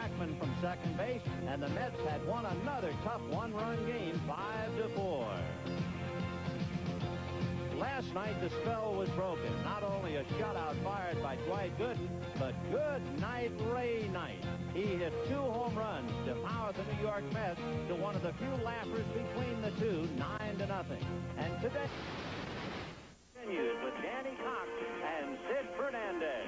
Blackman from second base, and the Mets had won another tough one-run game, 5-4. Last night, the spell was broken. Not only a shutout fired by Dwight Gooden, but good night, Ray Knight. He hit 2 home runs to power the New York Mets to one of the few laughers between the two, 9-0. And today continues with Danny Cox and Sid Fernandez.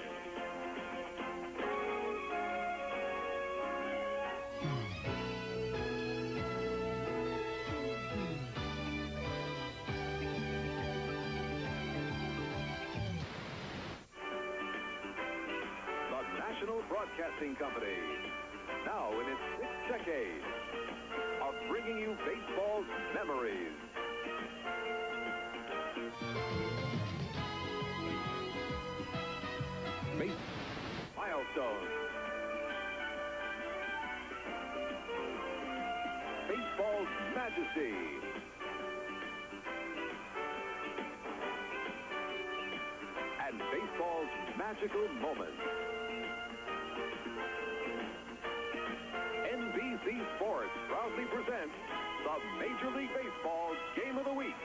National Broadcasting Company, now in its 6th decade of bringing you baseball's memories. Milestones. Baseball's majesty. And baseball's magical moments. NBC Sports proudly presents the Major League Baseball Game of the Week.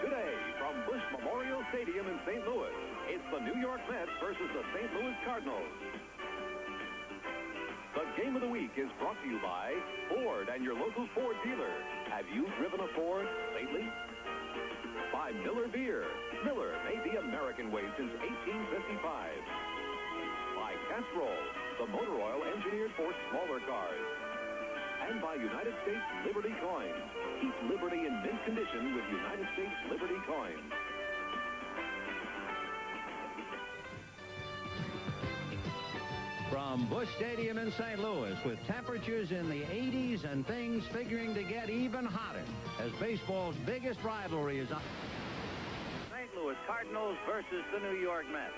Today, from Busch Memorial Stadium in St. Louis, it's the New York Mets versus the St. Louis Cardinals. The Game of the Week is brought to you by Ford and your local Ford dealer. Have you driven a Ford lately? By Miller Beer. Miller, made the American way since 1855. By Castrol, the motor oil engineered for smaller cars. And by United States Liberty Coins. Keep Liberty in mint condition with United States Liberty Coins. From Busch Stadium in St. Louis, with temperatures in the 80s and things figuring to get even hotter as baseball's biggest rivalry is on. St. Louis Cardinals versus the New York Mets.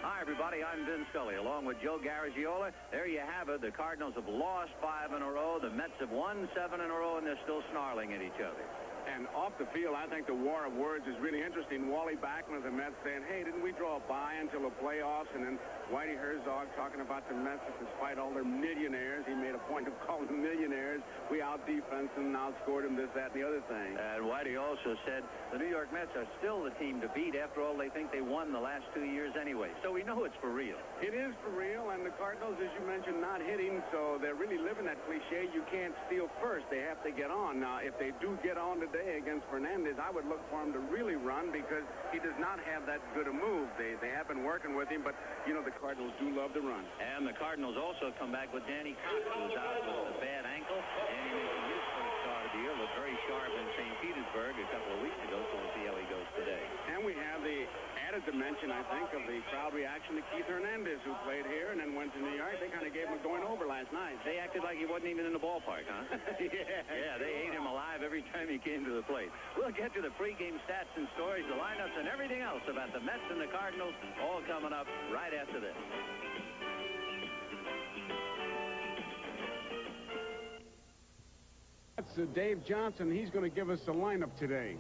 Hi, everybody. I'm Vin Scully, along with Joe Garagiola. There you have it. The Cardinals have lost 5 in a row. The Mets have won 7 in a row, and they're still snarling at each other. And off the field, I think the war of words is really interesting. Wally Backman of the Mets saying, hey, didn't we draw a bye until the playoffs? And then Whitey Herzog talking about the Mets, that despite all their millionaires, he made a point of calling them millionaires. We out-defensed them and outscored them, this, that, and the other thing. And Whitey also said the New York Mets are still the team to beat. After all, they think they won the last 2 years anyway. So we know it's for real. It is for real, and the Cardinals, as you mentioned, not hitting, so they're really living that cliche, you can't steal first. They have to get on. Now, if they do get on today against Fernandez, I would look for him to really run because he does not have that good a move. They have been working with him, but, you know, the Cardinals do love to run. And the Cardinals also come back with Danny Cox, who's out with a bad ankle, and he making his first start of the year. Looked very sharp in St. Petersburg a couple of weeks ago, so we'll see how he goes today. And we have the added dimension, I think, of the crowd reaction to Keith Hernandez, who played here and then went to New York. They kind of gave him a going over last night. They acted like he wasn't even in the ballpark, huh? Yeah, they ate him alive every time he came to the plate. We'll get to the pregame stats and stories, the lineups, and everything else about the Mets and the Cardinals, all coming up right after this. That's Dave Johnson. He's going to give us the lineup today.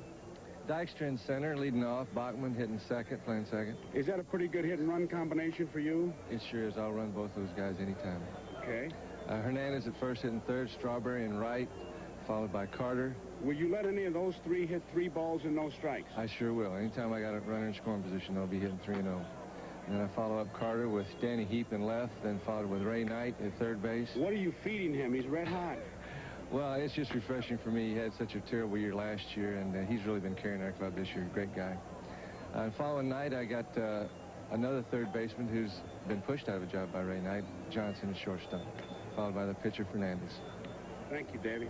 Dykstra in center, leading off. Bachman hitting second, playing second. Is that a pretty good hit-and-run combination for you? It sure is. I'll run both those guys anytime. Okay. Hernandez at first hitting third, Strawberry in right, followed by Carter. Will you let any of those three hit 3 balls and no strikes? I sure will. Anytime I got a runner in scoring position, they'll be hitting 3-0. And then I follow up Carter with Danny Heap in left, then followed with Ray Knight at third base. What are you feeding him? He's red hot. Well, it's just refreshing for me. He had such a terrible year last year, and he's really been carrying our club this year. Great guy. Following Knight, I got another third baseman who's been pushed out of a job by Ray Knight, Johnson at shortstop, followed by the pitcher Fernandez. Thank you, Davey.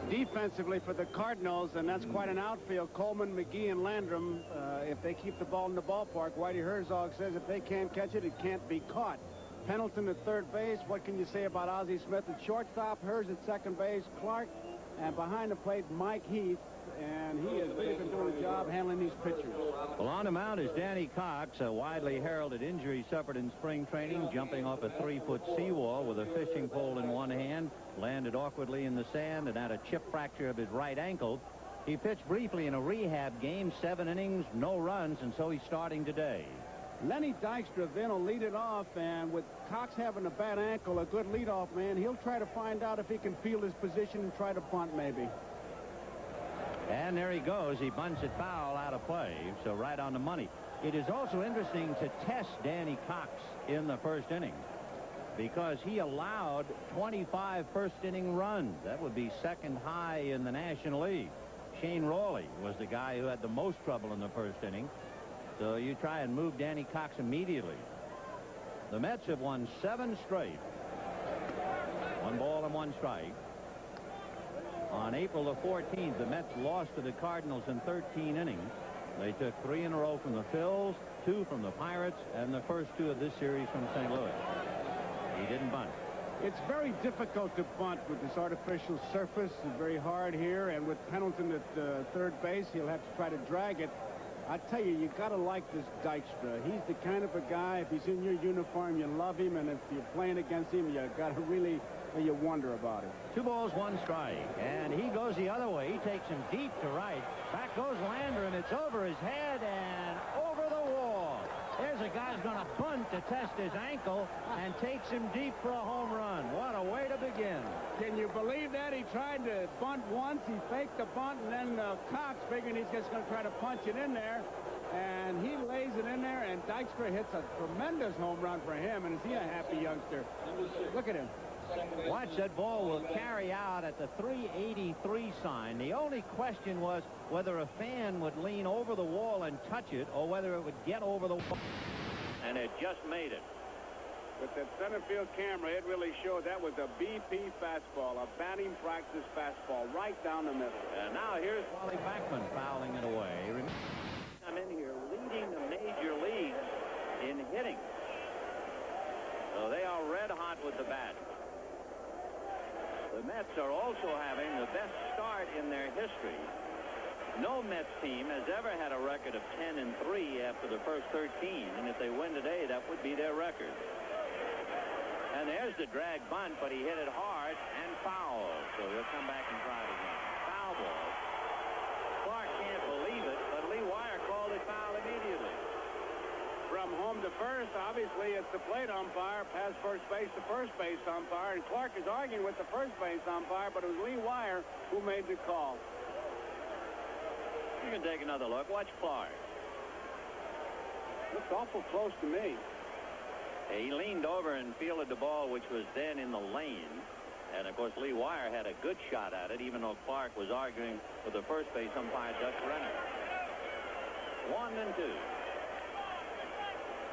Defensively for the Cardinals, and that's quite an outfield. Coleman, McGee, and Landrum. If they keep the ball in the ballpark, Whitey Herzog says if they can't catch it, it can't be caught. Pendleton at third base. What can you say about Ozzie Smith at shortstop? Hers at second base. Clark, and behind the plate, Mike Heath. And he has really been doing a job handling these pitchers. Well, on the mound is Danny Cox, a widely heralded injury suffered in spring training, jumping off a 3-foot seawall with a fishing pole in one hand, landed awkwardly in the sand, and had a chip fracture of his right ankle. He pitched briefly in a rehab game, 7 innings, no runs, and so he's starting today. Lenny Dykstra then will lead it off, and with Cox having a bad ankle, a good leadoff man, he'll try to find out if he can field his position and try to bunt maybe. And there he goes. He bunts it foul out of play, so right on the money. It is also interesting to test Danny Cox in the first inning because he allowed 25 first-inning runs. That would be second high in the National League. Shane Rawley was the guy who had the most trouble in the first inning. So you try and move Danny Cox immediately. The Mets have won 7 straight. 1 ball and 1 strike. On April the 14th, the Mets lost to the Cardinals in 13 innings. They took 3 in a row from the Phils, 2 from the Pirates, and the first 2 of this series from St. Louis. He didn't bunt. It's very difficult to bunt with this artificial surface. It's very hard here, and with Pendleton at third base, he'll have to try to drag it. I tell you, you got to like this Dykstra. He's the kind of a guy, if he's in your uniform, you love him, and if you're playing against him, you got to really, you wonder about it. 2 balls, 1 strike, and he goes the other way. He takes him deep to right. Back goes Landrum. It's over his head and over the wall. There's a guy who's going to bunt to test his ankle and takes him deep for a home run. What a way to begin. Can you believe that? He tried to bunt once. He faked the bunt, and then Cox figuring he's just going to try to punch it in there. And he lays it in there, and Dykstra hits a tremendous home run for him. And is he a happy youngster? Look at him. Watch, that ball will carry out at the 383 sign. The only question was whether a fan would lean over the wall and touch it or whether it would get over the wall. And it just made it. With that center field camera, it really showed that was a BP fastball, a batting practice fastball, right down the middle. And now here's Wally Backman fouling it away. I'm in here leading the major leagues in hitting. So they are red hot with the bat. The Mets are also having the best start in their history. No Mets team has ever had a record of 10-3 after the first 13, and if they win today, that would be their record. And there's the drag bunt, but he hit it hard and foul. So he'll come back and try it again. Foul ball. Clark can't believe it, but Lee Wire called it foul immediately. From home to first, obviously it's the plate umpire, past first base to first base umpire, and Clark is arguing with the first base umpire, but it was Lee Wire who made the call. You can take another look. Watch Clark. Looks awful close to me. He leaned over and fielded the ball, which was then in the lane. And, of course, Lee Wire had a good shot at it, even though Clark was arguing with the first base umpire, Dutch Renner. 1-2.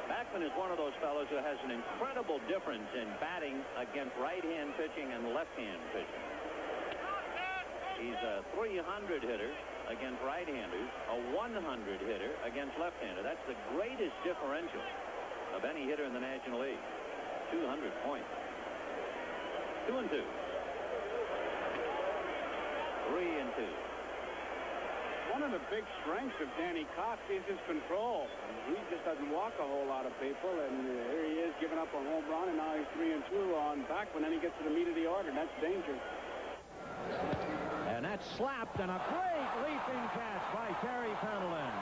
Backman is one of those fellows who has an incredible difference in batting against right-hand pitching and left-hand pitching. He's a 300 hitter against right-handers, a 100 hitter against left-hander. That's the greatest differential of any hitter in the National League. 200 points. 2-2. 3-2. One of the big strengths of Danny Cox is his control. He just doesn't walk a whole lot of people, and here he is giving up a home run, and now he's 3-2 on Backman, and then he gets to the meat of the order. That's danger. And that's slapped, and a great leaping catch by Terry Pendleton.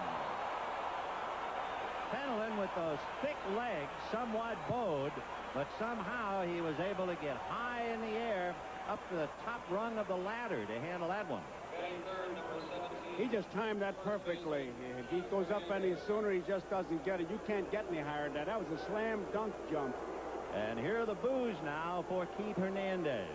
Pendleton with those thick legs, somewhat bowed, but somehow he was able to get high in the air up to the top rung of the ladder to handle that one. He just timed that perfectly. If he goes up any sooner, he just doesn't get it. You can't get any higher than that. That was a slam dunk jump. And here are the boos now for Keith Hernandez.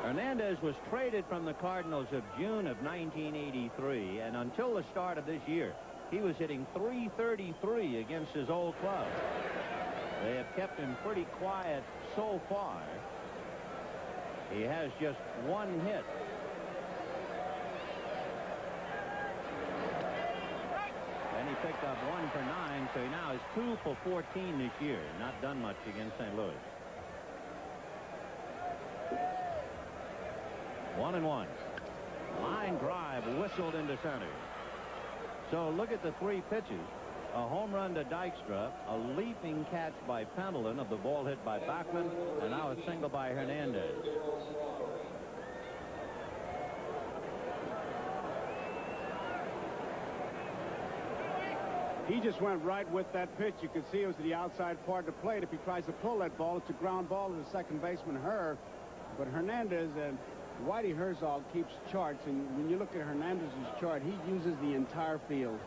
Hernandez was traded from the Cardinals of June of 1983, and until the start of this year, he was hitting .333 against his old club. They have kept him pretty quiet so far. He has just 1 hit. And he picked up 1 for 9, so he now is 2 for 14 this year. Not done much against St. Louis. 1-1. Line drive whistled into center. So look at the 3 pitches. A home run to Dykstra, a leaping catch by Pendleton of the ball hit by Backman, and now a single by Hernandez. He just went right with that pitch. You can see it was to the outside part of the plate. If he tries to pull that ball, it's a ground ball to the second baseman, Herr. But Hernandez and Whitey Herzog keeps charts, and when you look at Hernandez's chart, he uses the entire field.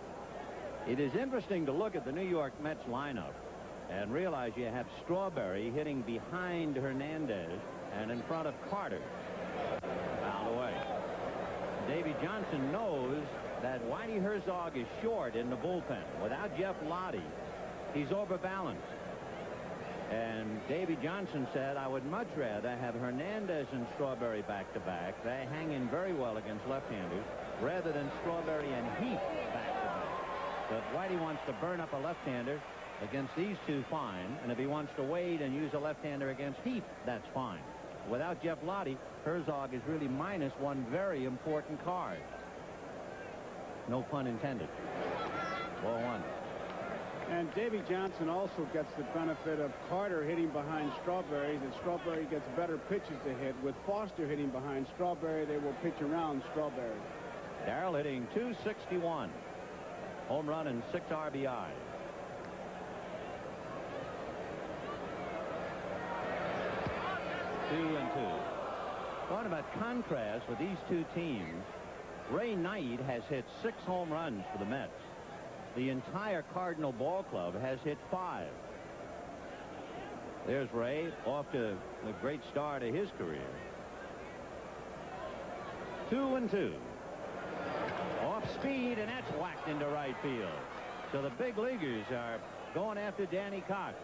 It is interesting to look at the New York Mets lineup and realize you have Strawberry hitting behind Hernandez and in front of Carter. Fouled away. Davy Johnson knows that Whitey Herzog is short in the bullpen. Without Jeff Lottie, he's overbalanced. And Davy Johnson said, I would much rather have Hernandez and Strawberry back-to-back. They hang in very well against left-handers, rather than Strawberry and Heath back-to-back. But Whitey wants to burn up a left-hander against these two, fine. And if he wants to wait and use a left-hander against Heath, that's fine. Without Jeff Lottie, Herzog is really minus one very important card. No pun intended. Ball one. And Davy Johnson also gets the benefit of Carter hitting behind Strawberry, that Strawberry gets better pitches to hit. With Foster hitting behind Strawberry, they will pitch around Strawberry. Darrell hitting .261. Home run and 6 RBI. Two and two. Talking about contrast with these two teams, Ray Knight has hit 6 home runs for the Mets. The entire Cardinal ball club has hit 5. There's Ray off to a great start of his career. 2 and 2. Off speed, and that's whacked into right field. So the big leaguers are going after Danny Cox.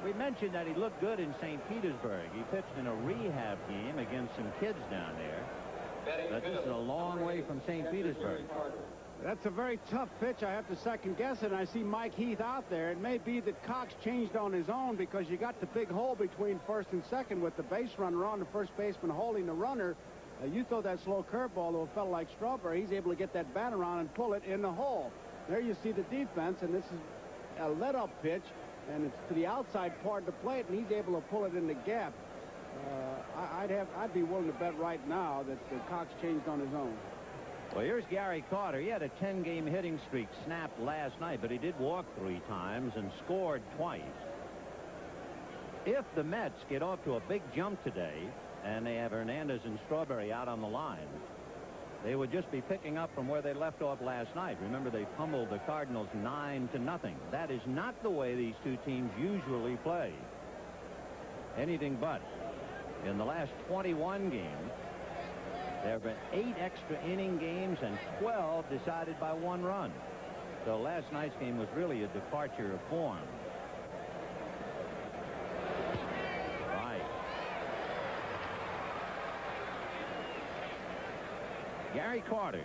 We mentioned that he looked good in St. Petersburg. He pitched in a rehab game against some kids down there. But this is a long way from St. Petersburg. That's a very tough pitch. I have to second guess it. And I see Mike Heath out there. It may be that Cox changed on his own because you got the big hole between first and second with the base runner on, the first baseman holding the runner. You throw that slow curveball to a fellow like Strawberry, he's able to get that bat around and pull it in the hole. There you see the defense, and this is a let-up pitch, and it's to the outside part of the plate, and he's able to pull it in the gap. I'd be willing to bet right now that Cox changed on his own. Well, here's Gary Carter. He had a 10-game hitting streak snapped last night, but he did walk 3 times and scored twice. If the Mets get off to a big jump today, and they have Hernandez and Strawberry out on the line, they would just be picking up from where they left off last night. Remember, they pummeled the Cardinals 9-0. That is not the way these two teams usually play. Anything but. In the last 21 games, there have been 8 extra inning games and 12 decided by 1 run. So last night's game was really a departure of form. Right. Gary Carter.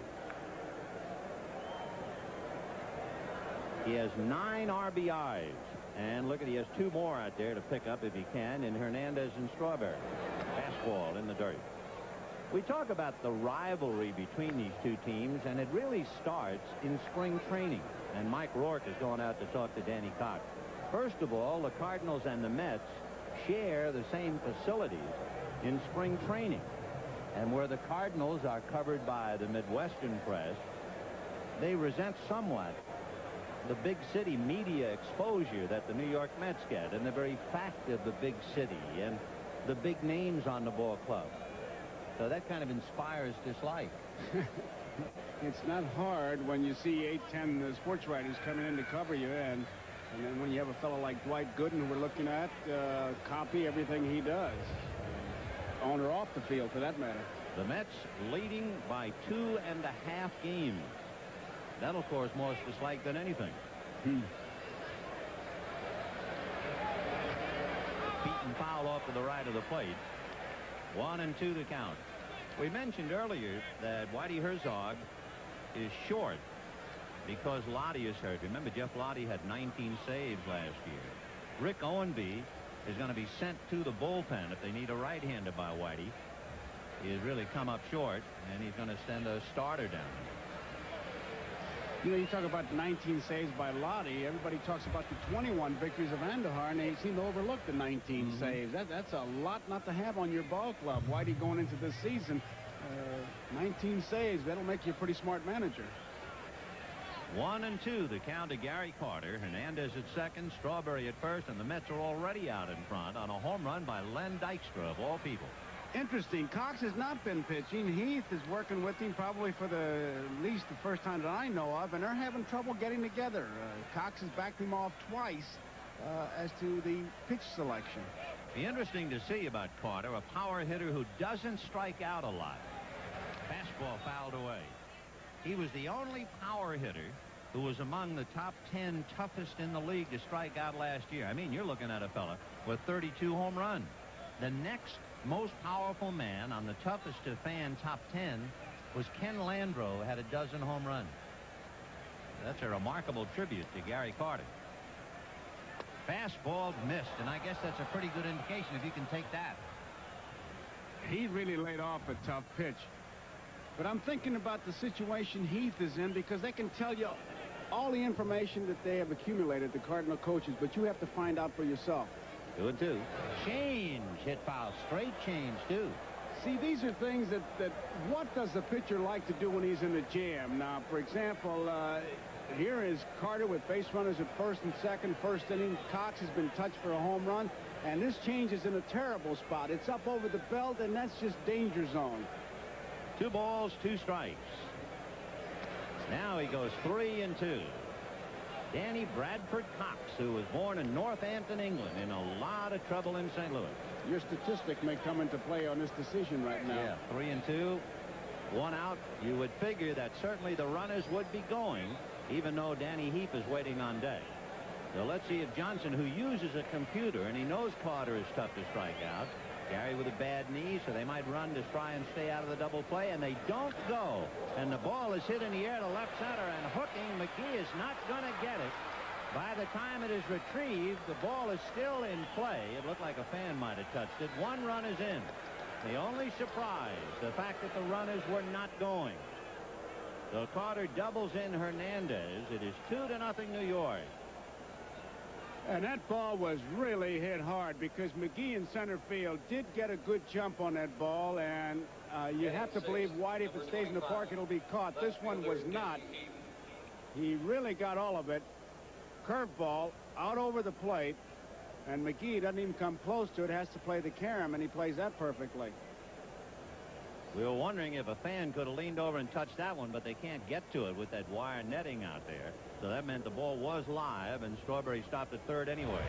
He has 9 RBIs. And look at, he has 2 more out there to pick up if he can in Hernandez and Strawberry. Fastball in the dirt. We talk about the rivalry between these two teams, and it really starts in spring training. And Mike Rourke is going out to talk to Danny Cox. First of all, the Cardinals and the Mets share the same facilities in spring training. And where the Cardinals are covered by the Midwestern press, they resent somewhat the big city media exposure that the New York Mets get, and the very fact of the big city and the big names on the ball club. So that kind of inspires dislike. It's not hard when you see 8-10 sports writers coming in to cover you, and then when you have a fellow like Dwight Gooden, who we're looking at, copy everything he does, on or off the field for that matter. The Mets leading by 2.5 games. That'll cause more dislike than anything. Beaten foul off to the right of the plate. 1-2 to count. We mentioned earlier that Whitey Herzog is short because Lottie is hurt. Remember, Jeff Lottie had 19 saves last year. Rick Owenby is going to be sent to the bullpen if they need a right-hander by Whitey. He has really come up short, and he's going to send a starter down. You know, you talk about 19 saves by Lottie. Everybody talks about the 21 victories of Andahar, and they seem to overlook the 19 saves. That's a lot not to have on your ball club. Whitey going into this season, 19 saves, that'll make you a pretty smart manager. 1-2 the count to Gary Carter. Hernandez at second, Strawberry at first, and the Mets are already out in front on a home run by Len Dykstra, of all people. Interesting. Cox has not been pitching. Heath is working with him probably for at least the first time that I know of, and they're having trouble getting together. Cox has backed him off twice as to the pitch selection. Be interesting to see about Carter, a power hitter who doesn't strike out a lot. Fastball fouled away. He was the only power hitter who was among the top 10 toughest in the league to strike out last year. I mean, you're looking at a fella with 32 home runs. The next most powerful man on the toughest to fan top 10 was Ken Landreau, who had a dozen home runs. That's a remarkable tribute to Gary Carter. Fastball missed, and I guess that's a pretty good indication if you can take that. He really laid off a tough pitch. But I'm thinking about the situation Heath is in, because they can tell you all the information that they have accumulated, the Cardinal coaches, but you have to find out for yourself. 2-2. Change. Hit foul. Straight change, too. See, these are things that what does the pitcher like to do when he's in a jam? Now, for example, here is Carter with base runners at first and second. First inning, Cox has been touched for a home run, and this change is in a terrible spot. It's up over the belt, and that's just danger zone. 2 balls, 2 strikes. Now he goes 3-2. Danny Bradford Cox, who was born in Northampton, England, in a lot of trouble in St. Louis. Your statistic may come into play on this decision right now. Yeah, 3-2, 1 out. You would figure that certainly the runners would be going, even though Danny Heap is waiting on deck. So let's see if Johnson, who uses a computer, and he knows Carter is tough to strike out. Gary with a bad knee, so they might run to try and stay out of the double play, and they don't go. And the ball is hit in the air to left center, and hooking. McGee is not going to get it. By the time it is retrieved, the ball is still in play. It looked like a fan might have touched it. 1 run is in. The only surprise, the fact that the runners were not going. So Carter doubles in Hernandez. It is 2-0 New York. And that ball was really hit hard, because McGee in center field did get a good jump on that ball, and you have to believe Whitey, if it stays in the park, it'll be caught. This one was not. He really got all of it. Curveball out over the plate, and McGee doesn't even come close to it. Has to play the carom, and he plays that perfectly. We were wondering if a fan could have leaned over and touched that one, but they can't get to it with that wire netting out there. So that meant the ball was live, and Strawberry stopped at third anyway.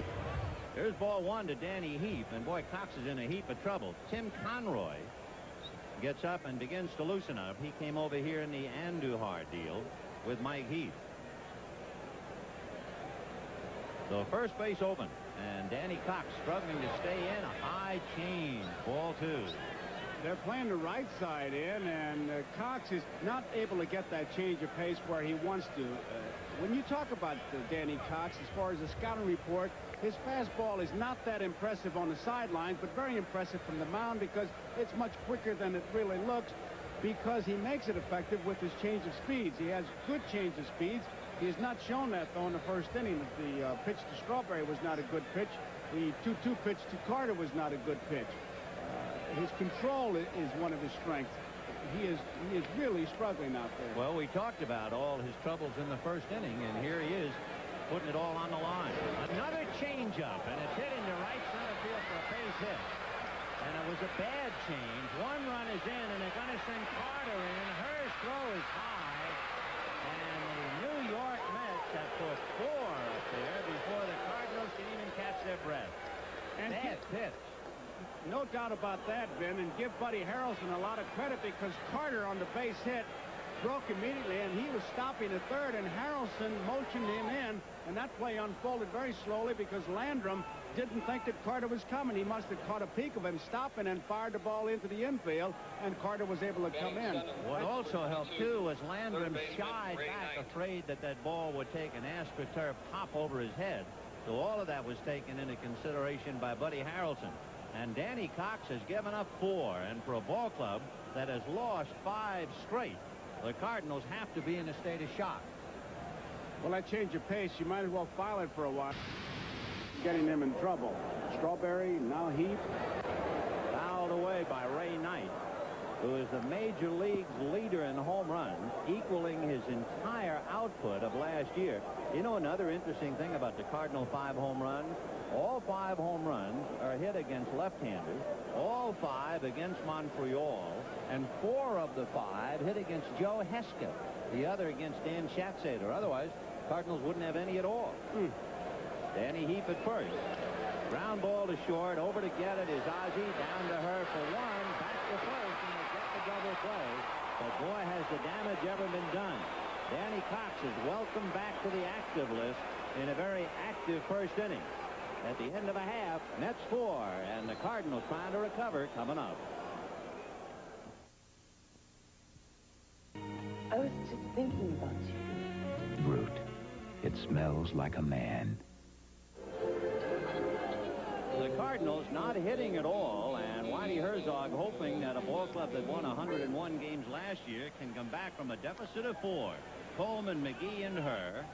Here's ball 1 to Danny Heap, and boy, Cox is in a heap of trouble. Tim Conroy gets up and begins to loosen up. He came over here in the Andujar deal with Mike Heath. So first base open, and Danny Cox struggling to stay in. A high change, ball 2. They're playing the right side in, and Cox is not able to get that change of pace where he wants to. When you talk about Danny Cox, as far as the scouting report, his fastball is not that impressive on the sidelines, but very impressive from the mound, because it's much quicker than it really looks, because he makes it effective with his change of speeds. He has good change of speeds. He has not shown that, though, in the first inning. The pitch to Strawberry was not a good pitch. The 2-2 pitch to Carter was not a good pitch. His control is one of his strengths. He is really struggling out there. Well, we talked about all his troubles in the first inning, and here he is putting it all on the line. Another changeup, and it's hit into right center field for a base hit. And it was a bad change. 1 run is in, and they're going to send Carter in. Her throw is high, and the New York Mets have put 4 up there before the Cardinals can even catch their breath. And bad pitch. No doubt about that, Ben, and give Buddy Harrelson a lot of credit, because Carter on the base hit broke immediately, and he was stopping at third, and Harrelson motioned him in, and that play unfolded very slowly because Landrum didn't think that Carter was coming. He must have caught a peek of him stopping and fired the ball into the infield, and Carter was able to come in. What also helped, too, was Landrum shied back, afraid that that ball would take an AstroTurf pop over his head. So all of that was taken into consideration by Buddy Harrelson. And Danny Cox has given up 4, and for a ball club that has lost 5 straight, the Cardinals have to be in a state of shock. Well, that change of pace, you might as well file it for a while. Getting them in trouble. Strawberry, now Heath. Fouled away by Ray Knight. who is the major league's leader in home runs, equaling his entire output of last year. You know, another interesting thing about the Cardinal 5 home runs, all 5 home runs are hit against left-handers, all 5 against Montreal, and 4 of the 5 hit against Joe Heska, the other against Dan Schatzeder. Otherwise, Cardinals wouldn't have any at all. Danny Heap at first. Ground ball to short. Over to get it is Ozzie. Down to her for 1. Back to first, and they get the double play. But boy, has the damage ever been done. Danny Cox is welcome back to the active list in a very active first inning. At the end of a half, Mets 4, and the Cardinals trying to recover coming up. I was just thinking about you. Brute. It smells like a man. The Cardinals not hitting at all, and Whitey Herzog hoping that a ball club that won 101 games last year can come back from a deficit of 4. Coleman, McGee, and her,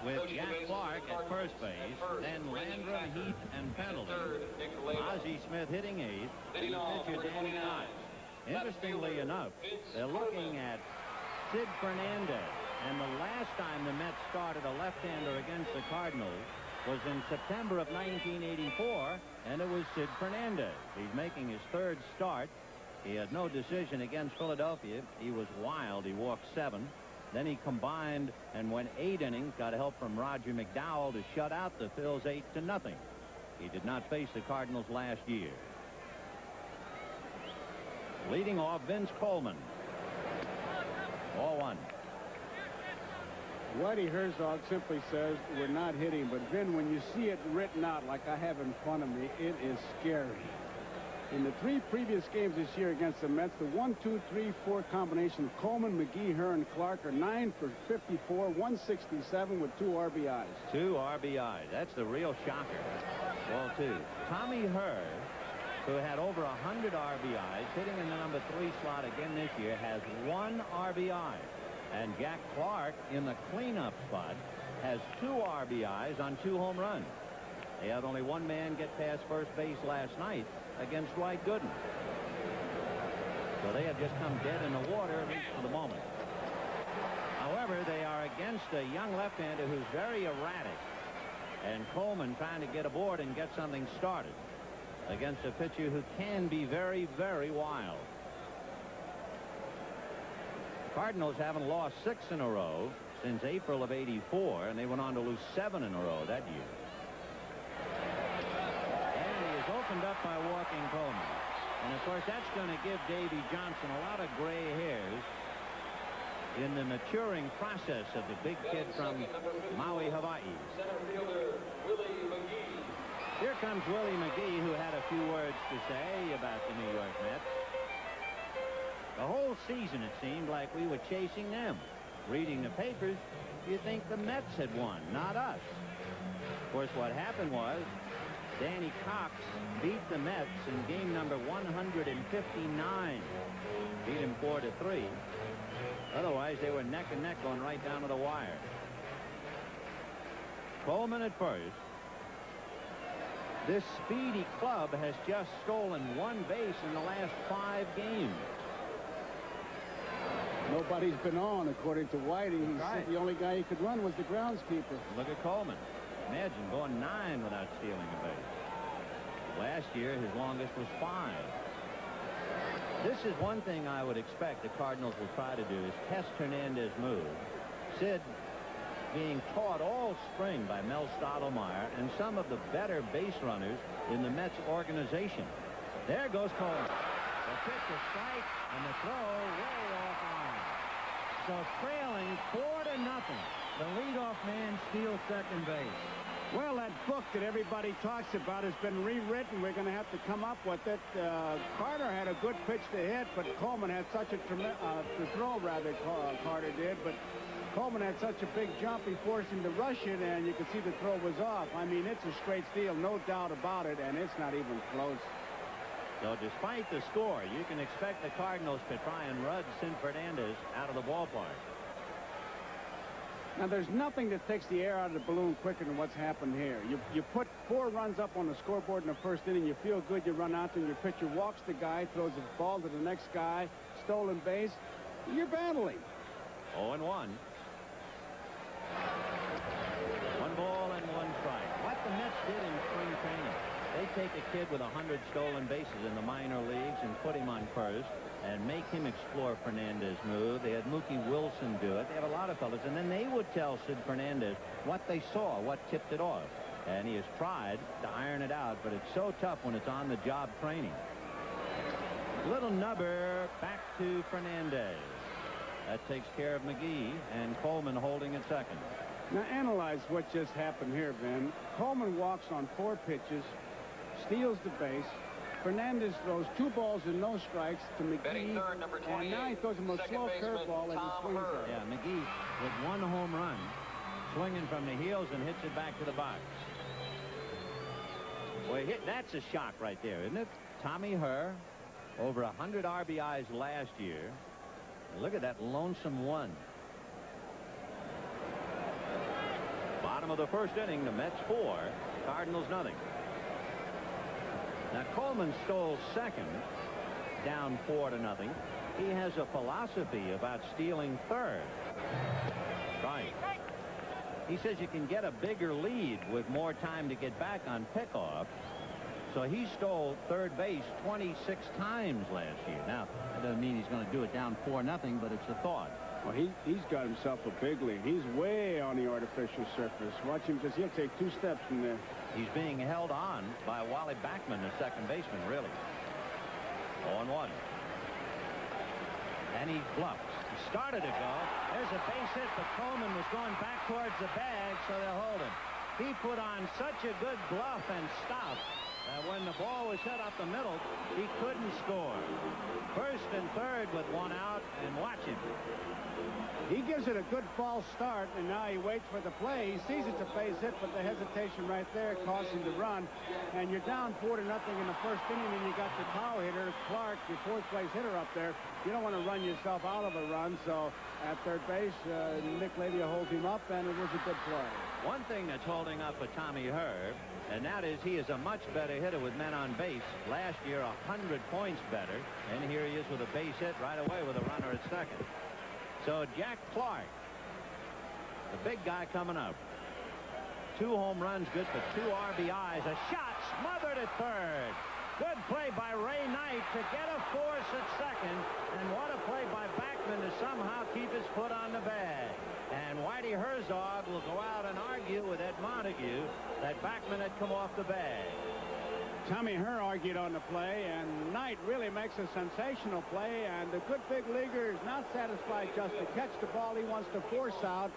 with Jack Clark at first base, then Landrum, Heath, and Pendleton. Ozzie Smith hitting 8th, and the pitcher Danny Cox. Interestingly enough, they're looking at Sid Fernandez, and the last time the Mets started a left-hander against the Cardinals was in September of 1984, and it was Sid Fernandez. He's making his 3rd start. He had no decision against Philadelphia. He was wild. He walked 7. Then he combined and went 8 innings, got help from Roger McDowell to shut out the Phils 8-0. He did not face the Cardinals last year. Leading off, Vince Coleman. Ball 1. Whitey Herzog simply says we're not hitting, but Vin, when you see it written out like I have in front of me, it is scary. In the 3 previous games this year against the Mets, the 1, 2, 3, 4 combination of Coleman, McGee, Her, and Clark are 9 for 54, 167 with 2 RBIs. 2 RBIs. That's the real shocker. Ball 2. Tommy Her, who had over 100 RBIs, hitting in the number 3 slot again this year, has 1 RBI. And Jack Clark in the cleanup spot has 2 RBIs on 2 home runs. They had only 1 man get past first base last night against Dwight Gooden. So they have just come dead in the water, at least for the moment. However, they are against a young left-hander who's very erratic. And Coleman trying to get aboard and get something started against a pitcher who can be very, very wild. Cardinals haven't lost 6 in a row since April of '84, and they went on to lose 7 in a row that year. And he is opened up by walking Coleman. And, of course, that's going to give Davy Johnson a lot of gray hairs in the maturing process of the big kid from Maui, Hawaii. Here comes Willie McGee, who had a few words to say about the New York Mets. The whole season, it seemed like we were chasing them. Reading the papers, you'd think the Mets had won, not us. Of course, what happened was Danny Cox beat the Mets in game number 159. Beat him 4-3. Otherwise, they were neck and neck going right down to the wire. Coleman at first. This speedy club has just stolen 1 base in the last 5 games. Nobody's been on, according to Whitey. He said the only guy he could run was the groundskeeper. Look at Coleman. Imagine going 9 without stealing a base. Last year, his longest was 5. This is one thing I would expect the Cardinals will try to do, is test Hernandez's move. Sid being taught all spring by Mel Stottlemyre and some of the better base runners in the Mets organization. There goes Coleman. The pitch is strike, and the throw way off on. So trailing 4-0. The leadoff man steals second base. Well, that book that everybody talks about has been rewritten. We're going to have to come up with it. Carter had a good pitch to hit, but Coleman had such a to throw, rather, Carter did. But Coleman had such a big jump, he forced him to rush it, and you can see the throw was off. I mean, it's a straight steal, no doubt about it, and it's not even close. So despite the score, you can expect the Cardinals to try and rud Sid Fernandez out of the ballpark. Now, there's nothing that takes the air out of the balloon quicker than what's happened here. You put 4 runs up on the scoreboard in the first inning. You feel good. You run out there, and your pitcher walks the guy, throws the ball to the next guy, stolen base. You're battling. 0-1. 1 ball and 1 strike. What the Mets did in spring training, they take a kid with 100 stolen bases in the minor leagues and put him on first and make him explore Fernandez's move. They had Mookie Wilson do it. They have a lot of fellas. And then they would tell Sid Fernandez what they saw, what tipped it off. And he has tried to iron it out, but it's so tough when it's on-the-job training. Little nubber back to Fernandez. That takes care of McGee, and Coleman holding at second. Now, analyze what just happened here, Ben. Coleman walks on 4 pitches, steals the base. Fernandez throws 2 balls and no strikes to McGee, and now he throws him a slow curveball and he swings it. Yeah, McGee with 1 home run, swinging from the heels and hits it back to the box. Boy, that's a shock right there, isn't it? Tommy Herr, over 100 RBIs last year. Look at that lonesome one. Bottom of the first inning, the Mets 4, Cardinals nothing. Now, Coleman stole second, down 4-0. He has a philosophy about stealing third. Right. He says you can get a bigger lead with more time to get back on pickoff. So he stole third base 26 times last year. Now, that doesn't mean he's going to do it down 4-0, but it's a thought. Well, he's got himself a big lead. He's way on the artificial surface. Watch him just, he'll take 2 steps from there. He's being held on by Wally Backman, the second baseman, really. 0-1. And he bluffs. He started to go. There's a base hit, but Coleman was going back towards the bag, so they'll hold him. He put on such a good bluff and stop that when the ball was hit up the middle, he couldn't score. First and third with 1 out, and watch him. He gives it a good false start, and now he waits for the play. He sees it's a base hit, but the hesitation right there caused him to run. And you're down 4-0 in the first inning, and you got your power hitter, Clark, your 4th place hitter up there. You don't want to run yourself out of a run, so at third base, Nick Labia holds him up, and it was a good play. One thing that's holding up for Tommy Herr, and that is he is a much better hitter with men on base. Last year, 100 points better, and here he is with a base hit right away with a runner at second. So Jack Clark, the big guy coming up. 2 home runs, good for 2 RBIs. A shot smothered at third. Good play by Ray Knight to get a force at second. And what a play by Backman to somehow keep his foot on the bag. And Whitey Herzog will go out and argue with Ed Montague that Backman had come off the bag. Tommy Herr argued on the play, and Knight really makes a sensational play, and the good big leaguer is not satisfied just to catch the ball. He wants to force out,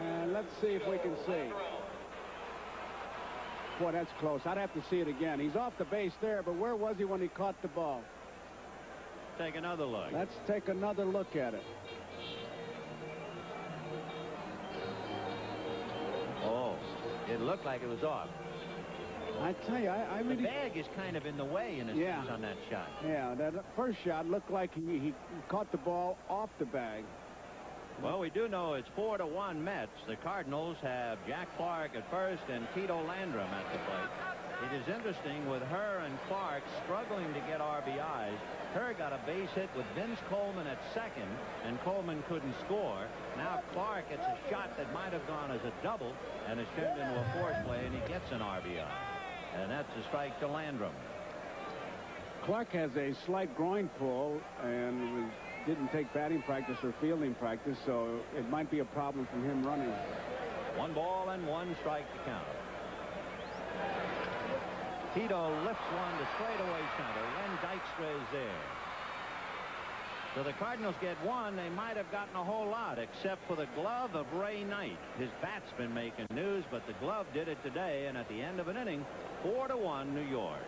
and let's see if we can see. Boy, that's close. I'd have to see it again. He's off the base there, but where was he when he caught the ball? Take another look. Let's take another look at it. Oh, it looked like it was off. I tell you, I really... The bag is kind of in the way in a sense on that shot. Yeah, that first shot looked like he caught the ball off the bag. Well, we do know it's 4-1 Mets. The Cardinals have Jack Clark at first and Tito Landrum at the plate. It is interesting with Herr and Clark struggling to get RBIs. Herr got a base hit with Vince Coleman at second, and Coleman couldn't score. Now Clark gets a shot that might have gone as a double and is turned into a force play, and he gets an RBI. And that's a strike to Landrum. Clark has a slight groin pull and didn't take batting practice or fielding practice, so it might be a problem from him running. 1 ball and 1 strike to count. Tito lifts one to straightaway center. Len Dykstra is there. So the Cardinals get 1. They might have gotten a whole lot, except for the glove of Ray Knight. His bat's been making news, but the glove did it today, and at the end of an inning, 4-1 New York.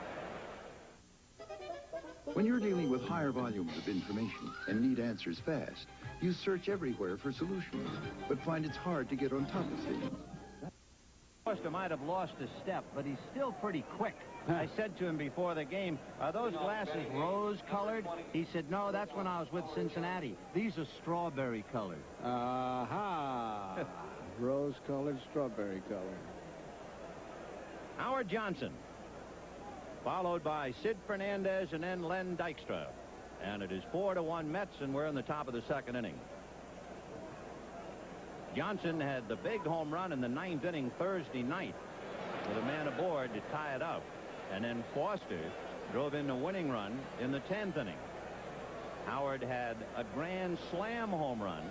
When you're dealing with higher volumes of information and need answers fast, you search everywhere for solutions, but find it's hard to get on top of things. Foster might have lost a step, but he's still pretty quick. I said to him before the game, are those glasses rose-colored? He said, no, that's when I was with Cincinnati. These are strawberry-colored. Aha. Rose-colored, strawberry-colored. Howard Johnson, followed by Sid Fernandez and then Len Dykstra. And it is 4-1 Mets, and we're in the top of the second inning. Johnson had the big home run in the 9th inning Thursday night with a man aboard to tie it up. And then Foster drove in the winning run in the 10th inning. Howard had a grand slam home run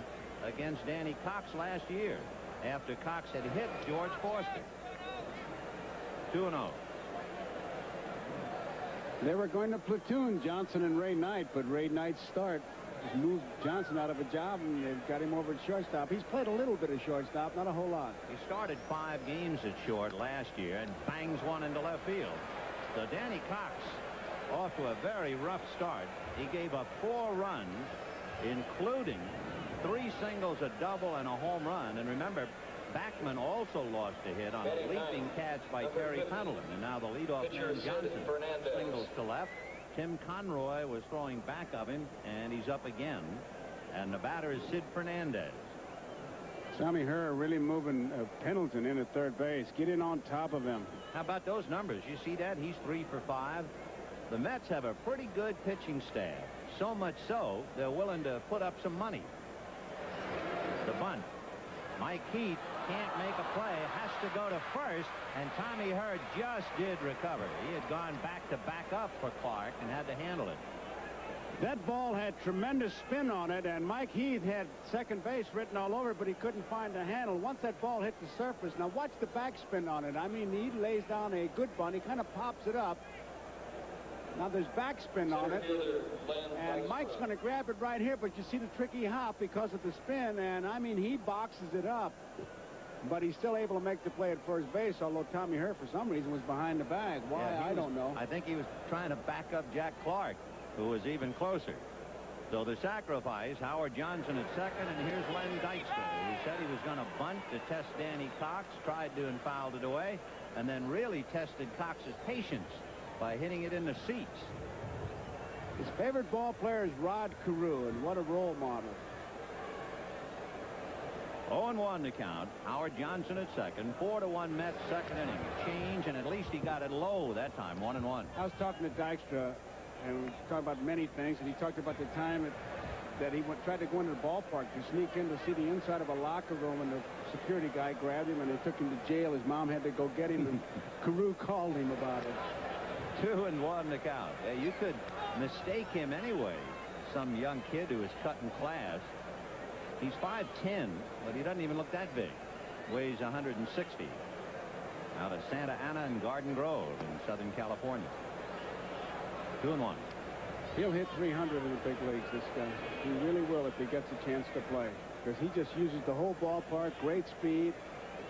against Danny Cox last year after Cox had hit George Foster. 2-0. They were going to platoon Johnson and Ray Knight, but Ray Knight's start moved Johnson out of a job, and they've got him over at shortstop. He's played a little bit of shortstop, not a whole lot. He started 5 games at short last year and bangs one into left field. So Danny Cox off to a very rough start. He gave up 4 runs, including 3 singles, a double, and a home run. And remember, Backman also lost a hit on a leaping catch by Terry Pendleton. And now the leadoff man Johnson singles to left. Tim Conroy was throwing back of him, and he's up again. And the batter is Sid Fernandez. Tommy Herr really moving Pendleton in at third base. Get in on top of him. How about those numbers? You see that? He's 3 for 5. The Mets have a pretty good pitching staff. So much so, they're willing to put up some money. The bunt. Mike Heath can't make a play, has to go to first, and Tommy Herr just did recover. He had gone back to back up for Clark and had to handle it. That ball had tremendous spin on it, and Mike Heath had second base written all over, but he couldn't find the handle. Once that ball hit the surface, now watch the backspin on it. I mean, he lays down a good bunt. He kind of pops it up. Now there's backspin on it, and Mike's going to grab it right here, but you see the tricky hop because of the spin, and I mean, he boxes it up. But he's still able to make the play at first base, although Tommy Herr, for some reason, was behind the bag. Why, yeah, I don't know. I think he was trying to back up Jack Clark, who was even closer. So the sacrifice, Howard Johnson at second, and here's Len Dykstra, who said he was going to bunt to test Danny Cox, tried to and fouled it away, and then really tested Cox's patience by hitting it in the seats. His favorite ball player is Rod Carew, and what a role model. 0-1 to count. Howard Johnson at second. 4-1 Mets, second inning. Change, and at least he got it low that time. 1-1. I was talking to Dykstra, and we talked about many things, and he talked about the time that he tried to go into the ballpark to sneak in to see the inside of a locker room, and the security guy grabbed him, and they took him to jail. His mom had to go get him, and Carew called him about it. 2-1 to count. Yeah, you could mistake him anyway. Some young kid who is cutting class. He's 5'10", but he doesn't even look that big. Weighs 160. Out of Santa Ana and Garden Grove in Southern California. 2-1. He'll hit 300 in the big leagues, this guy. He really will if he gets a chance to play. Because he just uses the whole ballpark, great speed,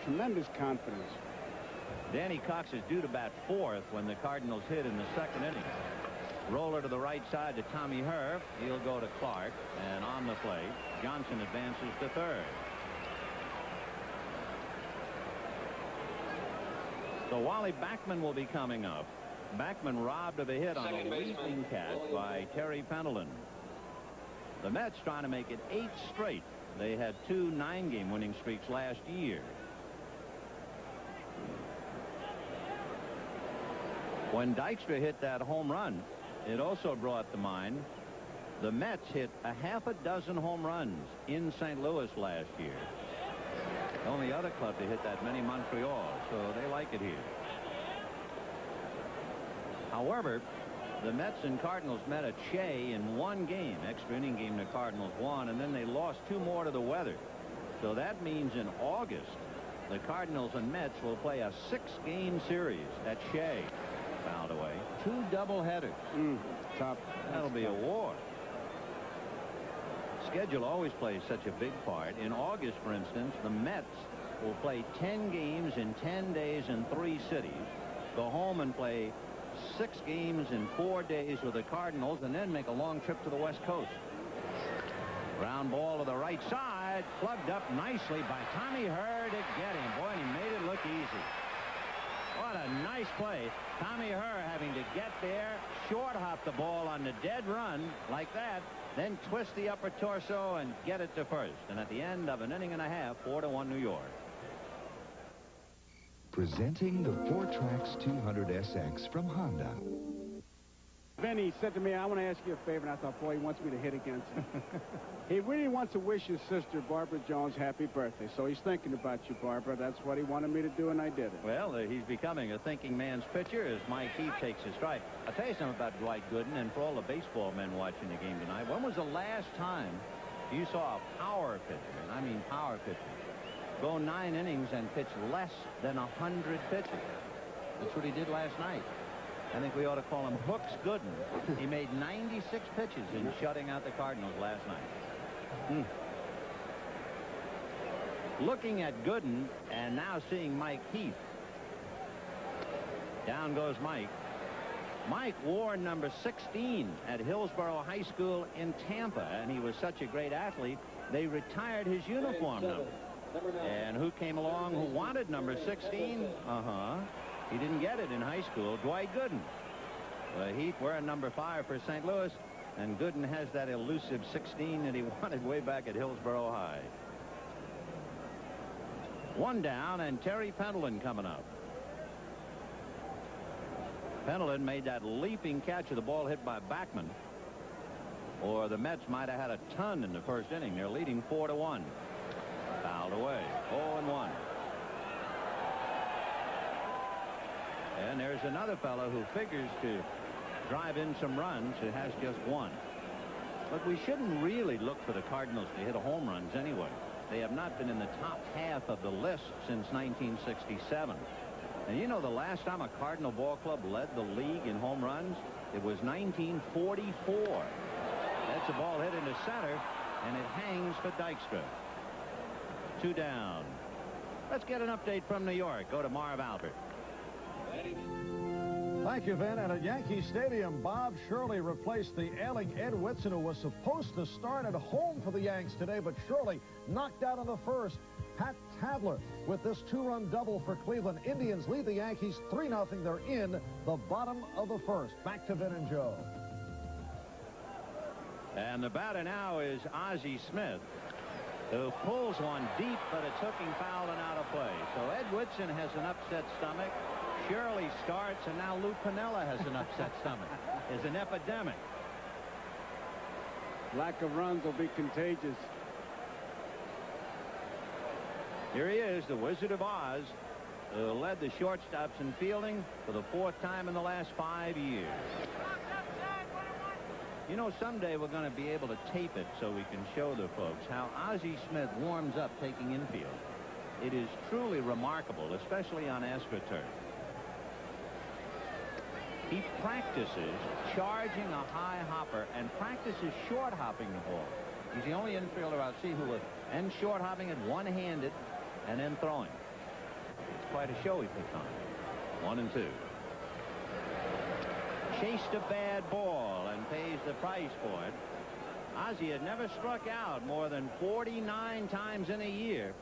tremendous confidence. Danny Cox is due to bat 4th when the Cardinals hit in the second inning. Roller to the right side to Tommy Herr. He'll go to Clark, and on the plate, Johnson advances to third. So Wally Backman will be coming up. Backman robbed of a hit on a leaping catch by Terry Pendleton. The Mets trying to make it 8 straight. They had 2 9-game winning streaks last year. When Dykstra hit that home run, it also brought to mind the Mets hit a half a dozen home runs in St. Louis last year. The only other club to hit that many, Montreal, so they like it here. However, the Mets and Cardinals met at Shea in 1 game. Extra inning game the Cardinals won, and then they lost 2 more to the weather. So that means in August, the Cardinals and Mets will play a 6-game series at Shea. Fouled away. 2 doubleheaders. Top. That'll be a war. Schedule always plays such a big part. In August, for instance, the Mets will play 10 games in 10 days in 3 cities. Go home and play 6 games in 4 days with the Cardinals, and then make a long trip to the West Coast. Ground ball to the right side. side, plugged up nicely by Tommy Herr to get him. Boy, and he made it look easy. What a nice play. Tommy Herr having to get there, short hop the ball on the dead run like that, then twist the upper torso and get it to first. And at the end of an inning and a half, 4-1 New York. Presenting the Four Tracks 200 SX from Honda. Vinny said to me, I want to ask you a favor, and I thought, boy, he wants me to hit against him. He really wants to wish his sister, Barbara Jones, happy birthday. So he's thinking about you, Barbara. That's what he wanted me to do, and I did it. Well, he's becoming a thinking man's pitcher as Mike Heath takes his stride. I'll tell you something about Dwight Gooden, and for all the baseball men watching the game tonight, when was the last time you saw a power pitcher, and I mean power pitcher, go 9 innings and pitch less than 100 pitches? That's what he did last night. I think we ought to call him Hooks Gooden. He made 96 pitches in shutting out the Cardinals last night. Looking at Gooden and now seeing Mike Heath. Down goes Mike. Mike wore number 16 at Hillsborough High School in Tampa, and he was such a great athlete, they retired his uniform number. And who came along who wanted number 16? He didn't get it in high school. Dwight Gooden. Heath wearing number 5 for St. Louis, and Gooden has that elusive 16 that he wanted way back at Hillsborough High. 1 down, and Terry Pendleton coming up. Pendleton made that leaping catch of the ball hit by Backman, or the Mets might have had a ton in the first inning. They're leading 4-1. Fouled away. 0-1. And there's another fellow who figures to drive in some runs. It has just 1. But we shouldn't really look for the Cardinals to hit home runs anyway. They have not been in the top half of the list since 1967. And you know, the last time a Cardinal ball club led the league in home runs, it was 1944. That's a ball hit into center, and it hangs for Dykstra. 2 down. Let's get an update from New York. Go to Marv Albert. Thank you, Vin. And at Yankee Stadium, Bob Shirley replaced the ailing Ed Whitson, who was supposed to start at home for the Yanks today, but Shirley knocked out in the first. Pat Tabler with this 2-run double for Cleveland. Indians lead the Yankees 3-0. They're in the bottom of the first. Back to Vin and Joe. And the batter now is Ozzie Smith, who pulls one deep, but it's hooking foul and out of play. So Ed Whitson has an upset stomach. Shirley starts, and now Lou Piniella has an upset stomach. It's an epidemic. Lack of runs will be contagious. Here he is, the Wizard of Oz, who led the shortstops in fielding for the 4th time in the last 5 years. You know, someday we're going to be able to tape it so we can show the folks how Ozzie Smith warms up taking infield. It is truly remarkable, especially on AstroTurf. He practices charging a high hopper and practices short hopping the ball. He's the only infielder I'll see who will end short hopping it one-handed and then throwing. It's quite a show he puts on. 1-2. Chased a bad ball and pays the price for it. Ozzie had never struck out more than 49 times in a year,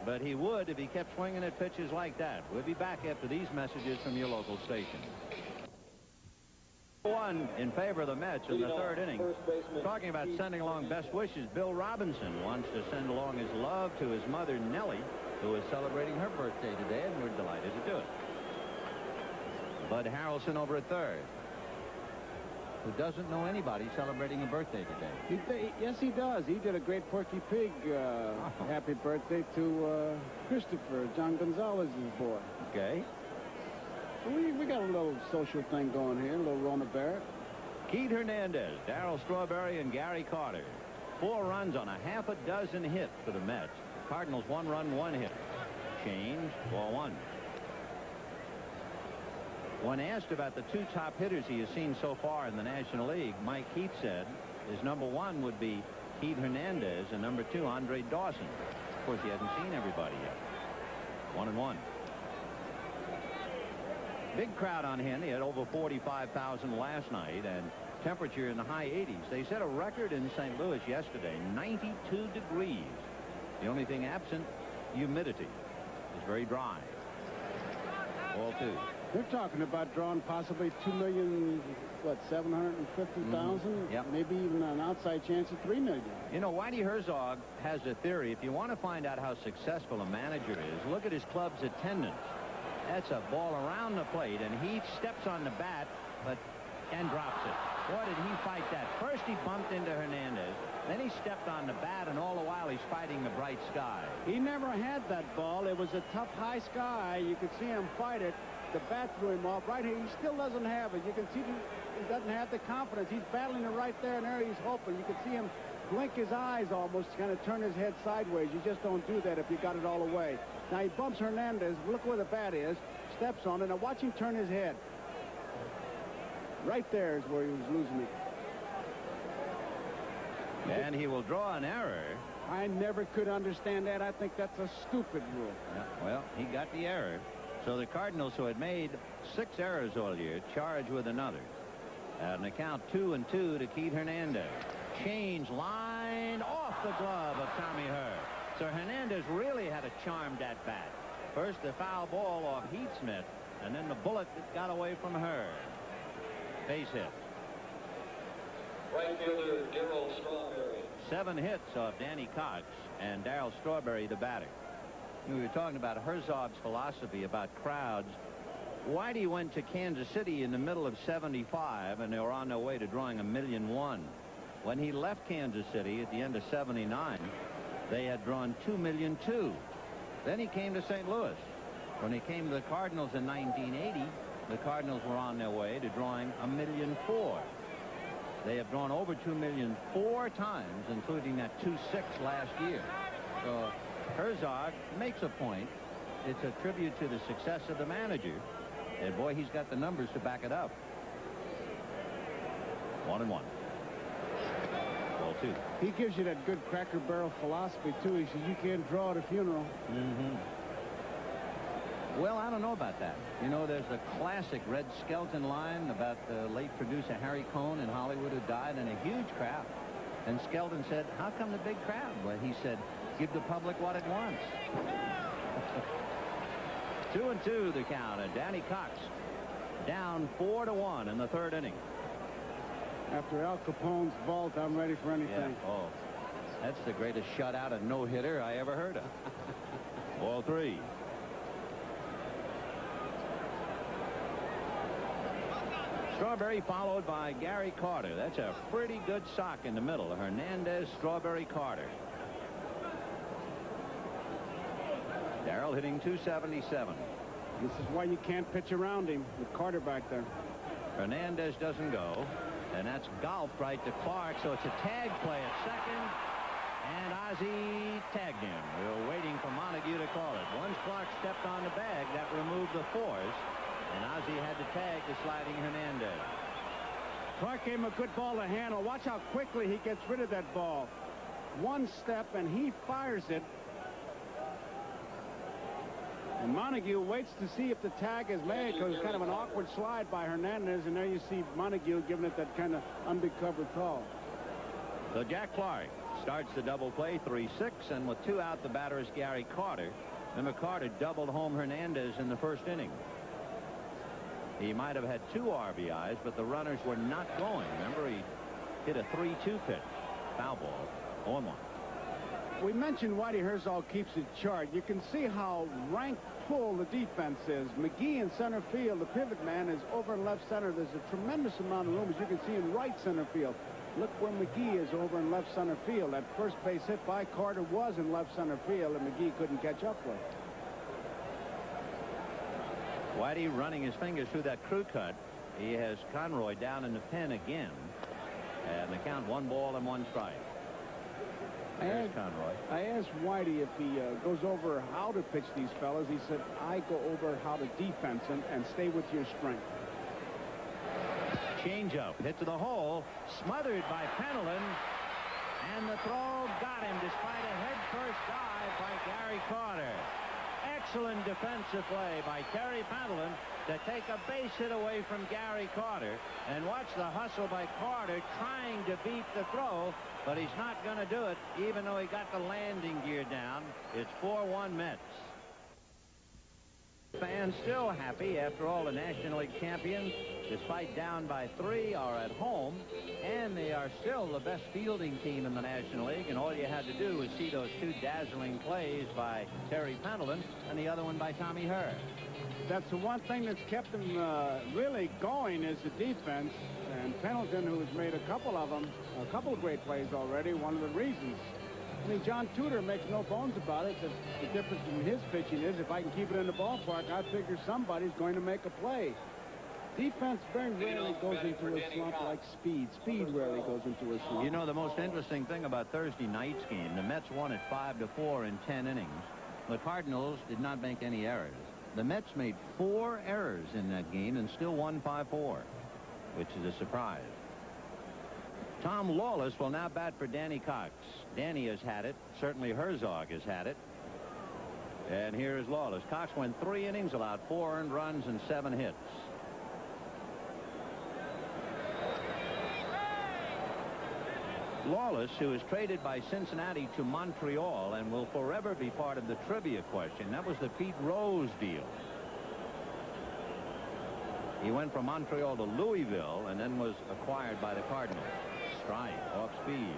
but he would if he kept swinging at pitches like that. We'll be back after these messages from your local station. 1 in favor of the Mets in the 3rd inning. Talking about sending along best wishes, Bill Robinson wants to send along his love to his mother, Nellie, who is celebrating her birthday today, and we're delighted to do it. Bud Harrelson over at 3rd, who doesn't know anybody celebrating a birthday today. Yes, he does. He did a great Porky Pig happy birthday to Christopher, John Gonzalez's boy. Okay. We got a little social thing going here, a little Rona Barrett. Keith Hernandez, Darryl Strawberry, and Gary Carter. 4 runs on a half a dozen hits for the Mets. Cardinals 1 run, 1 hit. Change, ball 1. When asked about the 2 top hitters he has seen so far in the National League, Mike Heath said his number 1 would be Keith Hernandez and number 2, Andre Dawson. Of course, he hasn't seen everybody yet. 1-1. Big crowd on hand. He had over 45,000 last night, and temperature in the high 80s. They set a record in St. Louis yesterday, 92 degrees. The only thing absent, humidity. It's very dry. Ball 2. They're talking about drawing possibly 750,000? Yep. Maybe even an outside chance of 3 million. You know, Whitey Herzog has a theory. If you want to find out how successful a manager is, look at his club's attendance. That's a ball around the plate, and he steps on the bat, and drops it. Boy, did he fight that. First he bumped into Hernandez, then he stepped on the bat, and all the while he's fighting the bright sky. He never had that ball. It was a tough high sky. You could see him fight it. The bat threw him off right here. He still doesn't have it. You can see he doesn't have the confidence. He's battling it right there, and there he's hoping. You can see him blink his eyes almost, kind of turn his head sideways. You just don't do that if you got it all away. Now he bumps Hernandez. Look where the bat is. Steps on it. Now watch him turn his head. Right there is where he was losing it. And he will draw an error. I never could understand that. I think that's a stupid rule. Yeah, well, he got the error. So the Cardinals, who had made 6 errors all year, charge with another. At an account 2-2 to Keith Hernandez. Change lined off the glove of Tommy Herr. So Hernandez really had a charmed at bat. First the foul ball off Heath Smith, and then the bullet that got away from Herr. Base hit. Right fielder Darryl Strawberry. 7 hits off Danny Cox, and Darryl Strawberry the batter. We were talking about Herzog's philosophy about crowds. Whitey went to Kansas City in the middle of '75, and they were on their way to drawing $1.1 million. When he left Kansas City at the end of '79, they had drawn $2.2 million. Then he came to St. Louis. When he came to the Cardinals in 1980, the Cardinals were on their way to drawing $1.4 million. They have drawn over $2 million 4 times, including that 2-6 last year. So Herzog makes a point. It's a tribute to the success of the manager. And boy, he's got the numbers to back it up. 1-1. Ball 2. He gives you that good Cracker Barrel philosophy, too. He says you can't draw at a funeral. Well, I don't know about that. You know, there's a classic Red Skelton line about the late producer Harry Cohn in Hollywood, who died in a huge crowd. And Skelton said, how come the big crowd? Well, he said, give the public what it wants. 2-2 the count, and Danny Cox down 4-1 in the 3rd inning. After Al Capone's vault, I'm ready for anything. Yeah. Oh, that's the greatest shutout and no-hitter I ever heard of. Ball 3. Strawberry followed by Gary Carter. That's a pretty good sock in the middle. Hernandez, Strawberry, Carter. Darryl hitting .277. This is why you can't pitch around him with Carter back there. Hernandez doesn't go, and that's golfed right to Clark, so it's a tag play at second, and Ozzie tagged him. We were waiting for Montague to call it. Once Clark stepped on the bag, that removed the force, and Ozzie had to tag the sliding Hernandez. Clark gave him a good ball to handle. Watch how quickly he gets rid of that ball. One step, and he fires it. And Montague waits to see if the tag is made, because it's kind of an awkward slide by Hernandez, and there you see Montague giving it that kind of undercover call. So Jack Clark starts the double play, 3-6, and with 2 out, the batter is Gary Carter. Remember, Carter doubled home Hernandez in the 1st inning. He might have had 2 RBIs, but the runners were not going. Remember, he hit a 3-2 pitch. Foul ball, 0-1. We mentioned Whitey Herzog keeps his chart. You can see how rank full the defense is. McGee in center field. The pivot man is over in left center. There's a tremendous amount of room, as you can see, in right center field. Look where McGee is over in left center field. That first base hit by Carter was in left center field, and McGee couldn't catch up with. Whitey running his fingers through that crew cut. He has Conroy down in the pen again. And the count 1 ball and 1 strike. There's Conroy. I asked Whitey if he goes over how to pitch these fellas. He said, I go over how to defense and stay with your strength. Changeup hit to the hole, smothered by Pendleton, and the throw got him despite a head-first dive by Gary Carter. Excellent defensive play by Terry Pendleton to take a base hit away from Gary Carter. And watch the hustle by Carter trying to beat the throw, but he's not going to do it, even though he got the landing gear down. It's 4-1 Mets. Fans still happy. After all, the National League champions, despite down by 3, are at home, and they are still the best fielding team in the National League, and all you had to do was see those 2 dazzling plays by Terry Pendleton and the other one by Tommy Herr. That's the one thing that's kept them really going is the defense, and Pendleton, who has made a couple of great plays already, one of the reasons. I mean, John Tudor makes no bones about it. The difference in his pitching is if I can keep it in the ballpark, I figure somebody's going to make a play. Defense very rarely goes into a slump like speed. Speed rarely goes into a slump. You know, the most interesting thing about Thursday night's game, the Mets won at 5-4 in 10 innings. The Cardinals did not make any errors. The Mets made 4 errors in that game and still won 5-4, which is a surprise. Tom Lawless will now bat for Danny Cox. Danny has had it. Certainly Herzog has had it. And here is Lawless. Cox went 3 innings, allowed 4 earned runs and 7 hits. Lawless, who was traded by Cincinnati to Montreal and will forever be part of the trivia question. That was the Pete Rose deal. He went from Montreal to Louisville and then was acquired by the Cardinals. Strike, off speed.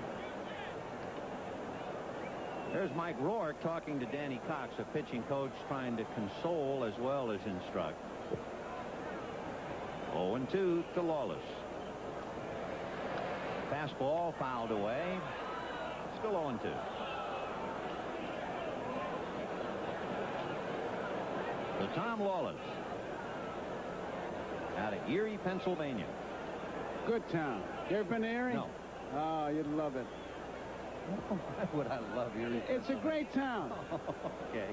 There's Mike Rourke talking to Danny Cox, a pitching coach trying to console as well as instruct. 0-2 to Lawless. Fastball fouled away. Still 0-2. To Tom Lawless. Out of Erie, Pennsylvania. Good town. You ever been to Erie? No. Oh, you'd love it. Why would I love Erie? It's a great town. Okay.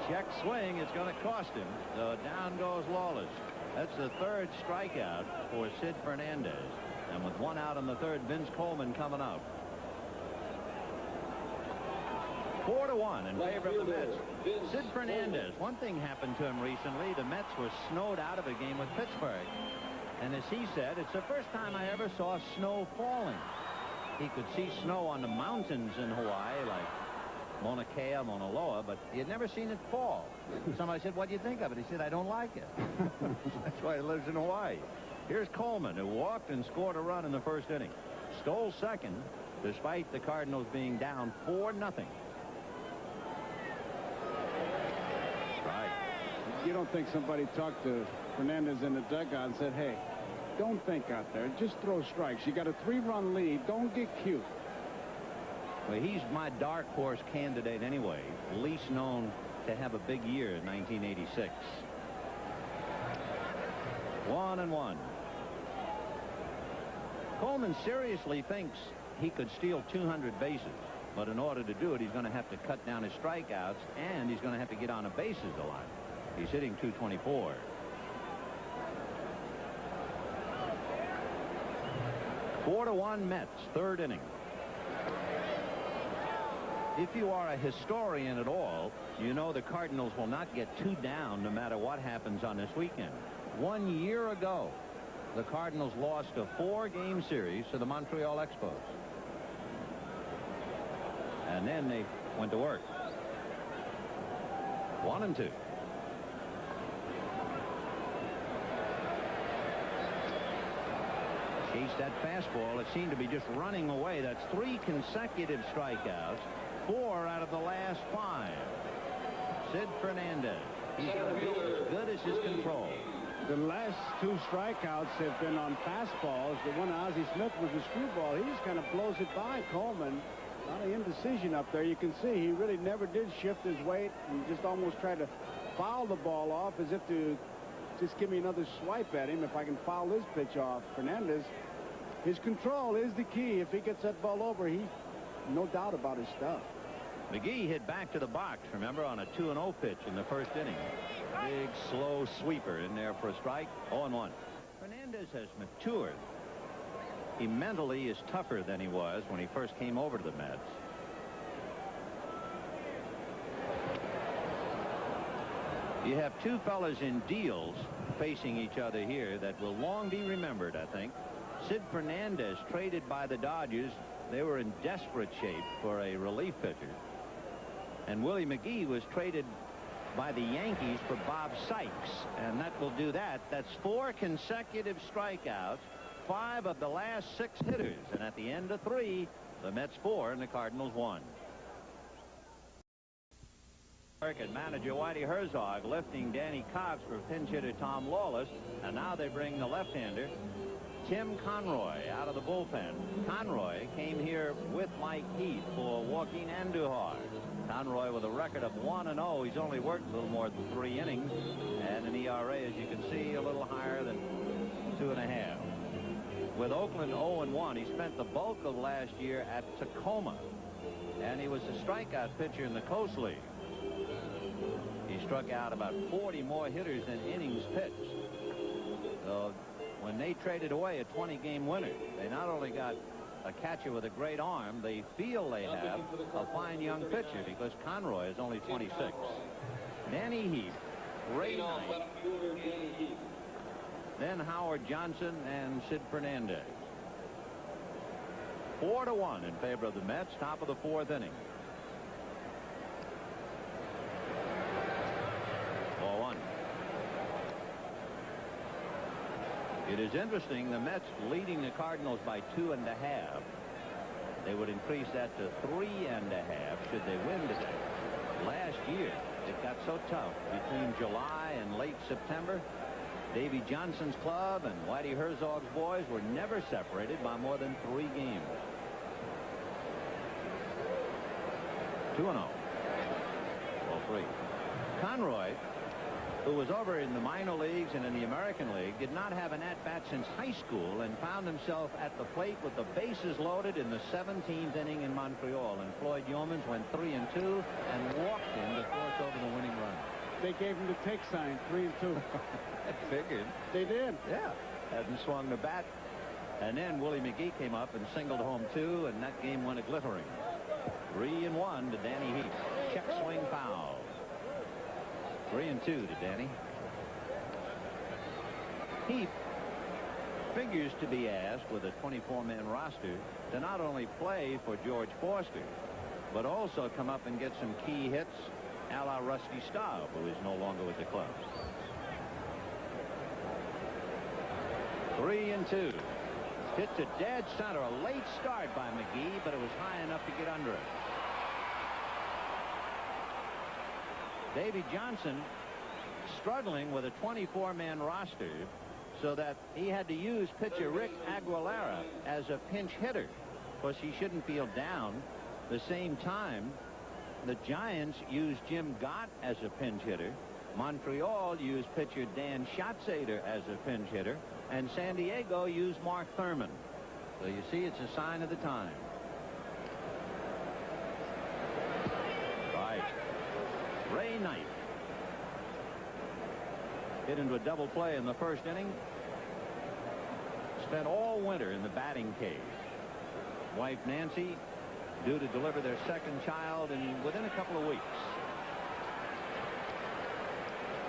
Check swing. It's going to cost him. So down goes Lawless. That's the 3rd strikeout for Sid Fernandez. And with 1 out in the 3rd, Vince Coleman coming up. 4-1 in favor of the Mets. Sid Fernandez. One thing happened to him recently. The Mets were snowed out of a game with Pittsburgh. And as he said, it's the first time I ever saw snow falling. He could see snow on the mountains in Hawaii, like Mauna Kea, Mauna Loa, but he had never seen it fall. Somebody said, what do you think of it? He said, I don't like it. That's why he lives in Hawaii. Here's Coleman, who walked and scored a run in the 1st inning. Stole 2nd, despite the Cardinals being down 4-0. Right. You don't think somebody talked to Fernandez in the dugout and said, hey, don't think out there. Just throw strikes. You got a 3-run lead. Don't get cute. Well, he's my dark horse candidate anyway. Least known to have a big year in 1986. 1-1. Coleman seriously thinks he could steal 200 bases. But in order to do it, he's going to have to cut down his strikeouts, and he's going to have to get on the bases a lot. He's hitting .224. Four to 1 Mets, 3rd inning. If you are a historian at all, you know the Cardinals will not get 2 down no matter what happens on this weekend. 1 year ago, the Cardinals lost a 4-game series to the Montreal Expos. And then they went to work. 1-2. Chased that fastball. It seemed to be just running away. That's 3 consecutive strikeouts. 4 out of the last 5. Sid Fernandez. He's going to be as good as his control. The last 2 strikeouts have been on fastballs. The one Ozzie Smith was a screwball. He just kind of blows it by Coleman. A lot of indecision up there. You can see he really never did shift his weight and just almost tried to foul the ball off as if to just give me another swipe at him if I can foul this pitch off. Fernandez, his control is the key. If he gets that ball over, he no doubt about his stuff. McGee hit back to the box, remember, on a 2-0 pitch in the 1st inning. Big, slow sweeper in there for a strike. 0-1. Fernandez has matured. He mentally is tougher than he was when he first came over to the Mets. You have two fellas in deals facing each other here that will long be remembered, I think. Sid Fernandez, traded by the Dodgers. They were in desperate shape for a relief pitcher. And Willie McGee was traded by the Yankees for Bob Sykes, and that will do that. That's 4 consecutive strikeouts, 5 of the last 6 hitters, and at the end of 3, the Mets 4 and the Cardinals 1. American manager Whitey Herzog lifting Danny Cox for pinch hitter Tom Lawless, and now they bring the left-hander Tim Conroy out of the bullpen. Conroy came here with Mike Heath for Joaquin Andujar. Conroy with a record of 1-0. He's only worked a little more than 3 innings, and an ERA, as you can see, a little higher than 2.5. With Oakland 0-1, he spent the bulk of last year at Tacoma, and he was a strikeout pitcher in the Coast League. He struck out about 40 more hitters than innings pitched. So when they traded away a 20-game winner, they not only got a catcher with a great arm, they feel they have a fine young pitcher, because Conroy is only 26. Danny Heath, Ray Knight, then Howard Johnson and Sid Fernandez. 4-1 in favor of the Mets, top of the 4th inning. 4-1. It is interesting, the Mets leading the Cardinals by 2.5. They would increase that to 3.5 should they win today. Last year, it got so tough between July and late September. Davy Johnson's club and Whitey Herzog's boys were never separated by more than 3 games. 2-0. 0-3. Conroy, who was over in the minor leagues and in the American League, did not have an at-bat since high school, and found himself at the plate with the bases loaded in the 17th inning in Montreal. And Floyd Yeomans went 3-2 and walked in to force over the winning run. They gave him the take sign, 3-2. I figured. They did. Yeah. Hadn't swung the bat. And then Willie McGee came up and singled home 2, and that game went a glittering. 3-1 to Danny Heath. Check swing foul. 3-2 to Danny. Heath figures to be asked with a 24-man roster to not only play for George Forster, but also come up and get some key hits a la Rusty Staub, who is no longer with the club. 3-2. Hit to dead center. A late start by McGee, but it was high enough to get under it. Davy Johnson struggling with a 24-man roster, so that he had to use pitcher Rick Aguilera as a pinch hitter. Of course, he shouldn't feel down. The same time, the Giants used Jim Gott as a pinch hitter. Montreal used pitcher Dan Schatzeder as a pinch hitter, and San Diego used Mark Thurman. So you see, it's a sign of the time. Right. Ray Knight hit into a double play in the first inning. Spent all winter in the batting cage. Wife Nancy due to deliver their second child within a couple of weeks.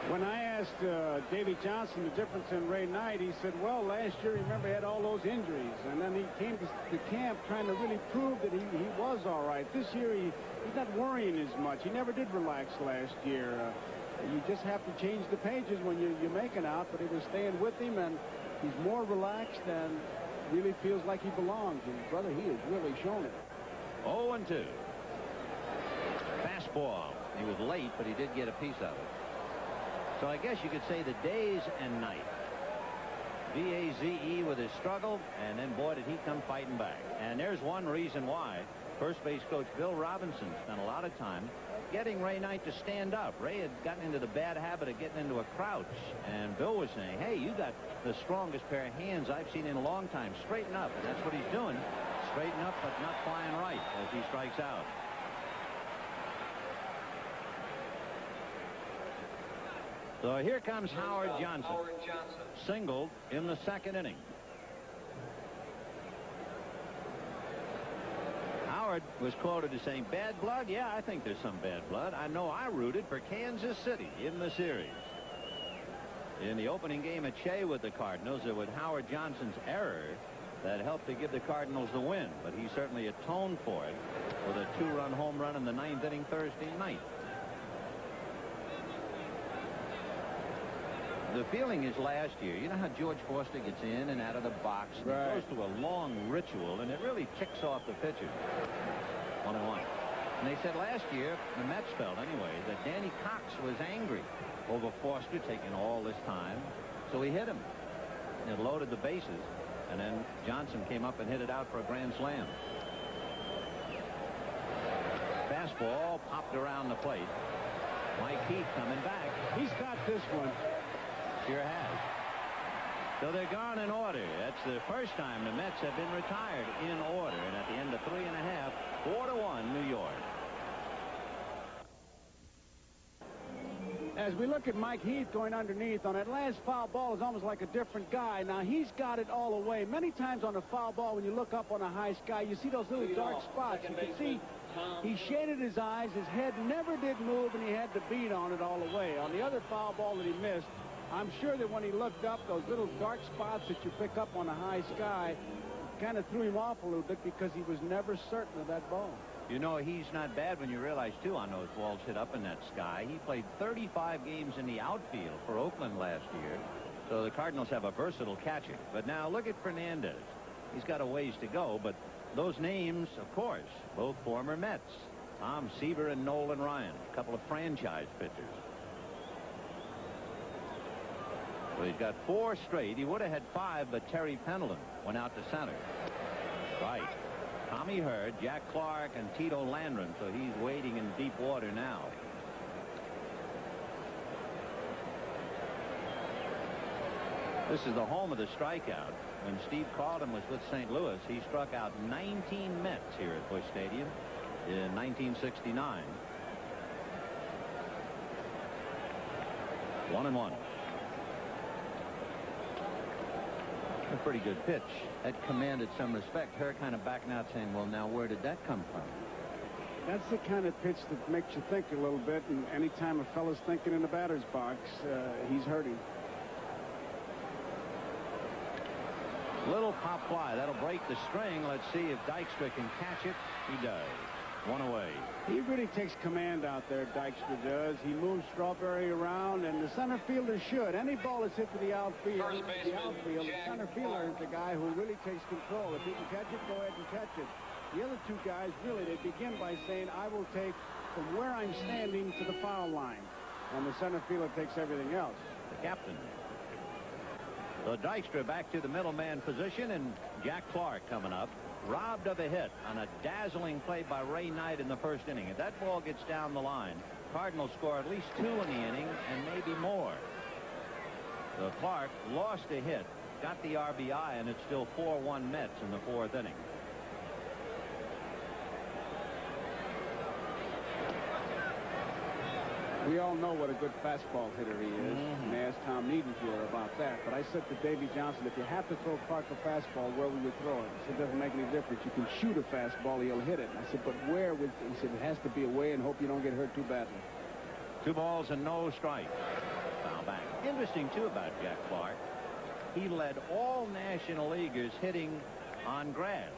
When I asked Davy Johnson the difference in Ray Knight, he said, well, last year, remember, he had all those injuries. And then he came to the camp trying to really prove that he was all right. This year, he's not worrying as much. He never did relax last year. You just have to change the pages when you make it out, but it was staying with him, and he's more relaxed and really feels like he belongs. And, brother, he has really shown it. 0-2. Fastball. He was late, but he did get a piece of it. So I guess you could say the days and night. V-A-Z-E with his struggle, and then, boy, did he come fighting back. And there's one reason why first base coach Bill Robinson spent a lot of time getting Ray Knight to stand up. Ray had gotten into the bad habit of getting into a crouch, and Bill was saying, hey, you got the strongest pair of hands I've seen in a long time. Straighten up. And that's what he's doing. Straighten up, but not flying right as he strikes out. So here comes Howard Johnson. Singled in the second inning. Howard was quoted as saying, "Bad blood? Yeah, I think there's some bad blood. I know I rooted for Kansas City in the series." In the opening game at Shea with the Cardinals, it was Howard Johnson's error that helped to give the Cardinals the win, but he certainly atoned for it with a 2-run home run in the 9th inning Thursday night. The feeling is last year, you know how George Foster gets in and out of the box, and right. It goes through a long ritual, and it really ticks off the pitcher. 1-1. And they said last year, the Mets felt anyway, that Danny Cox was angry over Foster taking all this time, so he hit him. It loaded the bases, and then Johnson came up and hit it out for a grand slam. Fastball popped around the plate. Mike Heath coming back. He's got this one. Sure has. So they're gone in order. That's the first time the Mets have been retired in order. And at the end of 3.5, 4-1 New York. As we look at Mike Heath going underneath on that last foul ball, is almost like a different guy. Now he's got it all away. Many times on a foul ball, when you look up on a high sky, you see those little dark spots. You can see he shaded his eyes. His head never did move, and he had the beat on it all the way. On the other foul ball that he missed, I'm sure that when he looked up, those little dark spots that you pick up on a high sky kind of threw him off a little bit because he was never certain of that ball. You know, he's not bad when you realize, too, on those balls hit up in that sky. He played 35 games in the outfield for Oakland last year. So the Cardinals have a versatile catcher. But now look at Fernandez. He's got a ways to go, but those names, of course, both former Mets. Tom Seaver and Nolan Ryan, a couple of franchise pitchers. Well, he's got 4 straight. He would have had 5, but Terry Pendleton went out to center. Right. Tommy Hurd, Jack Clark, and Tito Landrum, so he's wading in deep water now. This is the home of the strikeout. When Steve Carlton was with St. Louis, he struck out 19 Mets here at Busch Stadium in 1969. 1-1. A pretty good pitch. That commanded some respect. Her kind of backing out saying, well, now where did that come from? That's the kind of pitch that makes you think a little bit, and anytime a fella's thinking in the batter's box, he's hurting. Little pop fly. That'll break the string. Let's see if Dykstra can catch it. He does. 1 away. He really takes command out there, Dykstra does. He moves Strawberry around, and the center fielder should. Any ball that's hit to the outfield, the center fielder is the guy who really takes control. If he can catch it, go ahead and catch it. The other 2 guys, really, they begin by saying, I will take from where I'm standing to the foul line. And the center fielder takes everything else. The captain. So Dykstra back to the middleman position, and Jack Clark coming up. Robbed of a hit on a dazzling play by Ray Knight in the first inning. If that ball gets down the line, Cardinals score at least 2 in the inning and maybe more. So Clark lost a hit, got the RBI, and it's still 4-1 Mets in the 4th inning. We all know what a good fastball hitter he is. And I asked Tom Niedenfuhr about that. But I said to Davey Johnson, if you have to throw Clark a fastball, where will you throw it? He said, it doesn't make any difference. You can shoot a fastball, he'll hit it. And I said, but where? He said, it has to be away and hope you don't get hurt too badly. 2 balls and no strikes. Foul back. Interesting, too, about Jack Clark. He led all National Leaguers hitting on grass.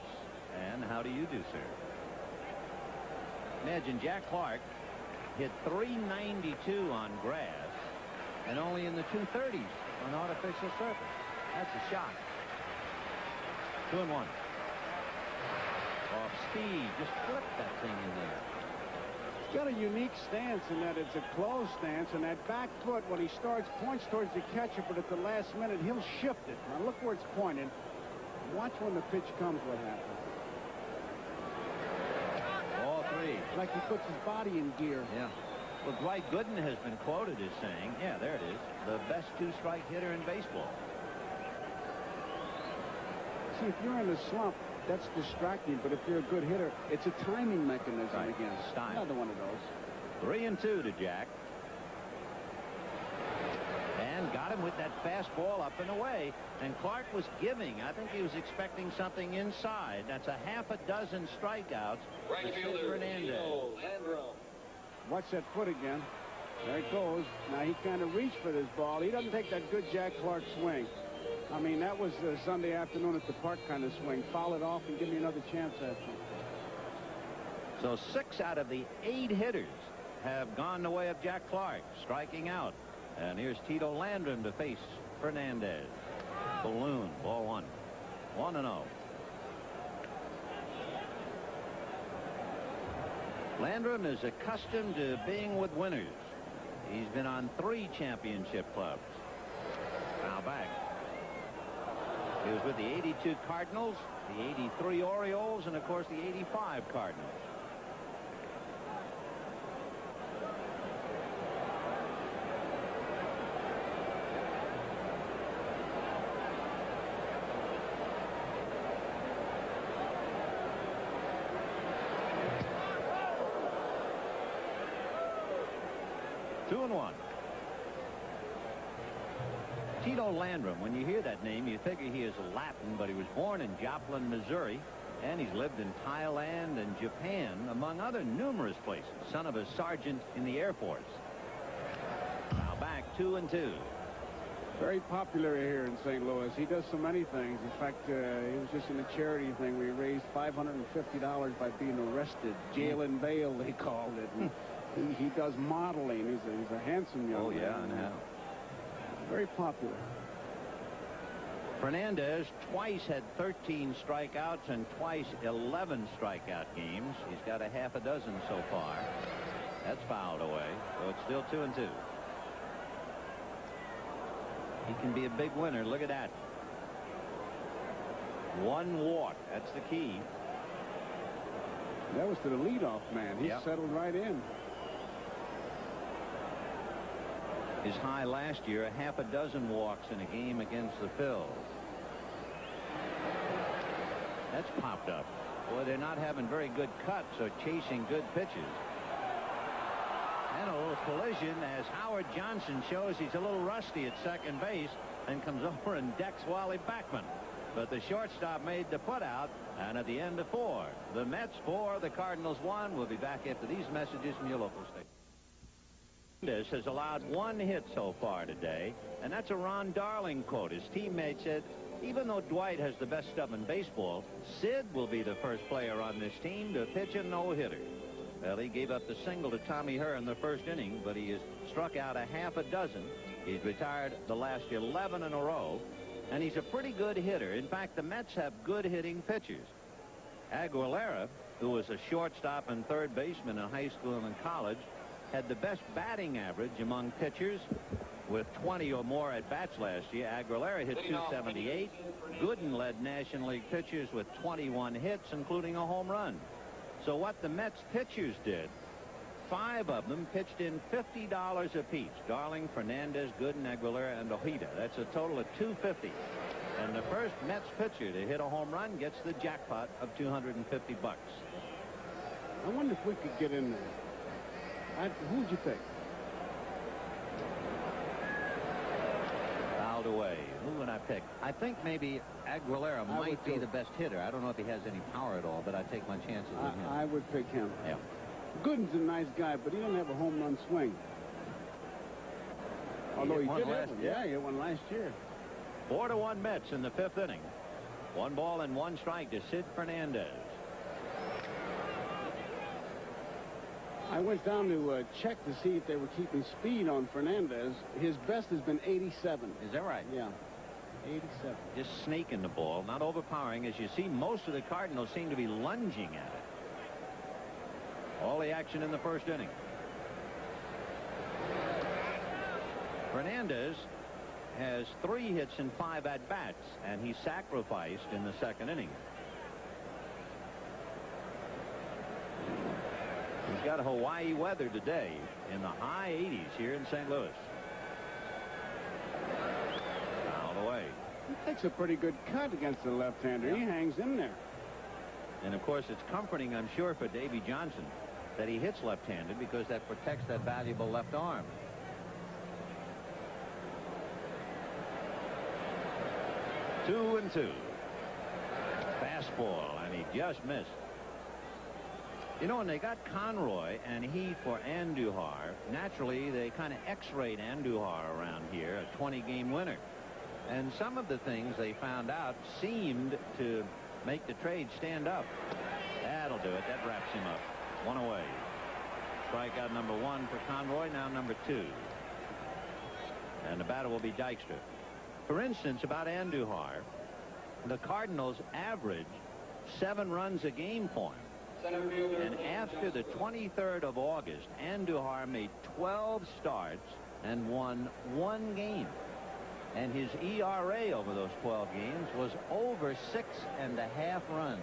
And how do you do, sir? Imagine Jack Clark hit .392 on grass and only in the 230s on artificial surface. That's a shock. 2-1. Off speed, just flip that thing in there. He's got a unique stance in that it's a closed stance, and that back foot, when he starts, points towards the catcher, but at the last minute, he'll shift it. Now look where it's pointed. Watch when the pitch comes what happens. Like he puts his body in gear. Yeah. Well, Dwight Gooden has been quoted as saying, yeah, there it is, the best 2-strike hitter in baseball. See, if you're in a slump, that's distracting. But if you're a good hitter, it's a timing mechanism again. Style. Another one of those. 3-2 to Jack. and got him with that fastball up and away. And Clark was giving. I think he was expecting something inside. That's a half a dozen strikeouts Right for Sid fielder, Fernandez. Watch that foot again. There it goes. Now he kind of reached for this ball. He doesn't take that good Jack Clark swing. I mean, that was Sunday afternoon at the park kind of swing. Foul it off and give me another chance after. So 6 out of the 8 hitters have gone the way of Jack Clark, striking out. And here's Tito Landrum to face Fernandez. Balloon, ball 1. 1-0. Landrum is accustomed to being with winners. He's been on 3 championship clubs. Now back. He was with the 82 Cardinals, the 83 Orioles, and of course the 85 Cardinals. Two and 1. Tito Landrum, when you hear that name, you figure he is Latin, but he was born in Joplin, Missouri, and he's lived in Thailand and Japan, among other numerous places. Son of a sergeant in the Air Force. Now back 2-2. Very popular here in St. Louis. He does so many things. In fact, he was just in a charity thing where he raised $550 by being arrested. Jail and bail, they called it. And he does modeling. He's a handsome young man. Oh, yeah, I know. Very popular. Fernandez twice had 13 strikeouts and twice 11 strikeout games. He's got a half a dozen so far. That's fouled away, so it's still 2-2. He can be a big winner. Look at that. 1 walk. That's the key. That was to the leadoff man. He settled right in. His high last year, a half a dozen walks in a game against the Phils. That's popped up. Boy, they're not having very good cuts or chasing good pitches. And a little collision as Howard Johnson shows he's a little rusty at second base and comes over and decks Wally Backman. But the shortstop made the put out, and at the end of 4, the Mets 4, the Cardinals 1. We'll be back after these messages from your local station. This has allowed 1 hit so far today, and that's a Ron Darling quote. His teammate said, even though Dwight has the best stuff in baseball, Sid will be the first player on this team to pitch a no-hitter. Well, he gave up the single to Tommy Herr in the first inning, but he has struck out a half a dozen. He's retired the last 11 in a row, and he's a pretty good hitter. In fact, the Mets have good hitting pitchers. Aguilera, who was a shortstop and third baseman in high school and in college, had the best batting average among pitchers with 20 or more at-bats last year. Aguilera hit .278. Gooden led National League pitchers with 21 hits, including a home run. So what the Mets pitchers did, 5 of them pitched in $50 apiece. Darling, Fernandez, Gooden, Aguilera, and Ojeda. That's a total of $250. And the first Mets pitcher to hit a home run gets the jackpot of $250. I wonder if we could get in there. Who'd you pick? Fouled away. Who would I pick? I think maybe Aguilera might be the best hitter. I don't know if he has any power at all, but I take my chances with him. I would pick him. Yeah. Gooden's a nice guy, but he doesn't have a home run swing. Although he did have one. Yeah, he had one last year. 4-1 Mets in the 5th inning. 1 ball and 1 strike to Sid Fernandez. I went down to check to see if they were keeping speed on Fernandez. His best has been 87. Is that right? Yeah. 87. Just snaking the ball, not overpowering. As you see, most of the Cardinals seem to be lunging at it. All the action in the first inning. Fernandez has 3 hits and 5 at-bats, and he sacrificed in the 2nd inning. He's got Hawaii weather today in the high 80s here in St. Louis. Fouled away. He takes a pretty good cut against the left-hander. He hangs in there. And, of course, it's comforting, I'm sure, for Davy Johnson that he hits left-handed because that protects that valuable left arm. 2-2. Fastball, and he just missed. You know, when they got Conroy and Heath for Andujar, naturally they kind of X-rayed Andujar around here, a 20-game winner. And some of the things they found out seemed to make the trade stand up. That'll do it. That wraps him up. 1 away. Strikeout number 1 for Conroy, now number 2. And the batter will be Dykstra. For instance, about Andujar, the Cardinals averaged 7 runs a game for him. And after the 23rd of August, Andujar made 12 starts and won 1 game. And his ERA over those 12 games was over 6.5 runs.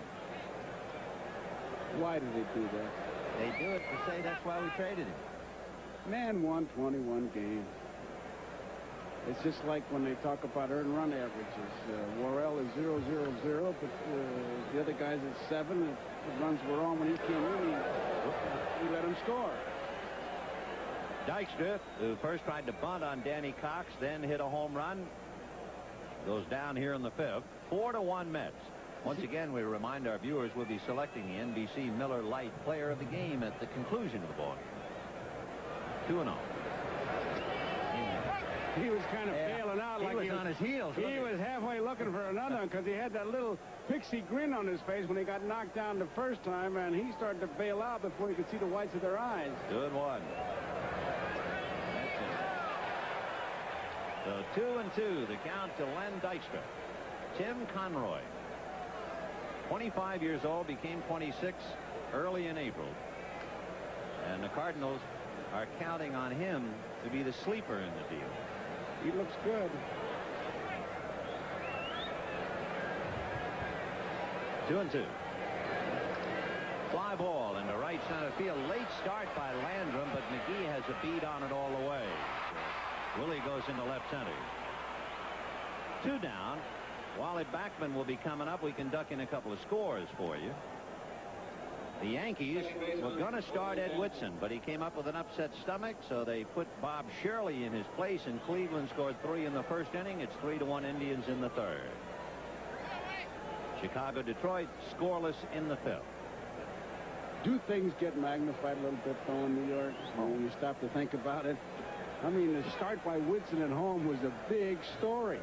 Why did they do that? They do it to say that's why we traded him. Man won 21 games. It's just like when they talk about earned run averages. Worrell is 0-0-0, but the other guy's at 7. If the runs were on when he came in, he let him score. Dykstra, who first tried to bunt on Danny Cox, then hit a home run, goes down here in the 5th. 4-1 Mets. Once again, we remind our viewers we'll be selecting the NBC Miller Lite Player of the Game at the conclusion of the ball game. 2-0. He was kind of bailing out. He was on his heels. He was halfway looking for another one because he had that little pixie grin on his face when he got knocked down the first time, and he started to bail out before he could see the whites of their eyes. Good one. That's it. So 2-2, the count to Len Dykstra. Tim Conroy, 25 years old, became 26 early in April. And the Cardinals are counting on him to be the sleeper in the deal. He looks good. 2-2. Fly ball into right center field. Late start by Landrum, but McGee has a beat on it all the way. So Willie goes into left center. 2 down. Wally Backman will be coming up. We can duck in a couple of scores for you. The Yankees were going to start Ed Whitson, but he came up with an upset stomach, so they put Bob Shirley in his place, and Cleveland scored 3 in the first inning. It's 3-1 Indians in the 3rd. Chicago-Detroit scoreless in the 5th. Do things get magnified a little bit, though, in New York, when you stop to think about it? I mean, the start by Whitson at home was a big story.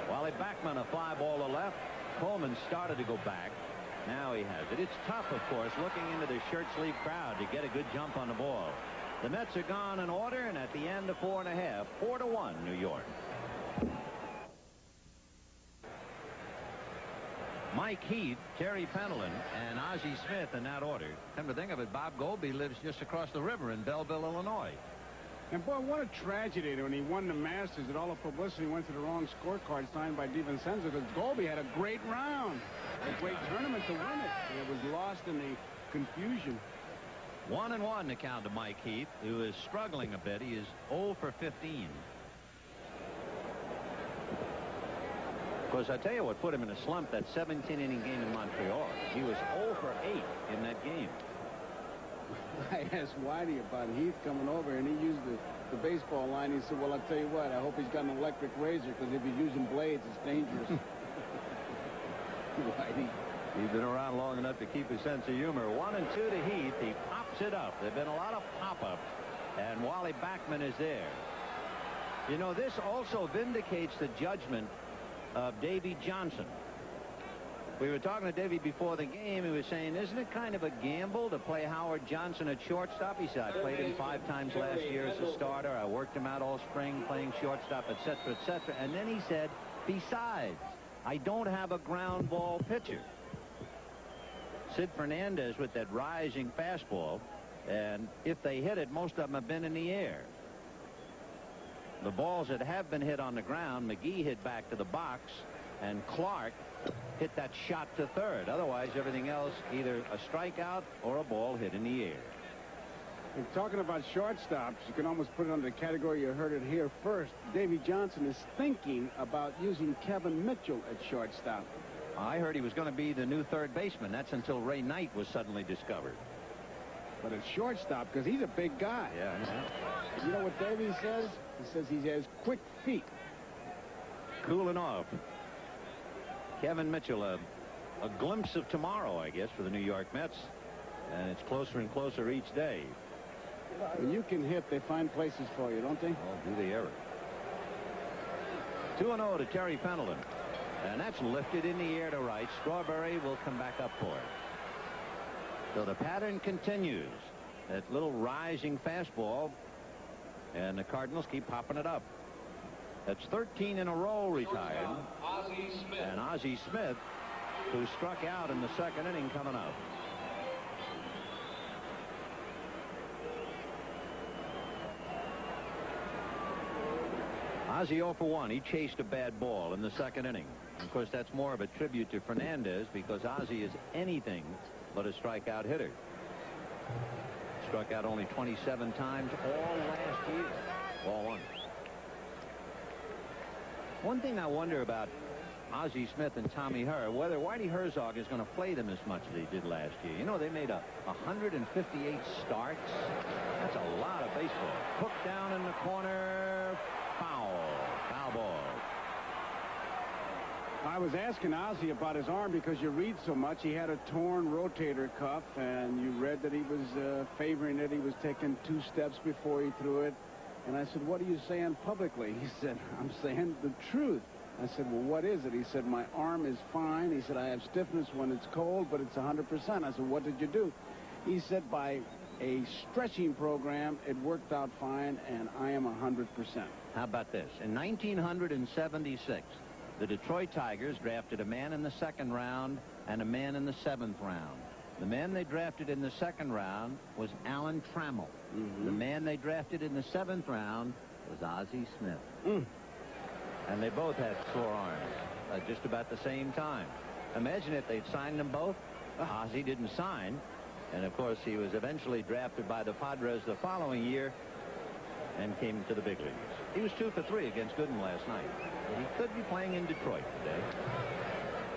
Wally Backman, a fly ball to left. Coleman started to go back. Now he has it. It's tough, of course, looking into the shirt sleeve crowd to get a good jump on the ball. The Mets are gone in order, and at the end of 4.5, 4-1 New York. Mike Heath, Terry Pendleton, and Ozzie Smith in that order. Come to think of it, Bob Goldby lives just across the river in Belleville, Illinois. And boy, what a tragedy when he won the Masters that all the publicity went to the wrong scorecard signed by DiVincenzo, because Goldby had a great round, a great tournament to win it, and it was lost in the confusion. 1-1 to count to Mike Heath, who is struggling a bit. He is 0 for 15. Of course, I tell you what put him in a slump, that 17-inning game in Montreal. He was 0 for 8 in that game. I asked Whitey about Heath coming over, and he used the baseball line. He said, well, I'll tell you what, I hope he's got an electric razor, because if he's using blades, it's dangerous. Whitey. He's been around long enough to keep his sense of humor. 1-2 to Heath. He pops it up. There have been a lot of pop-ups, and Wally Backman is there. You know, this also vindicates the judgment of Davy Johnson. We were talking to Davy before the game. He was saying, isn't it kind of a gamble to play Howard Johnson at shortstop? He said, I played him 5 times last year as a starter. I worked him out all spring playing shortstop, etc., etc. And then he said, besides, I don't have a ground ball pitcher. Sid Fernandez with that rising fastball, and if they hit it, most of them have been in the air. The balls that have been hit on the ground, McGee hit back to the box, and Clark hit that shot to third. Otherwise, everything else, either a strikeout or a ball hit in the air. And talking about shortstops, you can almost put it under the category you heard it here first. Davy Johnson is thinking about using Kevin Mitchell at shortstop. I heard he was going to be the new third baseman. That's until Ray Knight was suddenly discovered. But at shortstop, because he's a big guy. Yeah. You know what Davy says? He says he has quick feet. cooling off. Kevin Mitchell, a glimpse of tomorrow, I guess, for the New York Mets. And it's closer and closer each day. When you can hit, they find places for you, don't they? Oh, do they ever. 2-0 to Terry Pendleton. And that's lifted in the air to right. Strawberry will come back up for it. So the pattern continues. That little rising fastball. And the Cardinals keep popping it up. That's 13 in a row retired. And Ozzie Smith, who struck out in the second inning, coming up. Ozzie 0 for 1. He chased a bad ball in the second inning. Of course, that's more of a tribute to Fernandez because Ozzie is anything but a strikeout hitter. Struck out only 27 times all last year. Ball one. One thing I wonder about Ozzie Smith and Tommy Herr, whether Whitey Herzog is going to play them as much as they did last year. You know, they made 158 starts. That's a lot of baseball. Hook down in the corner. Foul ball. I was asking Ozzie about his arm because you read so much. He had a torn rotator cuff, and you read that he was favoring it. He was taking 2 steps before he threw it. And I said, what are you saying publicly? He said, I'm saying the truth. I said, well, what is it? He said, my arm is fine. He said, I have stiffness when it's cold, but it's 100%. I said, what did you do? He said, by a stretching program, it worked out fine, and I am 100%. How about this? In 1976, the Detroit Tigers drafted a man in the 2nd round and a man in the 7th round. The man they drafted in the 2nd round was Alan Trammell. The man they drafted in the 7th round was Ozzie Smith. And they both had sore arms at just about the same time. Imagine if they'd signed them both. Ozzie didn't sign. And, of course, he was eventually drafted by the Padres the following year and came to the big leagues. He was 2 for 3 against Gooden last night. He could be playing in Detroit today.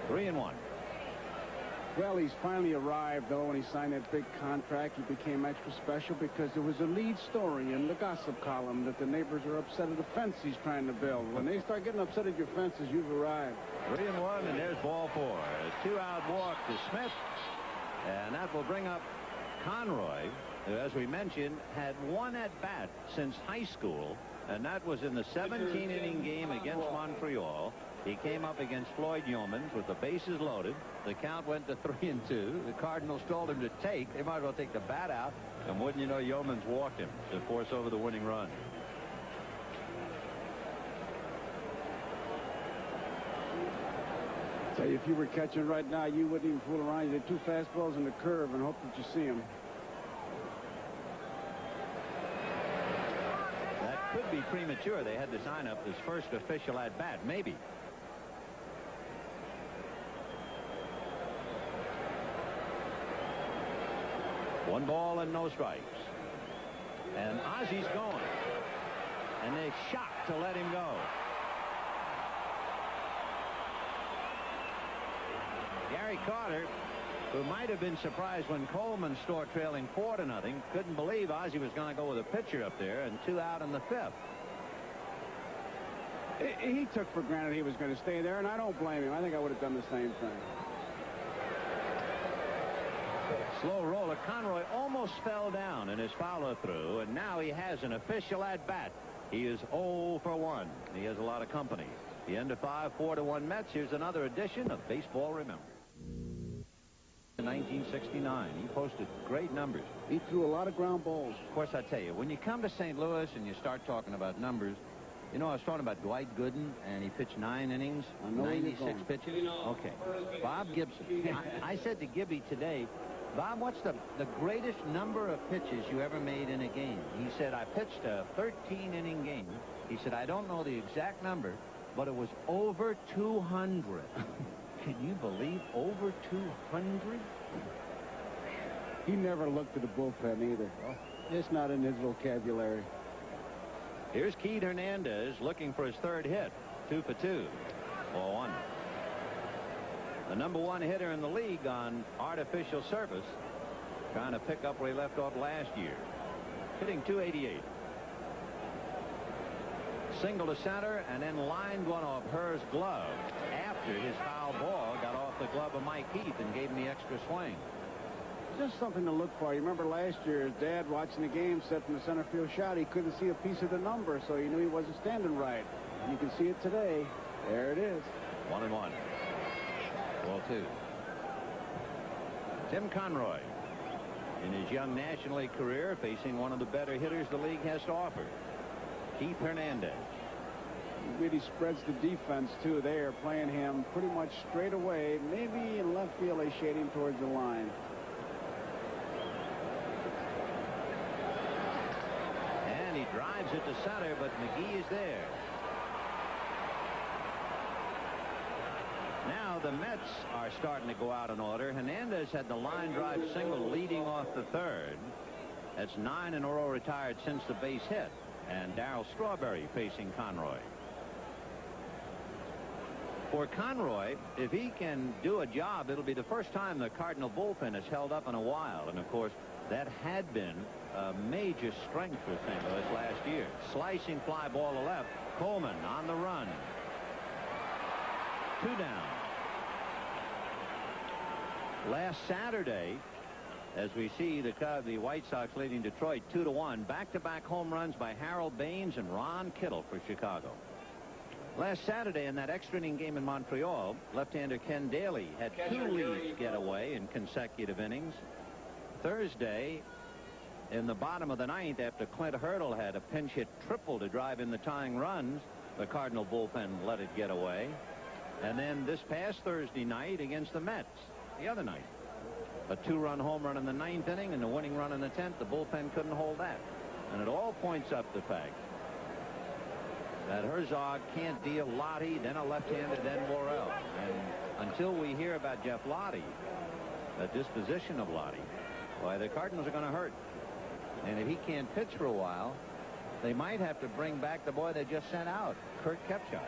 3-1. Well, he's finally arrived, though. When he signed that big contract, he became extra special because there was a lead story in the gossip column that the neighbors are upset at the fence he's trying to build. When they start getting upset at your fences, you've arrived. 3-1, and there's ball 4. A 2-out walk to Smith. And that will bring up Conroy, who, as we mentioned, had 1 at-bat since high school, and that was in the 17-inning game against Montreal. He came up against Floyd Yeomans with the bases loaded. The count went to 3-2. The Cardinals told him to take. They might as well take the bat out. And wouldn't you know, Yeomans walked him to force over the winning run. Tell you, if you were catching right now, you wouldn't even fool around. You did 2 fastballs and a curve and hope that you see him. That could be premature. They had to sign up his first official at-bat, maybe. One ball and no strikes. And Ozzie's going. And they're shocked to let him go. Gary Carter, who might have been surprised when Coleman scored trailing 4-0, couldn't believe Ozzie was going to go with a pitcher up there, and 2 out in the 5th. He took for granted he was going to stay there, and I don't blame him. I think I would have done the same thing. Slow roller. Conroy almost fell down in his follow-through, and now he has an official at-bat. He is 0 for 1. He has a lot of company. The end of 5, 4-1 Mets. Here's another edition of Baseball Remembered. In 1969, he posted great numbers. He threw a lot of ground balls. Of course, I tell you, when you come to St. Louis and you start talking about numbers, you know, I was talking about Dwight Gooden, and he pitched 9 innings, 96 pitches. Okay. Bob Gibson. I said to Gibby today, Bob, what's the greatest number of pitches you ever made in a game? He said, I pitched a 13-inning game. He said, I don't know the exact number, but it was over 200. Can you believe over 200? He never looked at the bullpen either. It's not in his vocabulary. Here's Keith Hernandez looking for his 3rd hit. 2 for 2. Ball 1. The number 1 hitter in the league on artificial surface, trying to pick up where he left off last year. Hitting .288. Single to center, and then lined one off Herr's glove after his foul ball got off the glove of Mike Heath and gave him the extra swing. Just something to look for. You remember last year, his dad watching the game set from the center field shot. He couldn't see a piece of the number, so he knew he wasn't standing right. You can see it today. There it is. 1-1. Ball 2. Tim Conroy, in his young National League career, facing one of the better hitters the league has to offer, Keith Hernandez. He really spreads the defense, too. They are playing him pretty much straight away. Maybe in left field, they shade him towards the line. And he drives it to center, but McGee is there. Now the Mets are starting to go out in order. Hernandez had the line drive single leading off the third. That's 9 in a row retired since the base hit. And Darryl Strawberry facing Conroy. For Conroy, if he can do a job, it'll be the first time the Cardinal bullpen has held up in a while. And, of course, that had been a major strength for St. Louis last year. Slicing fly ball to left. Coleman on the run. 2 down. Last Saturday, as we see the White Sox leading Detroit 2-1, back-to-back home runs by Harold Baines and Ron Kittle for Chicago. Last Saturday in that extra inning game in Montreal, left-hander Ken Daly had 2 leads get away in consecutive innings. Thursday, in the bottom of the 9th, after Clint Hurdle had a pinch hit triple to drive in the tying runs, the Cardinal bullpen let it get away. And then this past Thursday night against the Mets, the other night, a 2-run home run in the 9th inning and the winning run in the 10th. The bullpen couldn't hold that. And it all points up the fact that Herzog can't deal Lottie, then a left-hander, then Worrell. And until we hear about Jeff Lottie, the disposition of Lottie, why, the Cardinals are going to hurt. And if he can't pitch for a while, they might have to bring back the boy they just sent out, Kurt Kepchak.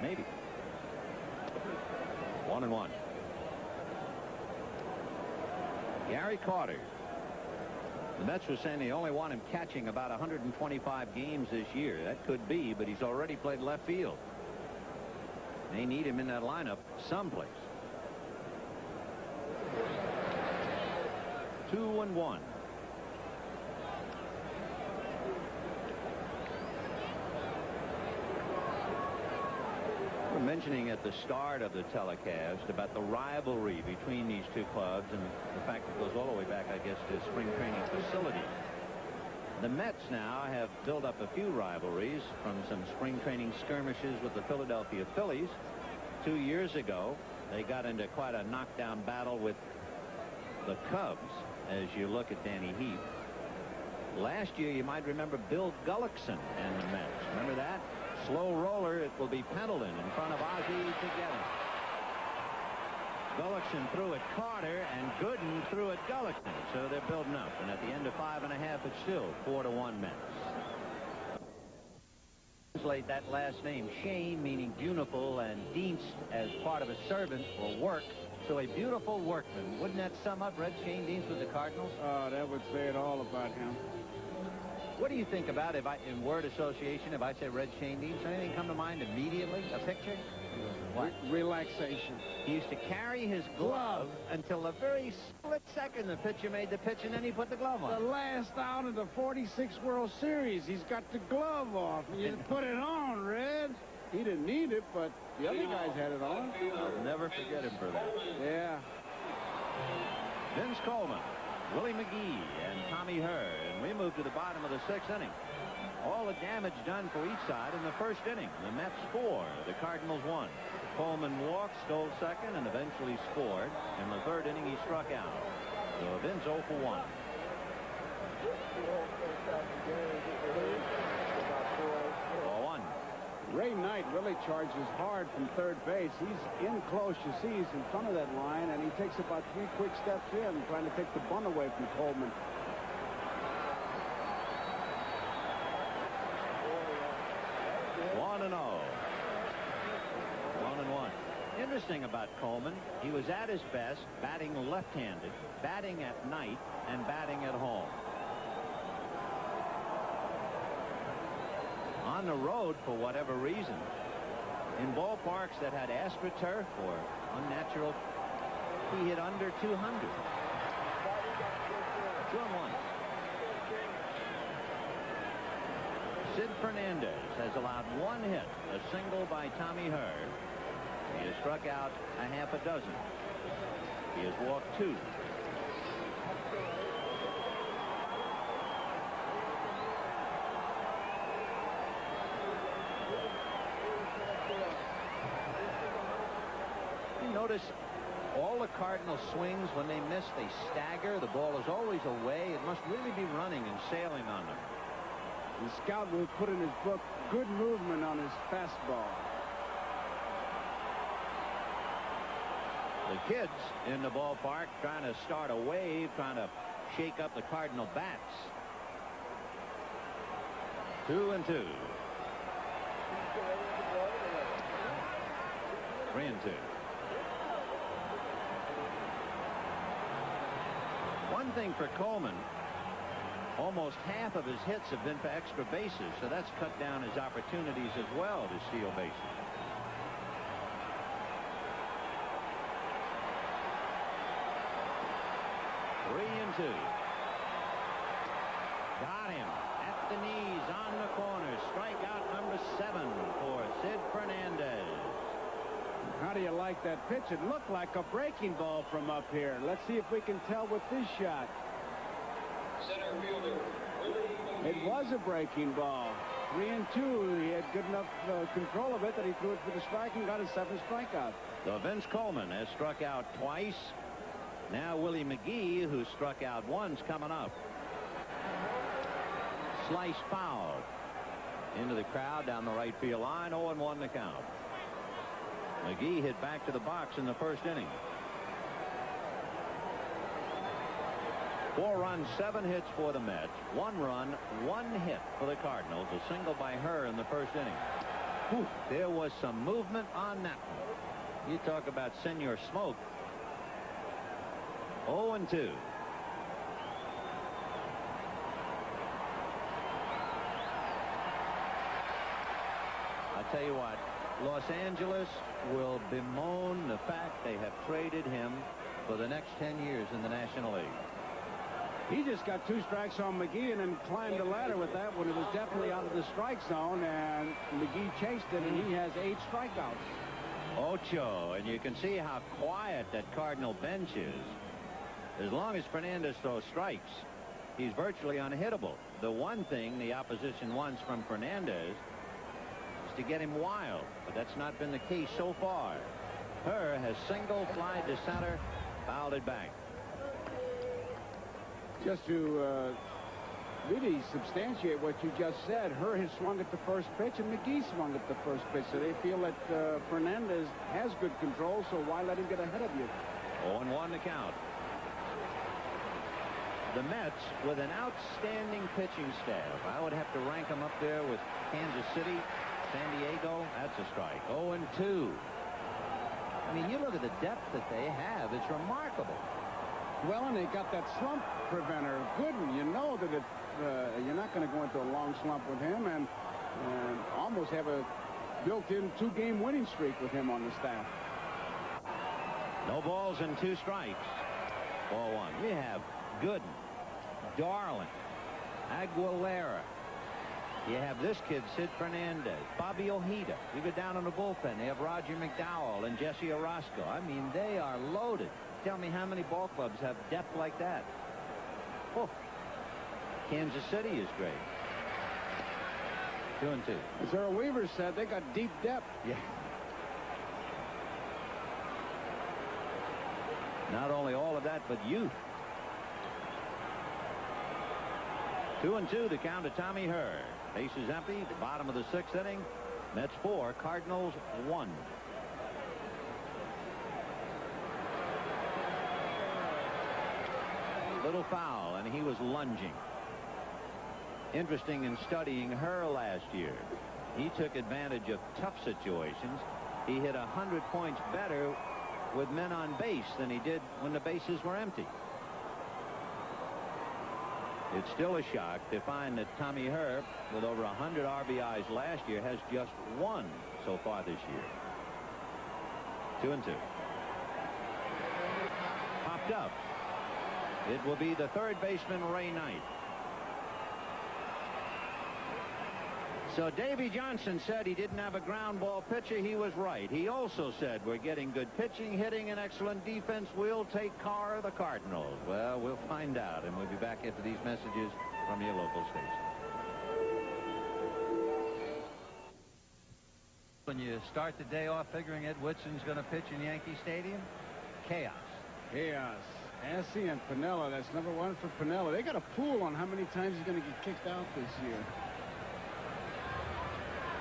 Maybe. 1-1. Gary Carter. The Mets were saying they only want him catching about 125 games this year. That could be, but he's already played left field. They need him in that lineup someplace. 2-1. We're mentioning at the start of the telecast about the rivalry between these two clubs and the fact that it goes all the way back, I guess, to spring training facilities. The Mets now have built up a few rivalries from some spring training skirmishes with the Philadelphia Phillies. 2 years ago, they got into quite a knockdown battle with the Cubs, as you look at Danny Heath. Last year, you might remember Bill Gullickson and the Mets. Remember that? Slow roller, it will be Pendleton in front of Ozzie to get him. Gullickson threw at Carter, and Gooden threw at Gullickson. So they're building up. And at the end of 5 1/2, it's still 4-1 Mets. Translate that last name, Shane, meaning beautiful, and Dienst as part of a servant or work. So a beautiful workman. Wouldn't that sum up Red Shane Dienst with the Cardinals? Oh, that would say it all about him. What do you think about if in word association, if I say Red Shane Dienst, anything come to mind immediately? A picture? What? Relaxation. He used to carry his glove until the very split second the pitcher made the pitch, and then he put the glove on. The last out of the 46 World Series, he's got the glove off. You put it on, Red. He didn't need it, but the other guys had it on. I'll never forget him for that. Yeah. Vince Coleman, Willie McGee, and Tommy Herr. And we move to the bottom of the 6th inning. All the damage done for each side in the first inning. The Mets 4, the Cardinals 1. Coleman walked, stole second, and eventually scored. In the 3rd inning, he struck out. So Vince 0 for 1. Ball 1. Ray Knight really charges hard from third base. He's in close. You see he's in front of that line, and he takes about 3 quick steps in, trying to take the bunt away from Coleman. Interesting about Coleman, he was at his best batting left-handed, batting at night, and batting at home. on the road for whatever reason. In ballparks that had AstroTurf or unnatural, he hit under 200. 2-1. Sid Fernandez has allowed one hit, a single by Tommy Hurd. He has struck out a half a dozen. He has walked 2. You notice all the Cardinal swings, when they miss, they stagger. The ball is always away. It must really be running and sailing on them. The scout will put in his book, good movement on his fastball. The kids in the ballpark trying to start a wave, trying to shake up the Cardinal bats. 2-2. 3-2. One thing for Coleman, almost half of his hits have been for extra bases, so that's cut down his opportunities as well to steal bases. Three and 2. Got him at the knees, on the corner. Strikeout number 7 for Sid Fernandez. How do you like that pitch? It looked like a breaking ball from up here. Let's see if we can tell with this shot. Center fielder, It was a breaking ball. 3-2. He had good enough control of it that he threw it for the strike and got his 7th strikeout. So Vince Coleman has struck out twice. Now Willie McGee, who struck out once, coming up. Slice foul into the crowd down the right field line. 0-1 the count. McGee hit back to the box in the first inning. 4 runs, 7 hits for the Mets. 1 run, 1 hit for the Cardinals. A single by her in the first inning. Whew, there was some movement on that one. You talk about Senor Smoke. 0-2. I'll tell you what, Los Angeles will bemoan the fact they have traded him for the next 10 years in the National League. He just got 2 strikes on McGee and then climbed the ladder with that when it was definitely out of the strike zone, and McGee chased it, and he has 8 strikeouts. Ocho, and you can see how quiet that Cardinal bench is. As long as Fernandez throws strikes, he's virtually unhittable. The one thing the opposition wants from Fernandez is to get him wild, but that's not been the case so far. Her has single, fly to center, fouled it back. Just to really substantiate what you just said, Her has swung at the first pitch and McGee swung at the first pitch, so they feel that Fernandez has good control, so why let him get ahead of you? 0-1 to count. The Mets with an outstanding pitching staff. I would have to rank them up there with Kansas City, San Diego. That's a strike. 0-2. I mean, you look at the depth that they have. It's remarkable. Well, and they got that slump preventer, Gooden. You know that you're not going to go into a long slump with him, and almost have a built-in 2-game winning streak with him on the staff. No balls and 2 strikes. Ball 1. We have Gooden, Darling, Aguilera. You have this kid, Sid Fernandez, Bobby Ojeda. You go down in the bullpen. They have Roger McDowell and Jesse Orozco. I mean, they are loaded. Tell me how many ball clubs have depth like that. Oh, Kansas City is great. 2-2. As Earl Weaver said, they got deep depth. Yeah. Not only all of that, but youth. 2-2 the count to Tommy Hurd. Base is empty. The bottom of the 6th inning. Mets 4, Cardinals 1. Little foul, and he was lunging. Interesting in studying her last year. He took advantage of tough situations. He hit 100 points better with men on base than he did when the bases were empty. It's still a shock to find that Tommy Herb, with over 100 RBIs last year, has just one so far this year. 2-2. Popped up. It will be the third baseman, Ray Knight. So Davy Johnson said he didn't have a ground ball pitcher. He was right. He also said we're getting good pitching, hitting, and excellent defense. We'll take care of the Cardinals. Well, we'll find out, and we'll be back after these messages from your local station. When you start the day off figuring Ed Whitson's going to pitch in Yankee Stadium, chaos. Chaos. Assy and Piniella. That's number one for Piniella. They got a pool on how many times he's going to get kicked out this year.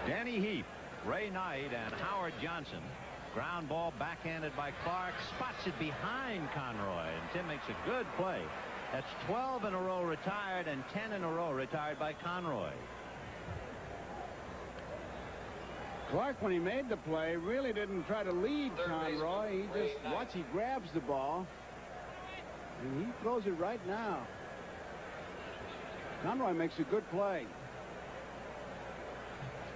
Danny Heath, Ray Knight, and Howard Johnson. Ground ball backhanded by Clark. Spots it behind Conroy. And Tim makes a good play. That's 12 in a row retired and 10 in a row retired by Conroy. Clark, when he made the play, really didn't try to lead Conroy. He just, he grabs the ball. And he throws it right now. Conroy makes a good play.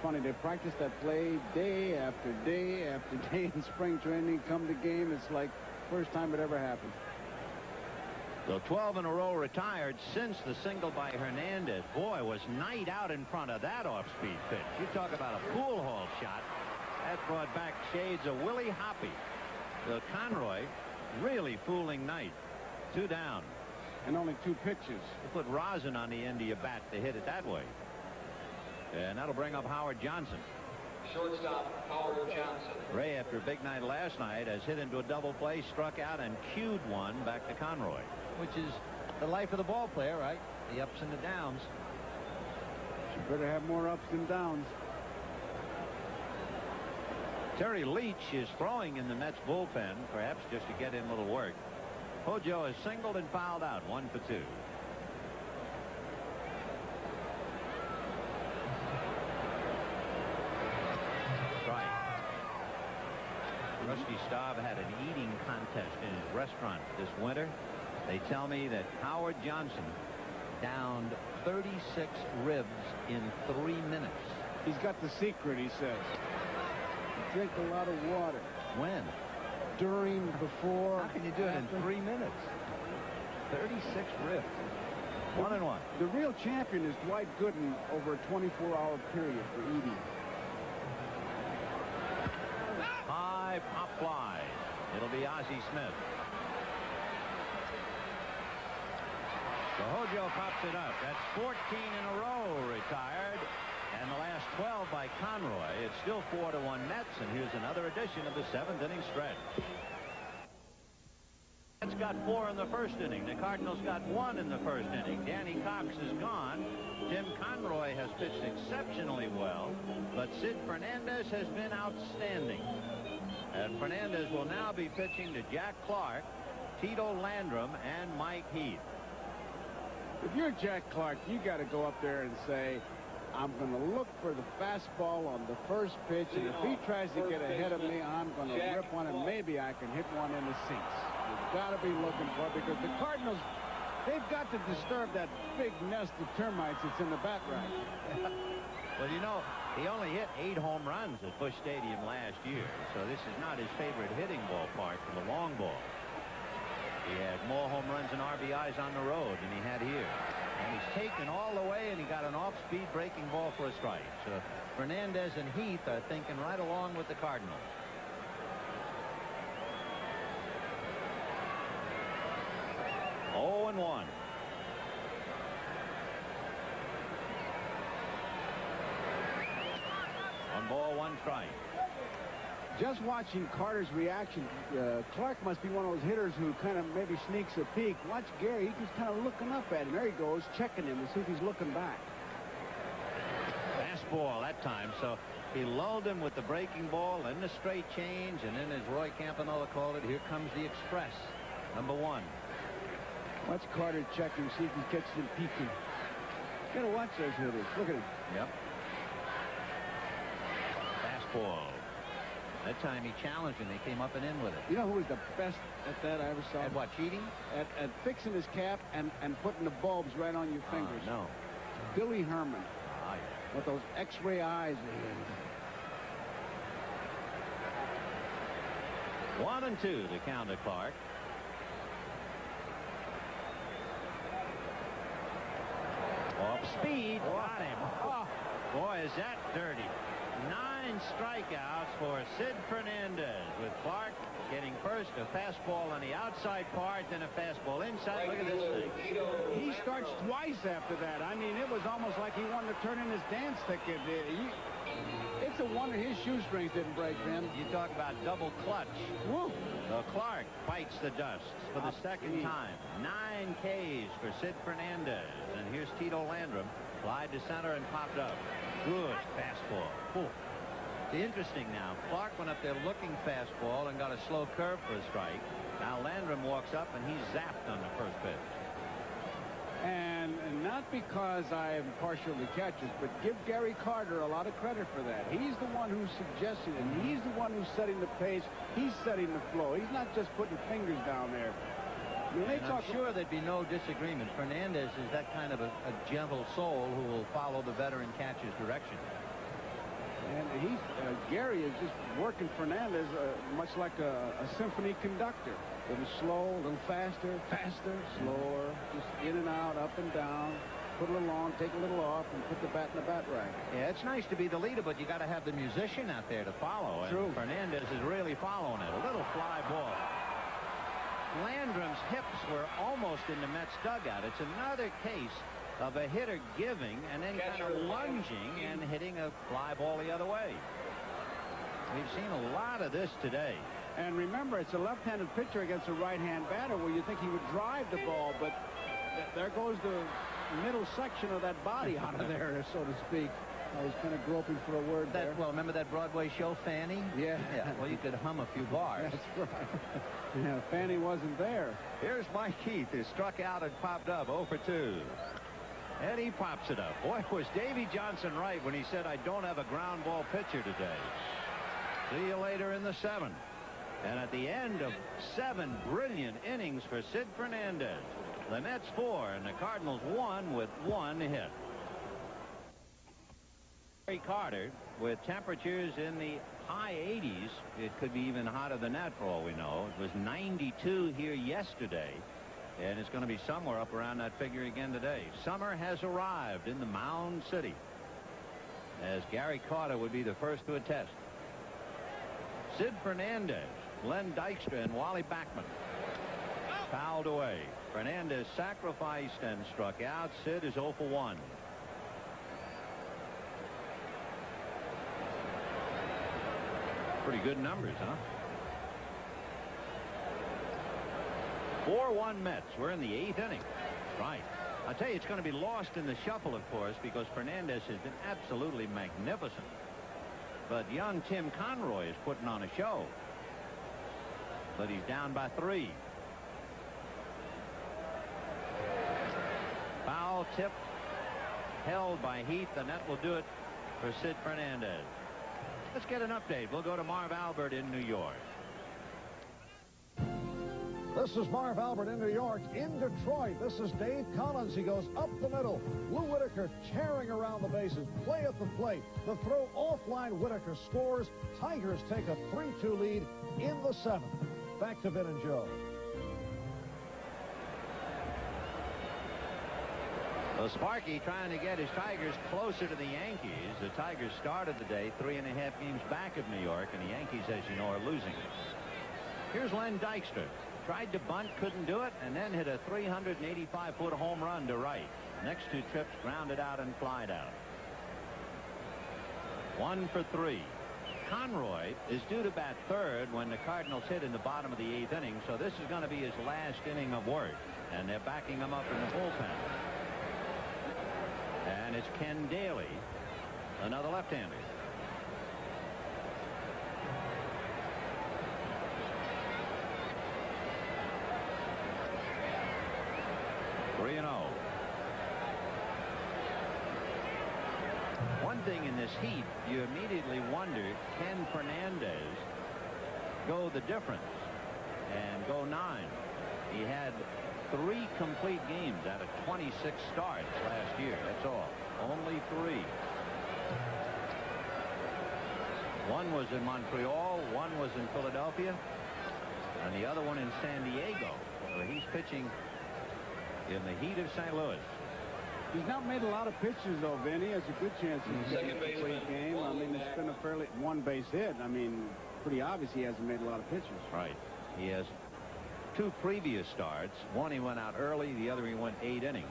Funny, they practice that play day after day after day in spring training. Come to game, it's like first time it ever happened. So 12 in a row retired since the single by Hernandez. Boy, was Knight out in front of that off-speed pitch. You talk about a pool hall shot. That brought back shades of Willie Hoppy. So Conroy really fooling Knight. 2 down. And only 2 pitches. You put rosin on the end of your bat to hit it that way. And that'll bring up Howard Johnson. Shortstop, Howard Johnson. Ray, after a big night last night, has hit into a double play, struck out, and cued one back to Conroy. Which is the life of the ball player, right? The ups and the downs. You better have more ups than downs. Terry Leach is throwing in the Mets bullpen, perhaps just to get in a little work. Hojo is singled and fouled out, 1 for 2. Rusty Staub had an eating contest in his restaurant this winter. They tell me that Howard Johnson downed 36 ribs in 3 minutes. He's got the secret, he says. Drink a lot of water. When? During, before. How can you do it in 3 minutes? 36 ribs. 1 and 1. The real champion is Dwight Gooden over a 24-hour period for eating. High pop fly. It'll be Ozzie Smith. So Hojo pops it up. That's 14 in a row retired. And the last 12 by Conroy. It's still 4-1 Mets. And here's another edition of the 7th inning stretch. Mets got 4 in the first inning. The Cardinals got 1 in the first inning. Danny Cox is gone. Tim Conroy has pitched exceptionally well. But Sid Fernandez has been outstanding. And Fernandez will now be pitching to Jack Clark, Tito Landrum, and Mike Heath. If you're Jack Clark, you got to go up there and say, I'm going to look for the fastball on the first pitch, and if he tries to get ahead of me, I'm going to rip one, and maybe I can hit one in the seats. You've got to be looking for it, because the Cardinals, they've got to disturb that big nest of termites that's in the bat rack. Well, you know, he only hit 8 home runs at Busch Stadium last year, so this is not his favorite hitting ballpark for the long ball. He had more home runs and RBIs on the road than he had here. And he's taken all the way, and he got an off-speed breaking ball for a strike. So Fernandez and Heath are thinking right along with the Cardinals. Oh, and 1. One ball, 1 strike. Just watching Carter's reaction, Clark must be one of those hitters who kind of maybe sneaks a peek. Watch Gary, he's just kind of looking up at him. There he goes, checking him to see if he's looking back. Fastball that time, so he lulled him with the breaking ball and the straight change, and then as Roy Campanella called it, here comes the express, number 1. Watch Carter check him, see if he catches him peeking. Got to watch those hitters. Look at him. Yep. Fastball. That time he challenged and they came up and in with it. You know who was the best at that I ever saw? At what, cheating? At fixing his cap and putting the bulbs right on your fingers. No. Billy Herman. Ah, yeah. With those X-ray eyes. 1-2 to count to Clark. Off speed. Got him. Oh, boy, is that dirty. 9 strikeouts for Sid Fernandez, with Clark getting first a fastball on the outside part, then a fastball inside. Look at this thing. He starts twice after that. I mean, it was almost like he wanted to turn in his dance ticket. It's a wonder his shoestrings didn't break, Ben. You talk about double clutch. Woo. Clark bites the dust for the second time. 9 Ks for Sid Fernandez. And here's Tito Landrum. Slide to center and popped up. Good fastball. Ooh. Interesting now. Clark went up there looking fastball and got a slow curve for a strike. Now Landrum walks up and he's zapped on the first pitch. And not because I am partial to catchers, but give Gary Carter a lot of credit for that. He's the one who suggested it, and he's the one who's setting the pace. He's setting the flow. He's not just putting fingers down there. I'm sure there'd be no disagreement. Fernandez is that kind of a gentle soul who will follow the veteran catcher's direction. And Gary is just working Fernandez much like a symphony conductor. A little slow, a little faster, slower, just in and out, up and down. Put a little on, take a little off, and put the bat in the bat rack. Yeah, it's nice to be the leader, but you got to have the musician out there to follow. True. And Fernandez is really following it. A little fly ball. Landrum's hips were almost in the Mets dugout. It's another case of a hitter giving and then kind of lunging and hitting a fly ball the other way. We've seen a lot of this today. And remember, it's a left-handed pitcher against a right-hand batter where you think he would drive the ball, but there goes the middle section of that body out of there, so to speak. I was kind of groping for a word there. Well, remember that Broadway show, Fanny? Yeah. Well, you could hum a few bars. That's right. Yeah, Fanny wasn't there. Here's Mike Keith, who struck out and popped up 0 for 2. And he pops it up. Boy, was Davy Johnson right when he said, I don't have a ground ball pitcher today. See you later in the 7th. And at the end of 7 brilliant innings for Sid Fernandez, the Mets 4 and the Cardinals 1 with 1 hit. Gary Carter, with temperatures in the high 80s, it could be even hotter than that for all we know. It was 92 here yesterday, and it's going to be somewhere up around that figure again today. Summer has arrived in the Mound City, as Gary Carter would be the first to attest. Sid Fernandez, Len Dykstra, and Wally Backman fouled away. Fernandez sacrificed and struck out. Sid is 0 for 1. Pretty good numbers, huh? 4-1 Mets. We're in the 8th inning. Right. I tell you, it's going to be lost in the shuffle, of course, because Fernandez has been absolutely magnificent. But young Tim Conroy is putting on a show. But he's down by 3. Foul tip held by Heath, and that will do it for Sid Fernandez. Let's get an update. We'll go to Marv Albert in New York. This is Marv Albert in New York. In Detroit, this is Dave Collins. He goes up the middle. Lou Whitaker tearing around the bases. Play at the plate. The throw offline. Whitaker scores. Tigers take a 3-2 lead in the 7th. Back to Vin and Joe. Well, Sparky trying to get his Tigers closer to the Yankees. The Tigers started the day 3.5 games back of New York, and the Yankees, as you know, are losing. Here's Len Dykstra. Tried to bunt, couldn't do it, and then hit a 385-foot home run to right. Next 2 trips grounded out and flied out. 1 for 3. Conroy is due to bat third when the Cardinals hit in the bottom of the 8th inning, so this is going to be his last inning of work, and they're backing him up in the bullpen. And it's Ken Daly, another left-hander. One thing in this heat, you immediately wonder, can Fernandez go the difference and go 9. He had 3 complete games out of 26 starts last year. That's all. Only 3. One was in Montreal, one was in Philadelphia, and the other one in San Diego. So he's pitching in the heat of St. Louis. He's not made a lot of pitches, though, Vin. He has a good chance of getting a complete game. I mean, it's been a fairly one-base hit. I mean, pretty obvious he hasn't made a lot of pitches. Right. He has 2 previous starts. One he went out early, the other he went 8 innings.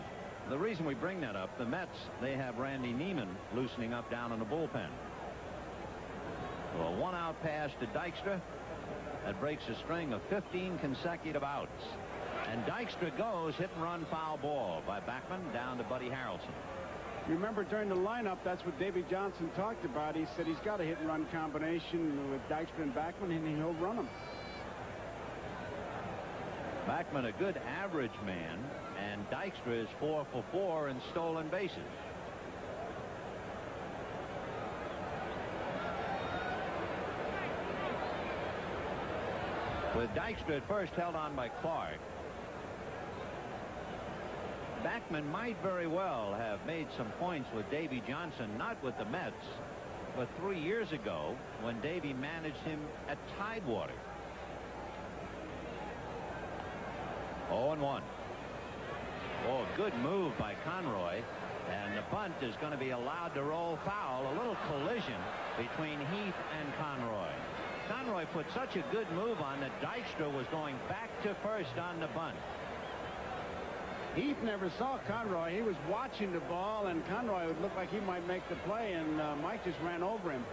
The reason we bring that up, the Mets, they have Randy Neiman loosening up down in the bullpen. So a 1-out pass to Dykstra. That breaks a string of 15 consecutive outs. And Dykstra goes hit-and-run foul ball by Backman down to Buddy Harrelson. Remember, during the lineup, that's what Davy Johnson talked about. He said he's got a hit-and-run combination with Dykstra and Backman, and he'll run them. Backman, a good average man, and Dykstra is 4 for 4 in stolen bases. With Dykstra at first, held on by Clark. Backman might very well have made some points with Davy Johnson, not with the Mets, but 3 years ago when Davy managed him at Tidewater. 0-1. Oh, good move by Conroy, and the bunt is going to be allowed to roll foul. A little collision between Heath and Conroy. Conroy put such a good move on that Dykstra was going back to first on the bunt. Heath never saw Conroy. He was watching the ball, and Conroy would look like he might make the play, and Mike just ran over him.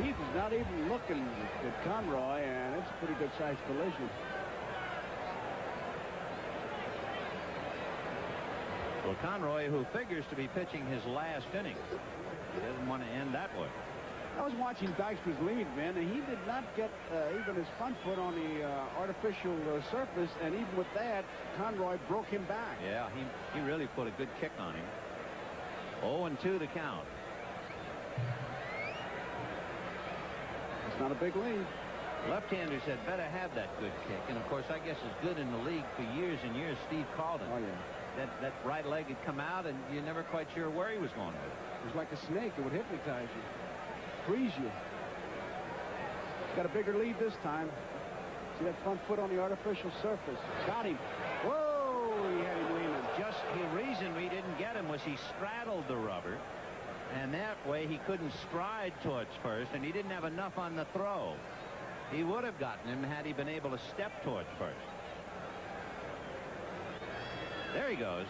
Heath is not even looking at Conroy, and it's a pretty good-sized collision. Well, Conroy, who figures to be pitching his last inning, doesn't want to end that way. I was watching Dykstra's lead, Vin, and he did not get even his front foot on the artificial surface, and even with that, Conroy broke him back. Yeah, he really put a good kick on him. 0-2 the count. It's not a big lead. Left-handers had better have that good kick, and of course, I guess as good in the league for years and years, Steve Carlton. Oh, yeah. That right leg had come out, and you're never quite sure where he was going with it. It was like a snake. It would hypnotize you, freeze you. He's got a bigger lead this time. See that front foot on the artificial surface. Got him. Whoa! He had him leaning. Just the reason we didn't get him was he straddled the rubber, and that way he couldn't stride towards first, and he didn't have enough on the throw. He would have gotten him had he been able to step towards first. There he goes.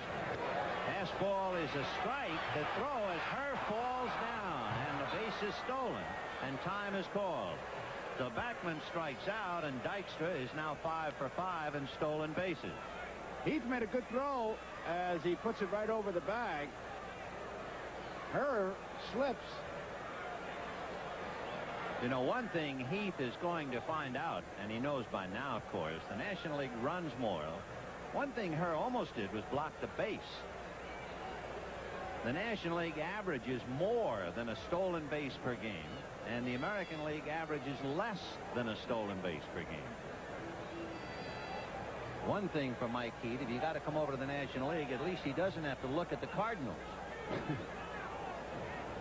Pass ball is a strike. The throw as Herr falls down, and the base is stolen, and time is called. So Backman strikes out, and Dykstra is now 5 for 5 in stolen bases. Heath made a good throw as he puts it right over the bag. Herr slips. You know, one thing Heath is going to find out, and he knows by now, of course, the National League runs more. One thing Herr almost did was block the base. The National League averages more than a stolen base per game, and the American League averages less than a stolen base per game. One thing for Mike Heath, if you got to come over to the National League, at least he doesn't have to look at the Cardinals.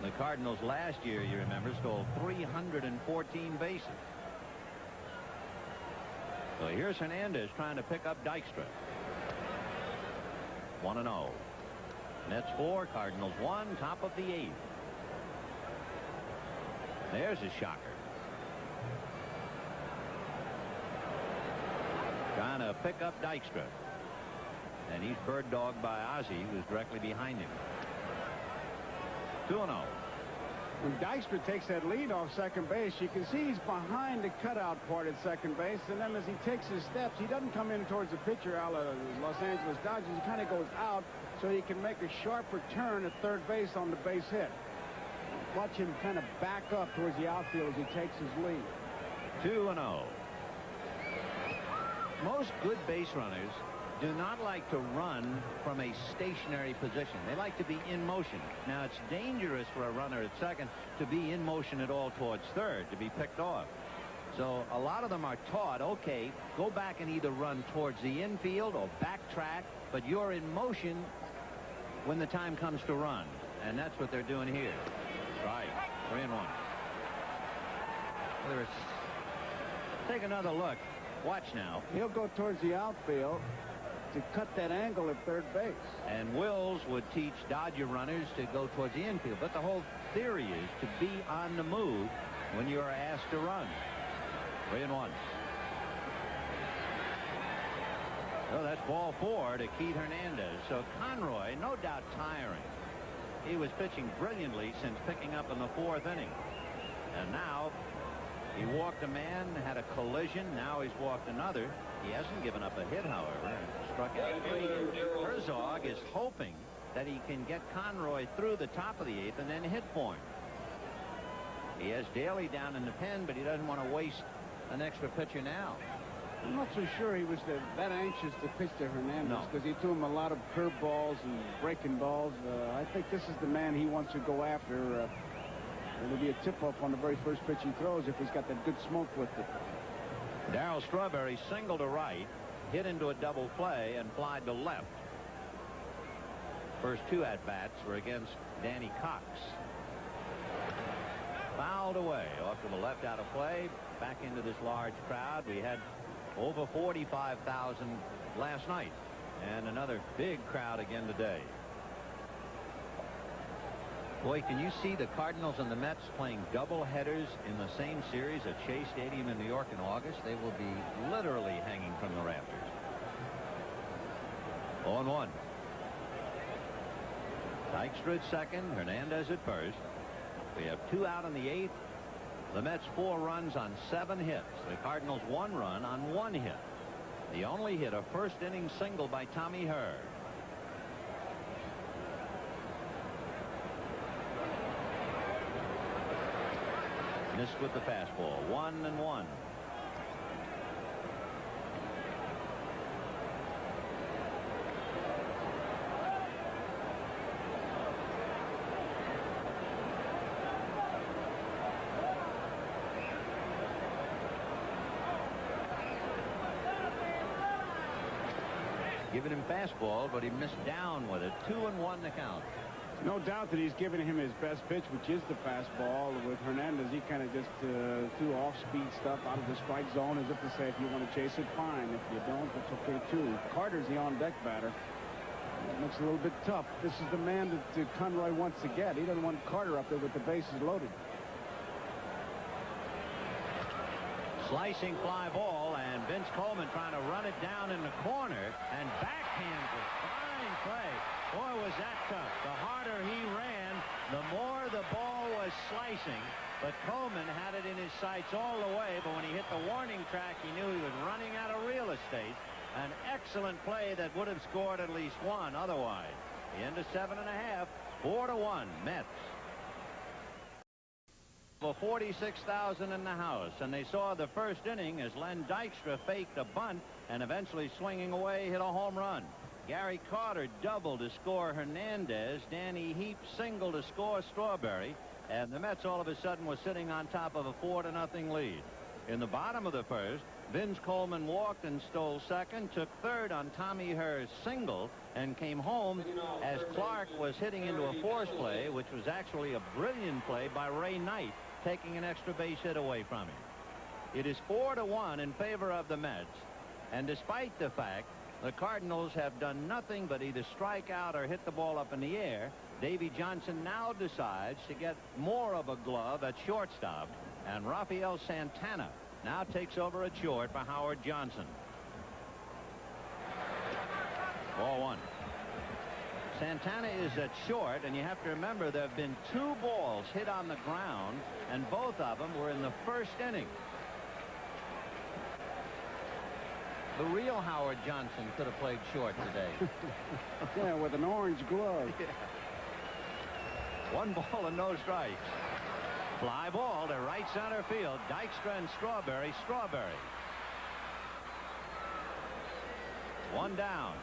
The Cardinals last year, you remember, stole 314 bases. So here's Hernandez trying to pick up Dykstra. 1-0. Mets 4, Cardinals 1, top of the 8th. There's a shocker. Trying to pick up Dykstra. And he's bird dogged by Ozzie, who's directly behind him. 2-0. When Dykstra takes that lead off second base, you can see he's behind the cutout part at second base, and then as he takes his steps, he doesn't come in towards the pitcher a la Los Angeles Dodgers. He kind of goes out so he can make a sharper turn at third base on the base hit. Watch him kind of back up towards the outfield as he takes his lead. 2-0. Most good base runners do not like to run from a stationary position. They like to be in motion. Now, it's dangerous for a runner at second to be in motion at all towards third, to be picked off. So a lot of them are taught, okay, go back and either run towards the infield or backtrack, but you're in motion when the time comes to run. And that's what they're doing here. Right. 3-1. Take another look. Watch now. He'll go towards the outfield to cut that angle at third base. And Wills would teach Dodger runners to go towards the infield. But the whole theory is to be on the move when you are asked to run. 3-1. So that's ball 4 to Keith Hernandez. So Conroy, no doubt tiring. He was pitching brilliantly since picking up in the 4th inning. And now he walked a man, had a collision. Now he's walked another. He hasn't given up a hit, however. Struck out 3. Herzog is hoping that he can get Conroy through the top of the 8th and then hit for him. He has Daly down in the pen, but he doesn't want to waste an extra pitcher now. I'm not so sure he was that anxious to pitch to Hernandez because he threw him a lot of curveballs and breaking balls. I think this is the man he wants to go after. It'll be a tip-off on the very first pitch he throws if he's got that good smoke with it. Darryl Strawberry singled to right, hit into a double play, and flied to left. First 2 at-bats were against Danny Cox. Fouled away off to the left, out of play. Back into this large crowd. We had over 45,000 last night, and another big crowd again today. Boy, can you see the Cardinals and the Mets playing double headers in the same series at Shea Stadium in New York in August? They will be literally hanging from the rafters. 0-1. Dykstra at second, Hernandez at first. We have 2 out in the 8th. The Mets 4 runs on 7 hits. The Cardinals 1 run on 1 hit. The only hit, a first inning single by Tommy Herr. Missed with the fastball. 1-1. Giving him fastball, but he missed down with it. 2-1 to count. No doubt that he's giving him his best pitch, which is the fastball. With Hernandez, he kind of just threw off-speed stuff out of the strike zone as if to say, if you want to chase it, fine. If you don't, it's okay, too. Carter's the on-deck batter. That looks a little bit tough. This is the man that Conroy wants to get. He doesn't want Carter up there with the bases loaded. Slicing fly ball, and Vince Coleman trying to run it down in the corner and backhands it. Fine play. Boy, was that tough. The harder he ran, the more the ball was slicing. But Coleman had it in his sights all the way, but when he hit the warning track, he knew he was running out of real estate. An excellent play that would have scored at least 1 otherwise. The end of 7.5, 4-1 Mets. For 46,000 in the house, and they saw the first inning as Len Dykstra faked a bunt and eventually swinging away hit a home run. Gary Carter doubled to score Hernandez. Danny Heap single to score Strawberry, and the Mets all of a sudden was sitting on top of a 4-0 lead. In the bottom of the first, Vince Coleman walked and stole second, took third on Tommy Herr's single, and came home as Clark was hitting into a force play, which was actually a brilliant play by Ray Knight, taking an extra base hit away from him. It is 4-1 in favor of the Mets, and despite the fact the Cardinals have done nothing but either strike out or hit the ball up in the air, Davy Johnson now decides to get more of a glove at shortstop, and Rafael Santana now takes over at short for Howard Johnson. Ball 1. Santana is at short, and you have to remember there have been 2 balls hit on the ground, and both of them were in the first inning. The real Howard Johnson could have played short today. Yeah, with an orange glove. Yeah. 1 ball and no strikes. Fly ball to right center field. Dykstra and Strawberry. One down.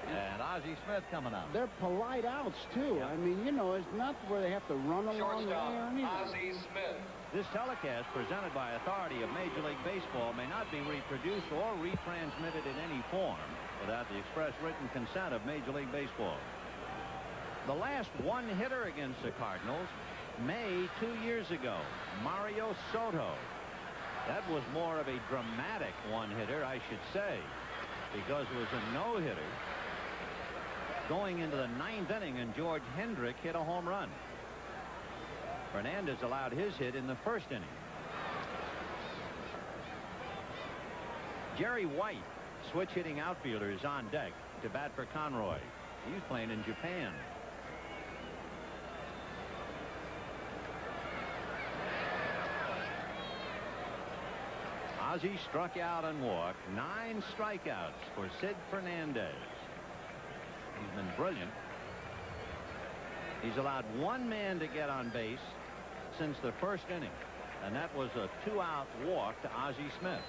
And Ozzie Smith coming up. They're polite outs, too. Yep. I mean, you know, it's not where they have to run along the Shortstop, air or anything. Ozzie Smith. This telecast, presented by authority of Major League Baseball, may not be reproduced or retransmitted in any form without the express written consent of Major League Baseball. The last one-hitter against the Cardinals, May 2 years ago, Mario Soto. That was more of a dramatic one-hitter, I should say, because it was a no-hitter going into the 9th inning, and George Hendrick hit a home run. Fernandez allowed his hit in the 1st inning. Jerry White, switch-hitting outfielder, is on deck to bat for Conroy. He's playing in Japan. Ozzie struck out and walked. 9 strikeouts for Sid Fernandez. He's been brilliant. He's allowed 1 man to get on base since the 1st inning, and that was a 2-out walk to Ozzie Smith.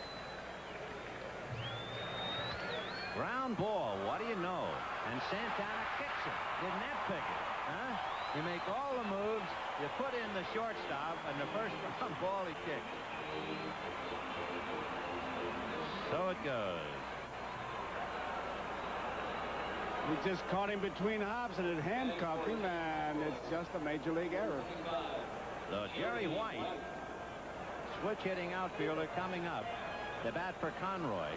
Ground ball, what do you know? And Santana kicks it. Didn't that pick it? Huh? You make all the moves, you put in the shortstop, and the first ground ball he kicked. So it goes. He just caught him between hops, and it handcuffed him, and it's just a major league error. So Jerry White, switch-hitting outfielder, coming up to bat for Conroy.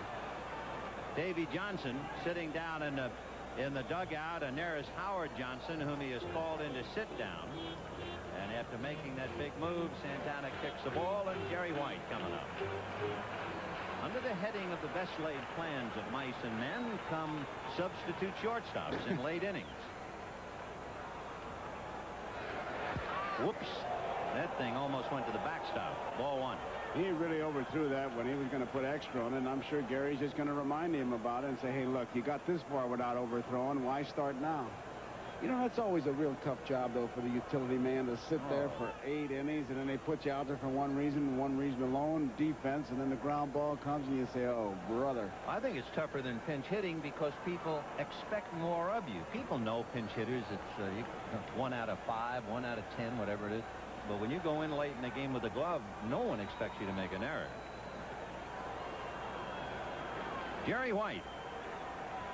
Davy Johnson sitting down in the dugout, and there is Howard Johnson, whom he has called in to sit down. And after making that big move, Santana kicks the ball, and Jerry White coming up. Under the heading of the best laid plans of mice and men come substitute shortstops in late innings. Whoops. That thing almost went to the backstop. Ball 1. He really overthrew that when he was going to put extra on it, and I'm sure Gary's just going to remind him about it and say, hey, look, you got this far without overthrowing. Why start now? You know, that's always a real tough job, though, for the utility man to sit there for 8 innings, and then they put you out there for one reason alone, defense, and then the ground ball comes, and you say, oh, brother. I think it's tougher than pinch hitting because people expect more of you. People know pinch hitters. It's 1 out of 5, 1 out of 10, whatever it is. But when you go in late in the game with a glove, no one expects you to make an error. Jerry White,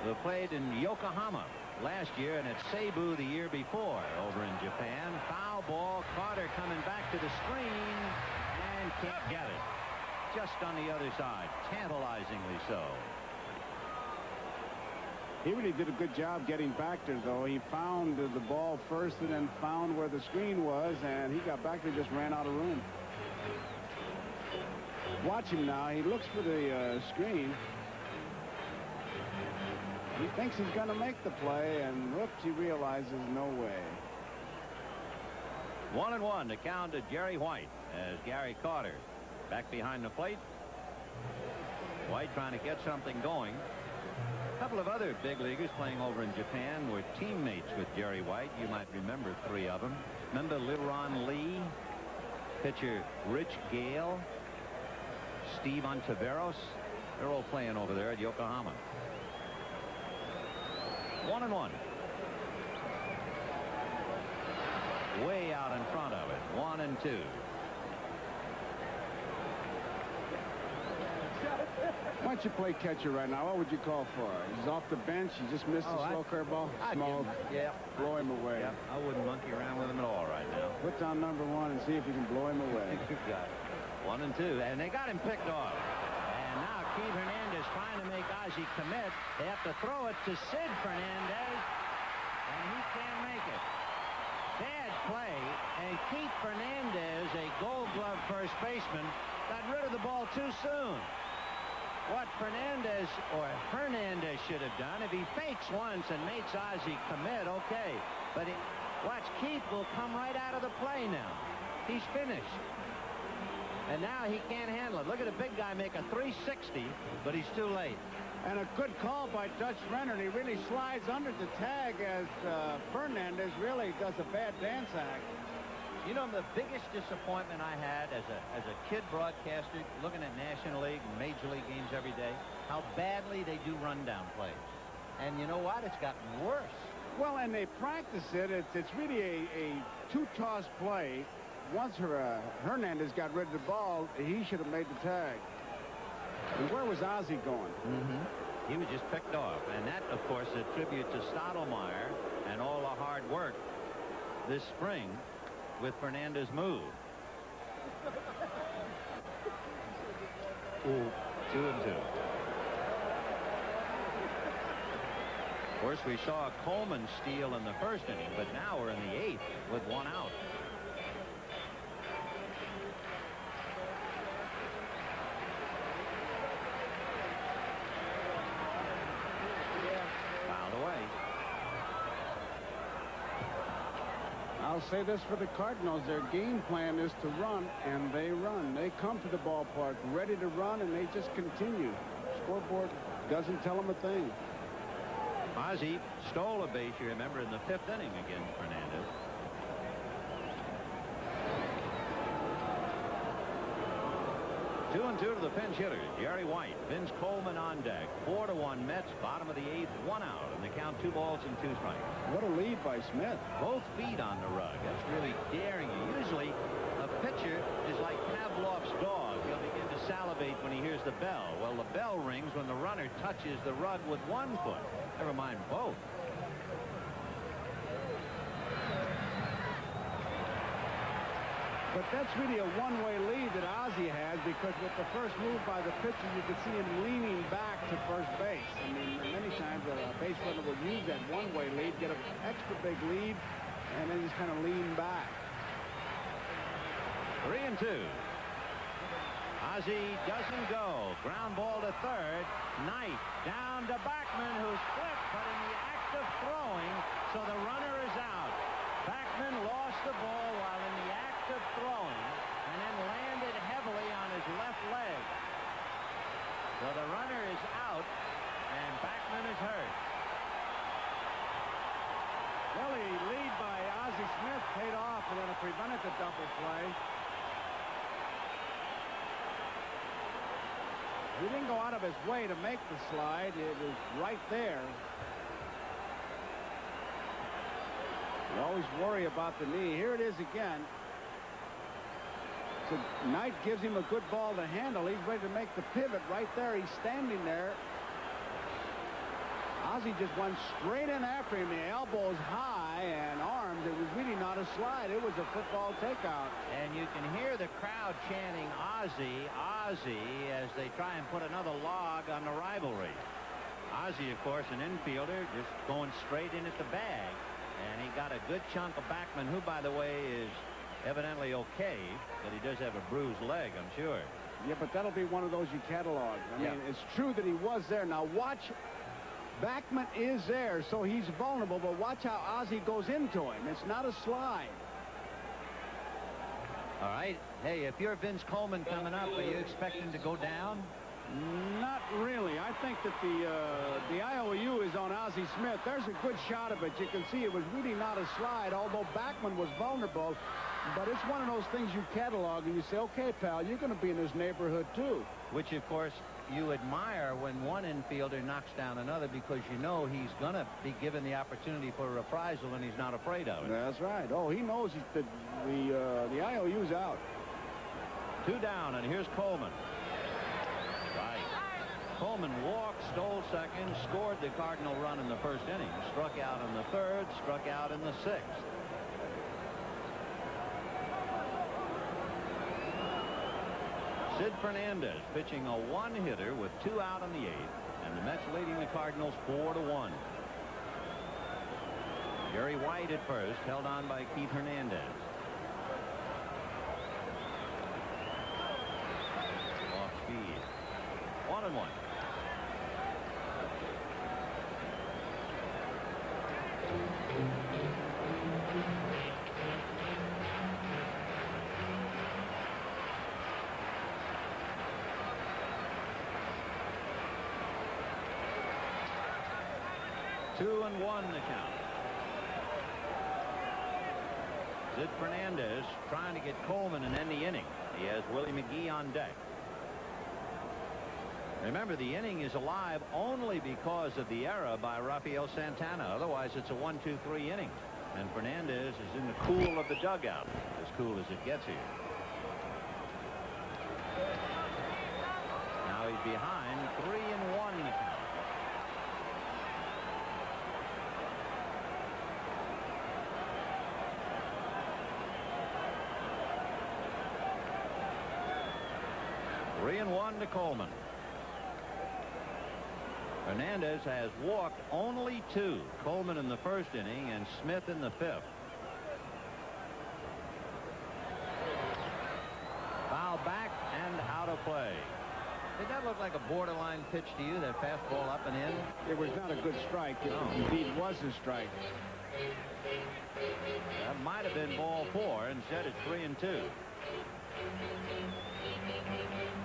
who played in Yokohama last year and at Cebu the year before over in Japan. Foul ball. Carter coming back to the screen and can't get it. Just on the other side. Tantalizingly so. He really did a good job getting back there, though. He found the ball first and then found where the screen was, and he got back there, just ran out of room. Watch him now. He looks for the screen. He thinks he's going to make the play, and whoops, he realizes no way. 1-1 to count to Jerry White as Gary Carter back behind the plate. White trying to get something going. A couple of other big leaguers playing over in Japan were teammates with Jerry White. You might remember 3 of them. Remember Liron Lee, pitcher Rich Gale, Steve Ontiveros. They're all playing over there at Yokohama. 1-1. Way out in front of it. 1-2. Why don't you play catcher right now? What would you call for? He's off the bench. He just missed a slow curveball. Small. Yeah. Blow him away. Yeah, I wouldn't monkey around with him at all right now. Put down number 1 and see if you can blow him away. Good guy. 1-2. And they got him picked off. And now Keith Hernandez trying to make Ozzie commit. They have to throw it to Sid Fernandez. And he can't make it. Bad play. And Keith Fernandez, a Gold Glove first baseman, got rid of the ball too soon. What Hernandez should have done, if he fakes once and makes Ozzie commit, okay. But watch, Keith will come right out of the play now. He's finished. And now he can't handle it. Look at the big guy make a 360, but he's too late. And a good call by Dutch Renner. He really slides under the tag as Fernandez really does a bad dance act. You know, the biggest disappointment I had as a kid broadcaster looking at National League and Major League games every day, how badly they do rundown plays. And you know what? It's gotten worse. Well, and they practice it. It's really a two-toss play. Once Hernandez got rid of the ball, he should have made the tag. And where was Ozzie going? He was just picked off. And that, of course, is a tribute to Stottlemyre and all the hard work this spring with Fernandez's move. 2-2. Of course, we saw Coleman steal in the first inning, but now we're in the 8th with 1 out. Fouled away. I'll say this for the Cardinals. Their game plan is to run, and they run. They come to the ballpark ready to run, and they just continue. Scoreboard doesn't tell them a thing. Ozzie stole a base, you remember, in the 5th inning against Fernandez. Two and two to the pinch hitters. Jerry White, Vince Coleman on deck. 4-1 Mets, bottom of the 8th, 1 out, and they count 2 balls and 2 strikes. What a lead by Smith. Both feet on the rug. That's really daring you. Usually, a pitcher is like Pavlov's dog. He'll begin to salivate when he hears the bell. Well, the bell rings when the runner touches the rug with 1 foot. Never mind both. But that's really a one-way lead that Ozzie has, because with the first move by the pitcher, you could see him leaning back to first base. I mean, many times a base runner will use that one-way lead, get an extra big lead, and then just kind of lean back. 3-2. Ozzie doesn't go. Ground ball to third. Knight down to Backman, who split, but in the act of throwing, so the runner is out. Backman lost the ball while in the act of throwing, and then landed heavily on his left leg. So the runner is out, and Backman is hurt. Well, the lead by Ozzie Smith paid off, and then it prevented the double play. He didn't go out of his way to make the slide. It was right there. You always worry about the knee. Here it is again. So Knight gives him a good ball to handle. He's ready to make the pivot right there. He's standing there. Ozzie just went straight in after him. The elbows high and arms. It was really not a slide. It was a football takeout. And you can hear the crowd chanting Ozzie, Ozzie, as they try and put another log on the rivalry. Ozzie, of course, an infielder, just going straight in at the bag. And he got a good chunk of Backman, who, by the way, is evidently okay, but he does have a bruised leg, I'm sure. Yeah, but that'll be one of those you catalog. I mean, it's true that he was there. Now, watch. Backman is there, so he's vulnerable, but watch how Ozzie goes into him. It's not a slide. All right. Hey, if you're Vince Coleman coming up, are you expecting to go down? Not really. I think that the IOU is on Ozzie Smith. There's a good shot of it. You can see it was really not a slide, although Backman was vulnerable. But it's one of those things you catalog and you say, okay, pal, you're going to be in this neighborhood too. Which, of course, you admire when one infielder knocks down another, because you know he's going to be given the opportunity for a reprisal and he's not afraid of it. That's right. Oh, he knows the IOU's out. 2 down, and here's Coleman. Right. Coleman walked, stole second, scored the Cardinal run in the first inning, struck out in the 3rd, struck out in the 6th. Sid Fernandez pitching a 1-hitter with 2 out in the 8th, and the Mets leading the Cardinals 4-1. Jerry White at first, held on by Keith Hernandez. Off speed. 1-1. Two and 1 the count. Sid Fernandez trying to get Coleman and end the inning. He has Willie McGee on deck. Remember, the inning is alive only because of the error by Rafael Santana. Otherwise, it's a 1-2-3 inning. And Fernandez is in the cool of the dugout, as cool as it gets here. Now he's behind, 3-1 the count. Three and one to Coleman. Fernandez has walked only 2. Coleman in the first inning and Smith in the 5th. Foul back and out of play. Did that look like a borderline pitch to you, that fastball up and in? It was not a good strike. It indeed was a strike. That might have been ball 4. Instead, it's 3-2.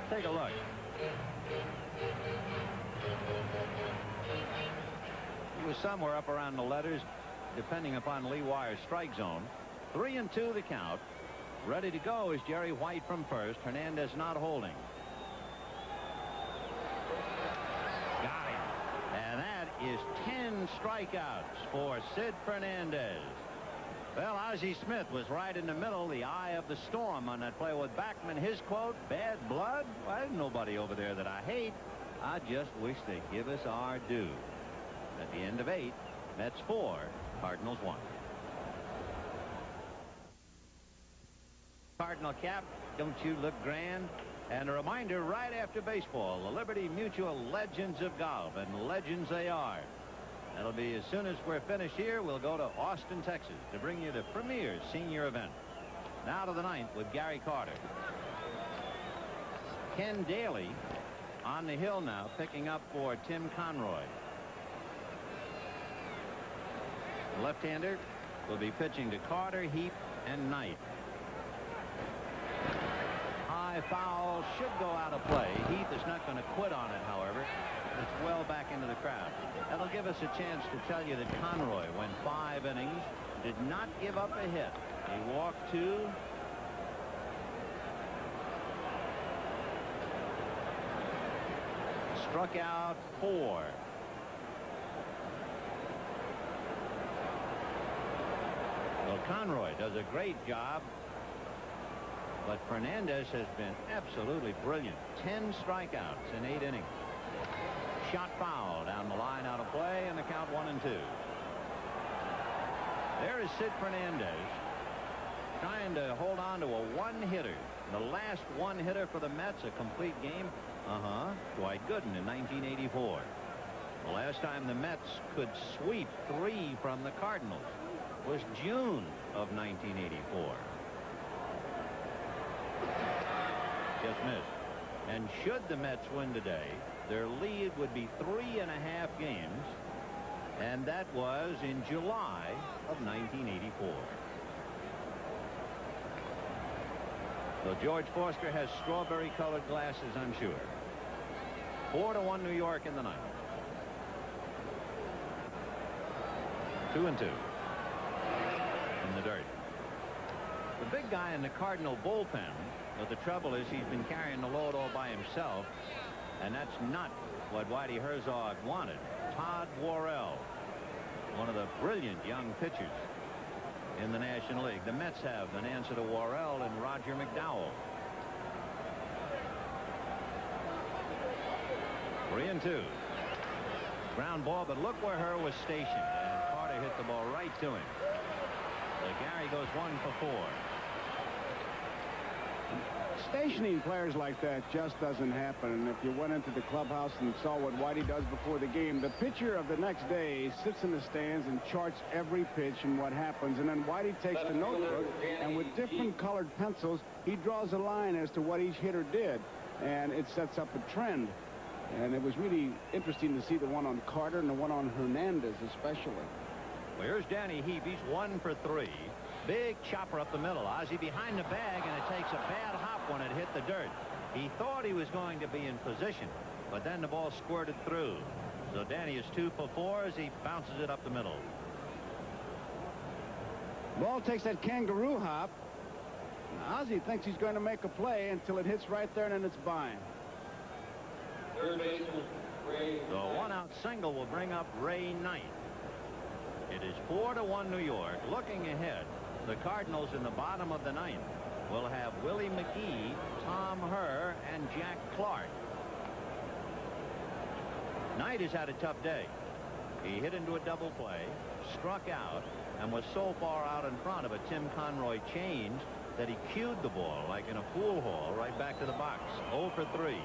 Take a look. He was somewhere up around the letters, depending upon Lee Wyer's strike zone. 3-2 the count. Ready to go is Jerry White from first. Hernandez not holding. Got him. And that is 10 strikeouts for Sid Fernandez. Well, Ozzie Smith was right in the middle, the eye of the storm on that play with Backman. His quote, bad blood? Well, there's nobody over there that I hate. I just wish they'd give us our due. At the end of 8, Mets 4, Cardinals 1. Cardinal cap, don't you look grand? And a reminder, right after baseball, the Liberty Mutual Legends of Golf, and legends they are. That'll be as soon as we're finished here. We'll go to Austin, Texas, to bring you the premier senior event. Now to the 9th with Gary Carter. Ken Daly on the hill now, picking up for Tim Conroy. The left-hander will be pitching to Carter, Heap, and Knight. High foul should go out of play. Heath is not going to quit on it, however. It's well back into the crowd. That'll give us a chance to tell you that Conroy went 5 innings, did not give up a hit. He walked 2. Struck out 4. Well, Conroy does a great job, but Fernandez has been absolutely brilliant. 10 strikeouts in 8 innings. Shot foul down the line, out of play, and the count 1-2. There is Sid Fernandez trying to hold on to a one-hitter. The last one-hitter for the Mets, a complete game. Dwight Gooden in 1984. The last time the Mets could sweep 3 from the Cardinals was June of 1984. Just missed. And should the Mets win today, their lead would be 3.5 games, and that was in July of 1984. So George Foster has strawberry-colored glasses, I'm sure. 4-1 New York in the 9th. 2-2 in the dirt. The big guy in the Cardinal bullpen, but the trouble is he's been carrying the load all by himself, and that's not what Whitey Herzog wanted. Todd Worrell, one of the brilliant young pitchers in the National League. The Mets have an answer to Worrell and Roger McDowell. 3-2. Ground ball, but look where Herr was stationed, and Carter hit the ball right to him. So Gary goes 1 for 4. Stationing players like that just doesn't happen. And if you went into the clubhouse and saw what Whitey does before the game, the pitcher of the next day sits in the stands and charts every pitch and what happens. And then Whitey takes the notebook, and with different colored pencils, he draws a line as to what each hitter did. And it sets up a trend. And it was really interesting to see the one on Carter and the one on Hernandez especially. Well, here's Danny Heap. He's 1 for 3. Big chopper up the middle. Ozzie behind the bag, and it takes a bad hop when it hit the dirt. He thought he was going to be in position, but then the ball squirted through. So Danny is 2 for 4 as he bounces it up the middle. Ball takes that kangaroo hop. Ozzie thinks he's going to make a play until it hits right there, and then it's by. Third baseman, Ray. The one-out single will bring up Ray Knight. It is 4-1 New York. Looking ahead, the Cardinals in the bottom of the ninth will have Willie McGee, Tom Herr, and Jack Clark. Knight has had a tough day. He hit into a double play, struck out, and was so far out in front of a Tim Conroy change that he cued the ball like in a pool hall right back to the box. 0 for 3.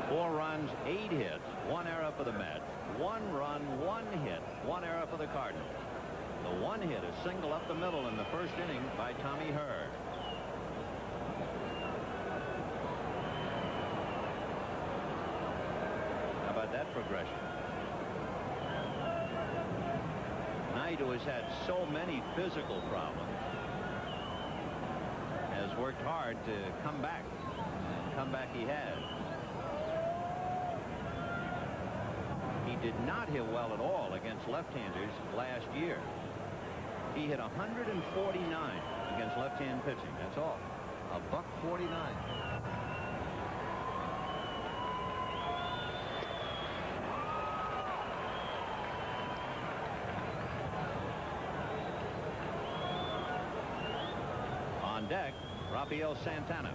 Four runs, 8 hits, 1 error for the Mets. 1 run, 1 hit, 1 error for the Cardinals. The one hit is single up the middle in the first inning by Tommy Herr. How about that progression? Knight, who has had so many physical problems, has worked hard to come back. Come back he has. He did not hit well at all against left-handers last year. He hit 149 against left-hand pitching. That's all. $149. On deck, Rafael Santana.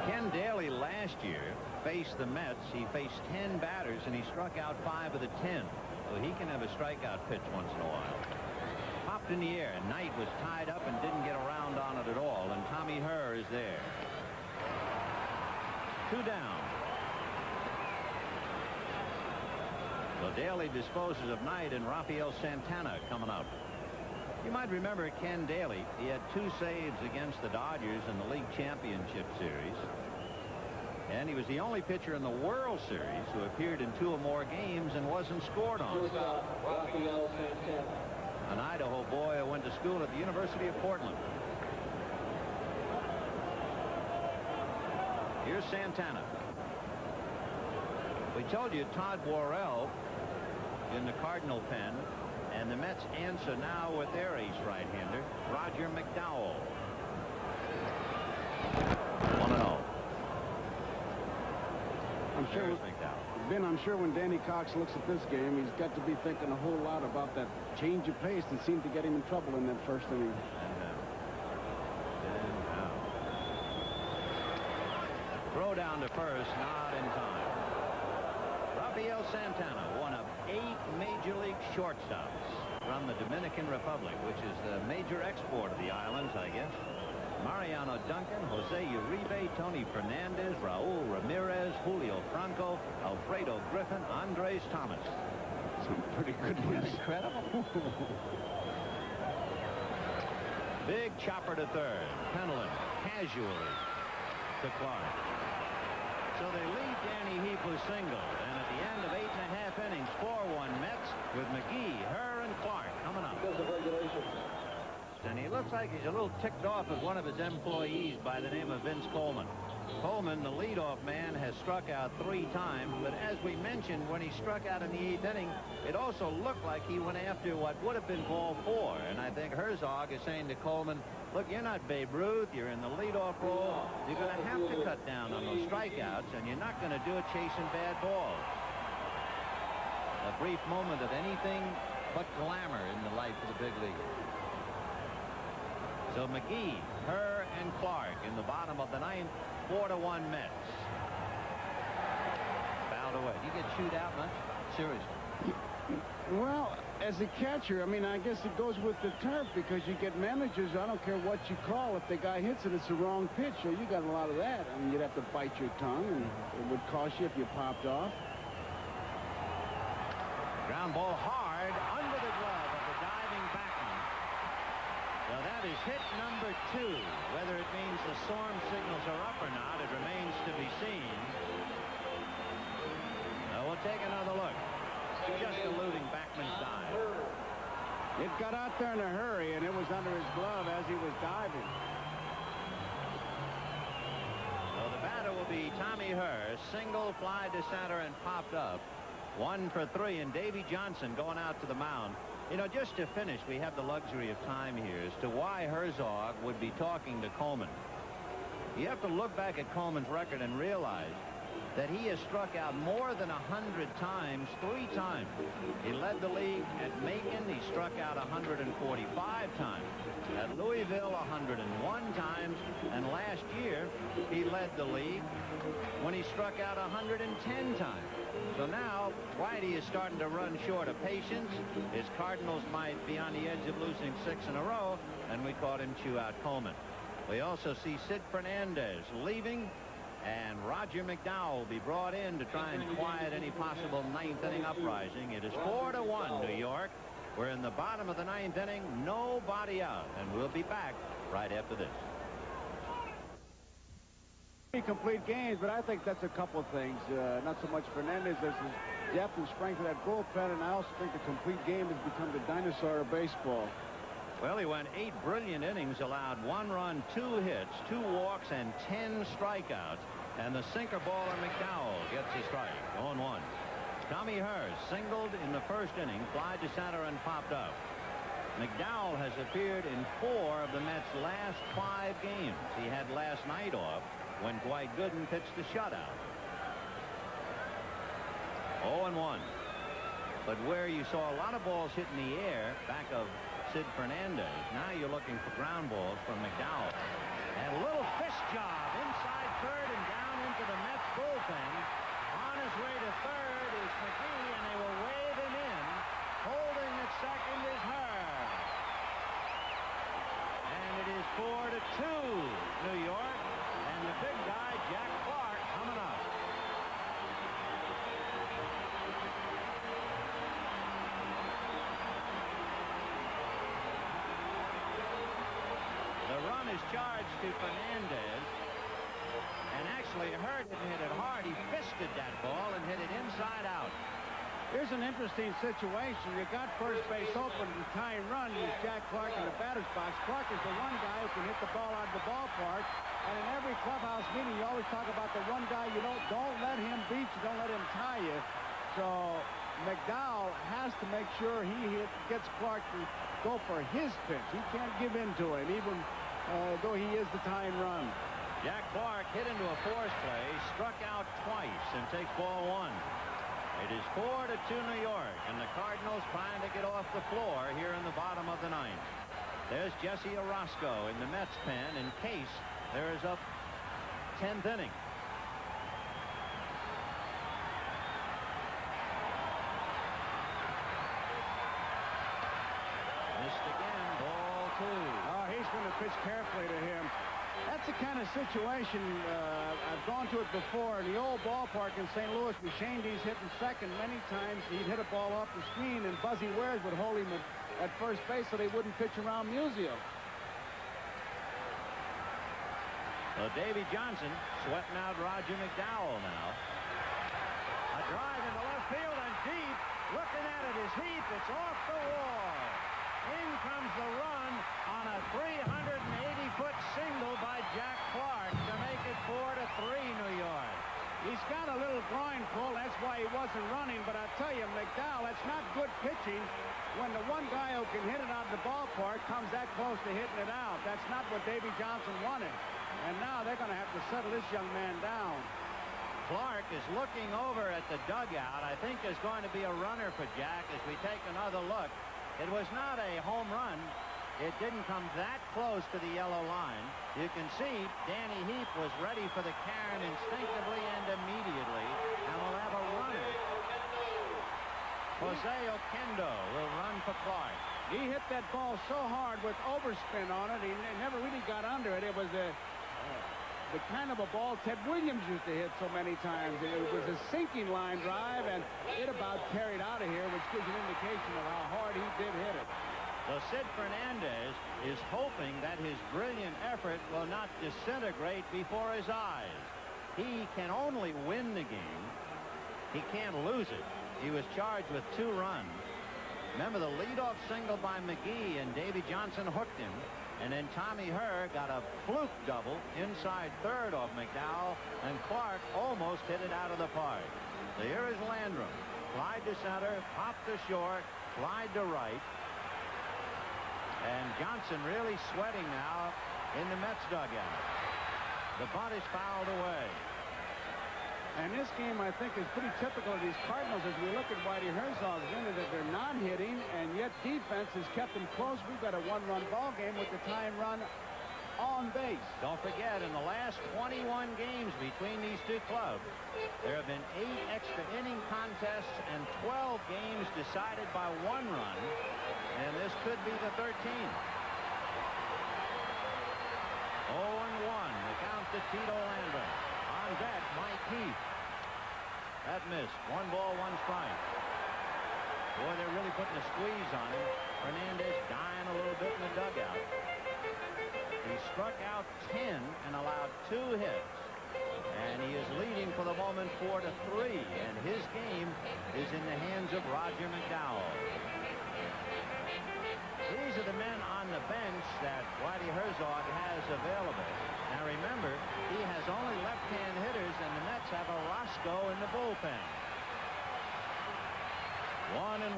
Ken Daly last year faced the Mets. He faced 10 batters and he struck out 5 of the 10. So he can have a strikeout pitch once in a while. Popped in the air, and Knight was tied up and didn't get around on it at all. And Tommy Herr is there. 2 down. So Daly disposes of Knight, and Rafael Santana coming up. You might remember Ken Daly. He had 2 saves against the Dodgers in the League Championship Series. And he was the only pitcher in the World Series who appeared in 2 or more games and wasn't scored on. Rafael Santana. An Idaho boy who went to school at the University of Portland. Here's Santana. We told you Todd Worrell in the Cardinal pen, and the Mets answer now with their ace right-hander, Roger McDowell. 1-0. I'm sure when Danny Cox looks at this game, he's got to be thinking a whole lot about that change of pace that seemed to get him in trouble in that first inning. Throw down to first, not in time. Rafael Santana, one of 8 Major League shortstops from the Dominican Republic, which is the major export of the islands, I guess. Mariano Duncan, Jose Uribe, Tony Fernandez, Raul Ramirez, Julio Franco, Alfredo Griffin, Andres Thomas. Some pretty good ones. Incredible. Big chopper to third. Penelon casually to Clark. So they lead Danny Heap with single. And at the end of 8.5 innings, 4-1 Mets with McGee, Herr, and Clark coming up. Because of regulation. And he looks like he's a little ticked off at one of his employees by the name of Vince Coleman. Coleman, the leadoff man, has struck out 3 times, but as we mentioned, when he struck out in the 8th inning, it also looked like he went after what would have been ball 4. And I think Herzog is saying to Coleman, look, you're not Babe Ruth, you're in the leadoff role, you're going to have to cut down on those strikeouts, and you're not going to do it chasing bad balls. A brief moment of anything but glamour in the life of the big league. So McGee, Herr, and Clark in the bottom of the 9th, 4-1 Mets. Fouled away. Do you get chewed out much? Seriously. Well, as a catcher, I mean, I guess it goes with the turf because you get managers, I don't care what you call, if the guy hits it, it's the wrong pitch. So you got a lot of that. I mean, you'd have to bite your tongue, and it would cost you if you popped off. Ground ball hard under the glove of the diving backman. So that is hit number 2. Whether it means the storm signals are up or not, it remains to be seen. Now we'll take another look. Just eluding backman's dive. It got out there in a hurry, and it was under his glove as he was diving. So the batter will be Tommy Hurst, single, fly to center, and popped up. 1 for 3, and Davy Johnson going out to the mound. You know, just to finish, we have the luxury of time here as to why Herzog would be talking to Coleman. You have to look back at Coleman's record and realize that he has struck out more than 100 times 3 times. He led the league at Macon. He struck out 145 times. At Louisville, 101 times. And last year, he led the league when he struck out 110 times. So now, Whitey is starting to run short of patience. His Cardinals might be on the edge of losing 6 in a row, and we caught him chew out Coleman. We also see Sid Fernandez leaving, and Roger McDowell will be brought in to try and quiet any possible 9th inning uprising. It is 4-1 New York. We're in the bottom of the 9th inning, nobody out, and we'll be back right after this. Complete games, but I think that's a couple things. Not so much Fernandez as his depth and strength of that bullpen, and I also think the complete game has become the dinosaur of baseball. Well, he went 8 brilliant innings, allowed 1 run, 2 hits, 2 walks, and 10 strikeouts. And the sinker baller McDowell gets a strike. 0-1. Tommy Hurst singled in the first inning, fly to center, and popped up. McDowell has appeared in 4 of the Mets' last 5 games. He had last night off when Dwight Gooden pitched the shutout. 0-1. But where you saw a lot of balls hit in the air back of Sid Fernandez, now you're looking for ground balls from McDowell. And a little fist job inside third and down into the Mets bullpen. On his way to third is McGee, and they will wave him in. Holding at second is Hurst. And it is 4-2 New York. And the big guy, Jack Clark, coming up. The run is charged to Fernandez. And actually, Hurst didn't hit it hard. He fisted that ball and hit it inside out. Here's an interesting situation. You got first base open, the tying run is Jack Clark in the batter's box. Clark is the one guy who can hit the ball out of the ballpark. And in every clubhouse meeting, you always talk about the one guy you don't let him beat you, don't let him tie you. So McDowell has to make sure he gets Clark to go for his pitch. He can't give in to him, even though he is the tying run. Jack Clark hit into a force play, struck out twice, and takes ball 1. It is 4-2 New York, and the Cardinals trying to get off the floor here in the bottom of the 9th. There's Jesse Orosco in the Mets pen in case there is a 10th inning. Missed again, ball 2. Oh, he's going to pitch carefully to him. That's the kind of situation I've gone to it before. In the old ballpark in St. Louis, McShandy's hitting second many times. He'd hit a ball off the screen, and Buzzy Wares would hold him at first base so they wouldn't pitch around Musial. So Davy Johnson sweating out Roger McDowell now. A drive into left field and deep. Looking at it is Heath. It's off the wall. In comes the run on a 380-foot single by Jack Clark to make it 4-3 New York. He's got a little groin pull. That's why he wasn't running. But I tell you, McDowell, that's not good pitching when the one guy who can hit it out of the ballpark comes that close to hitting it out. That's not what Davy Johnson wanted. And now they're going to have to settle this young man down. Clark is looking over at the dugout. I think there's going to be a runner for Jack as we take another look. It was not a home run. It didn't come that close to the yellow line. You can see Danny Heath was ready for the Karen instinctively and immediately, and will have a runner. Jose Oquendo will run for Clark. He hit that ball so hard with overspin on it, he never really got under it. It was the kind of a ball Ted Williams used to hit so many times. It was a sinking line drive, and it about carried out of here, which gives an indication of how hard he did hit it. So Sid Fernandez is hoping that his brilliant effort will not disintegrate before his eyes. He can only win the game. He can't lose it. He was charged with 2 runs. Remember the leadoff single by McGee, and Davy Johnson hooked him. And then Tommy Herr got a fluke double inside third off McDowell, and Clark almost hit it out of the park. So here is Landrum. Slide to center, pop to short, slide to right. And Johnson really sweating now in the Mets dugout. The bunt is fouled away. And this game, I think, is pretty typical of these Cardinals as we look at Whitey Herzog's in it, that they're not hitting, and yet defense has kept them close. We've got a one-run ball game with the tying run on base. Don't forget, in the last 21 games between these two clubs, there have been 8 extra inning contests and 12 games decided by 1 run, and this could be the 13th. 0-1, the count to Tito Landrum. On deck, Mike Heath. That missed. 1 ball, 1 strike. Boy, they're really putting a squeeze on him. Fernandez dying a little bit in the dugout. He struck out 10 and allowed 2 hits. And he is leading for the moment 4-3. And his game is in the hands of Roger McDowell. These are the men on the bench that Whitey Herzog has available. Now remember, he has only left-hand hitters, and the Mets have a Roscoe in the bullpen. 1-1.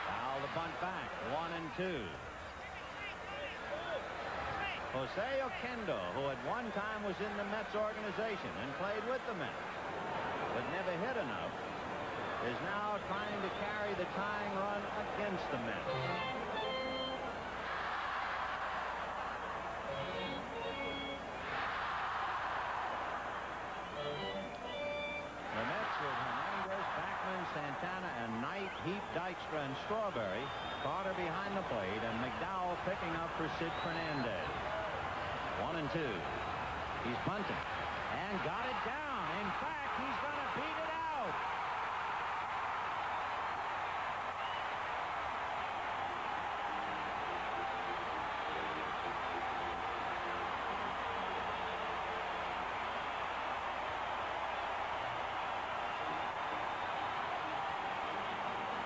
Foul the bunt back. 1-2. Jose Oquendo, who at one time was in the Mets organization and played with the Mets, but never hit enough, is now trying to carry the tying run against the Mets. The Mets with Hernandez, Backman, Santana, and Knight, Heap, Dykstra, and Strawberry. Carter behind the plate, and McDowell picking up for Sid Fernandez. 1-2. He's bunting and got it down. In fact, he's going to beat it out.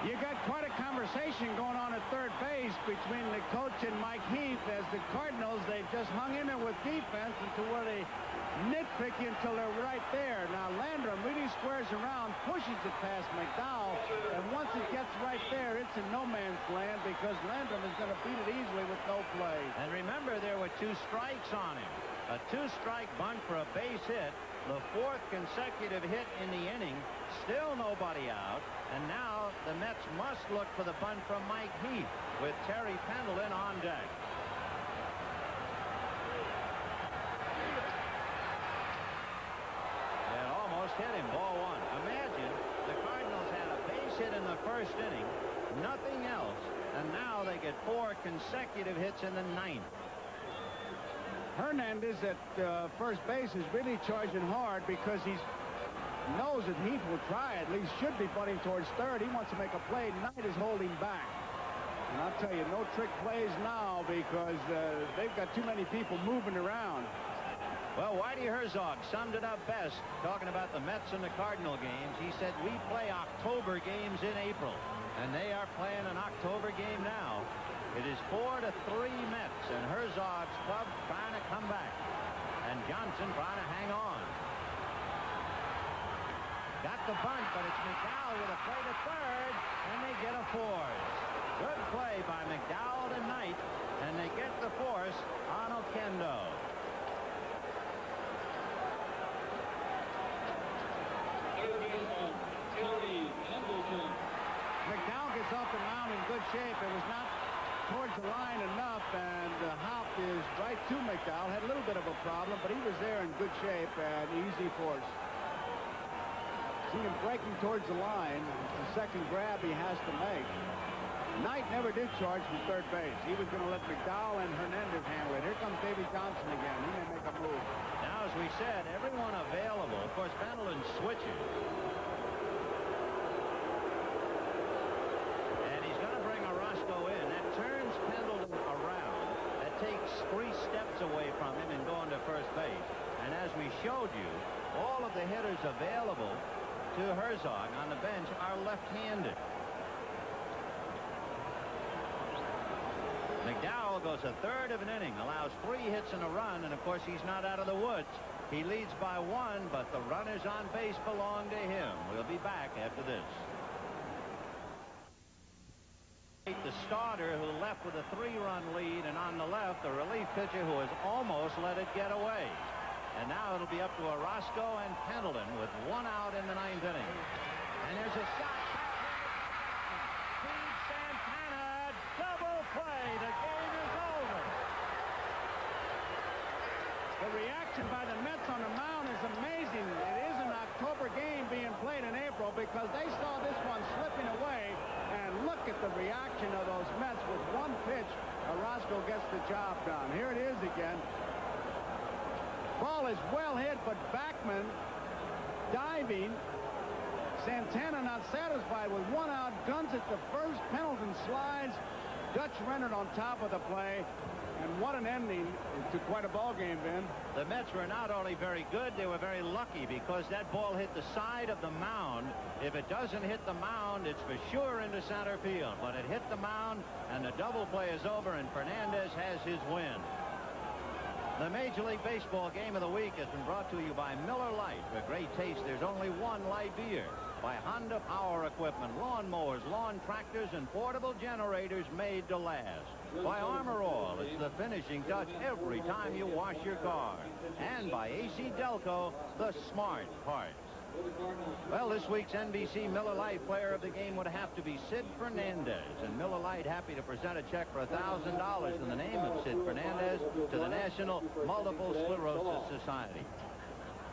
You got quite a conversation going on at third base between the coach and Mike Heath as the Cardinals, they've just hung in there with defense until where they nitpick you until they're right there. Now Landrum really squares around, pushes it past McDowell, and once it gets right there, it's in no man's land because Landrum is going to beat it easily with no play. And remember, there were 2 strikes on him. A 2-strike bunt for a base hit, the 4th consecutive hit in the inning, still nobody out, and now the Mets must look for the bunt from Mike Heath with Terry Pendleton on deck. It almost hit him, ball 1. Imagine the Cardinals had a base hit in the 1st inning, nothing else, and now they get 4 consecutive hits in the 9th. Hernandez at first base is really charging hard because he knows that Heath will try, at least should be bunting towards third. He wants to make a play. Knight is holding back. And I'll tell you, no trick plays now because they've got too many people moving around. Well, Whitey Herzog summed it up best talking about the Mets and the Cardinal games. He said, we play October games in April, and they are playing an October game now. It is 4-3 Mets, and Herzog's club trying to come back. And Johnson trying to hang on. Got the bunt, but it's McDowell with a play to third, and they get a force. Good play by McDowell and Knight, and they get the force on Oquendo. McDowell gets off the mound in good shape. It was not towards the line enough, and Hop is right to McDowell. Had a little bit of a problem, but he was there in good shape and easy force. See him breaking towards the line. It's the second grab he has to make. Knight never did charge from third base. He was going to let McDowell and Hernandez handle it. Here comes Davy Johnson again. He may make a move. Now, as we said, everyone available. Of course, Pendleton switches. And he's going to bring Orozco in. That turns Pendleton around. That takes 3 steps away from him and going to first base. And as we showed you, all of the hitters available to Herzog on the bench are left-handed. McDowell goes a third of an inning, allows 3 hits and a run, and of course he's not out of the woods. He leads by 1, but the runners on base belong to him. We'll be back after this. The starter who left with a 3-run lead, and on the left, the relief pitcher who has almost let it get away. And now it'll be up to Orozco and Pendleton with 1 out in the 9th inning. And there's a shot. Steve Santana, double play. The game is over. The reaction by the Mets on the mound is amazing. It is an October game being played in April because they saw this one slipping away. And look at the reaction of those Mets. With 1 pitch, Orozco gets the job done. Here it is again. Ball is well hit, but Backman diving. Santana not satisfied with 1 out, guns at the first. Pendleton slides. Dutch Renard on top of the play. And what an ending to quite a ball game, Ben. The Mets were not only very good, they were very lucky because that ball hit the side of the mound. If it doesn't hit the mound, it's for sure into center field. But it hit the mound, and the double play is over, and Fernandez has his win. The Major League Baseball Game of the Week has been brought to you by Miller Lite. For great taste, there's only one light beer. By Honda Power Equipment, lawnmowers, lawn tractors, and portable generators made to last. By Armor All, it's the finishing touch every time you wash your car. And by AC Delco, the smart parts. Well, this week's NBC Miller Lite player of the game would have to be Sid Fernandez. And Miller Lite happy to present a check for $1,000 in the name of Sid Fernandez to the National Multiple Sclerosis Society.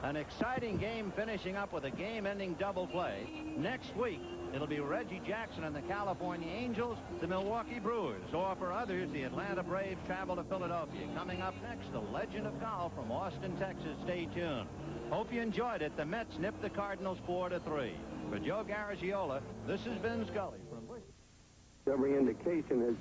An exciting game finishing up with a game-ending double play. Next week, it'll be Reggie Jackson and the California Angels, the Milwaukee Brewers, or for others, the Atlanta Braves travel to Philadelphia. Coming up next, the legend of golf from Austin, Texas. Stay tuned. Hope you enjoyed it. The Mets nipped the Cardinals 4-3. For Joe Garagiola, this has been Scully from Every indication is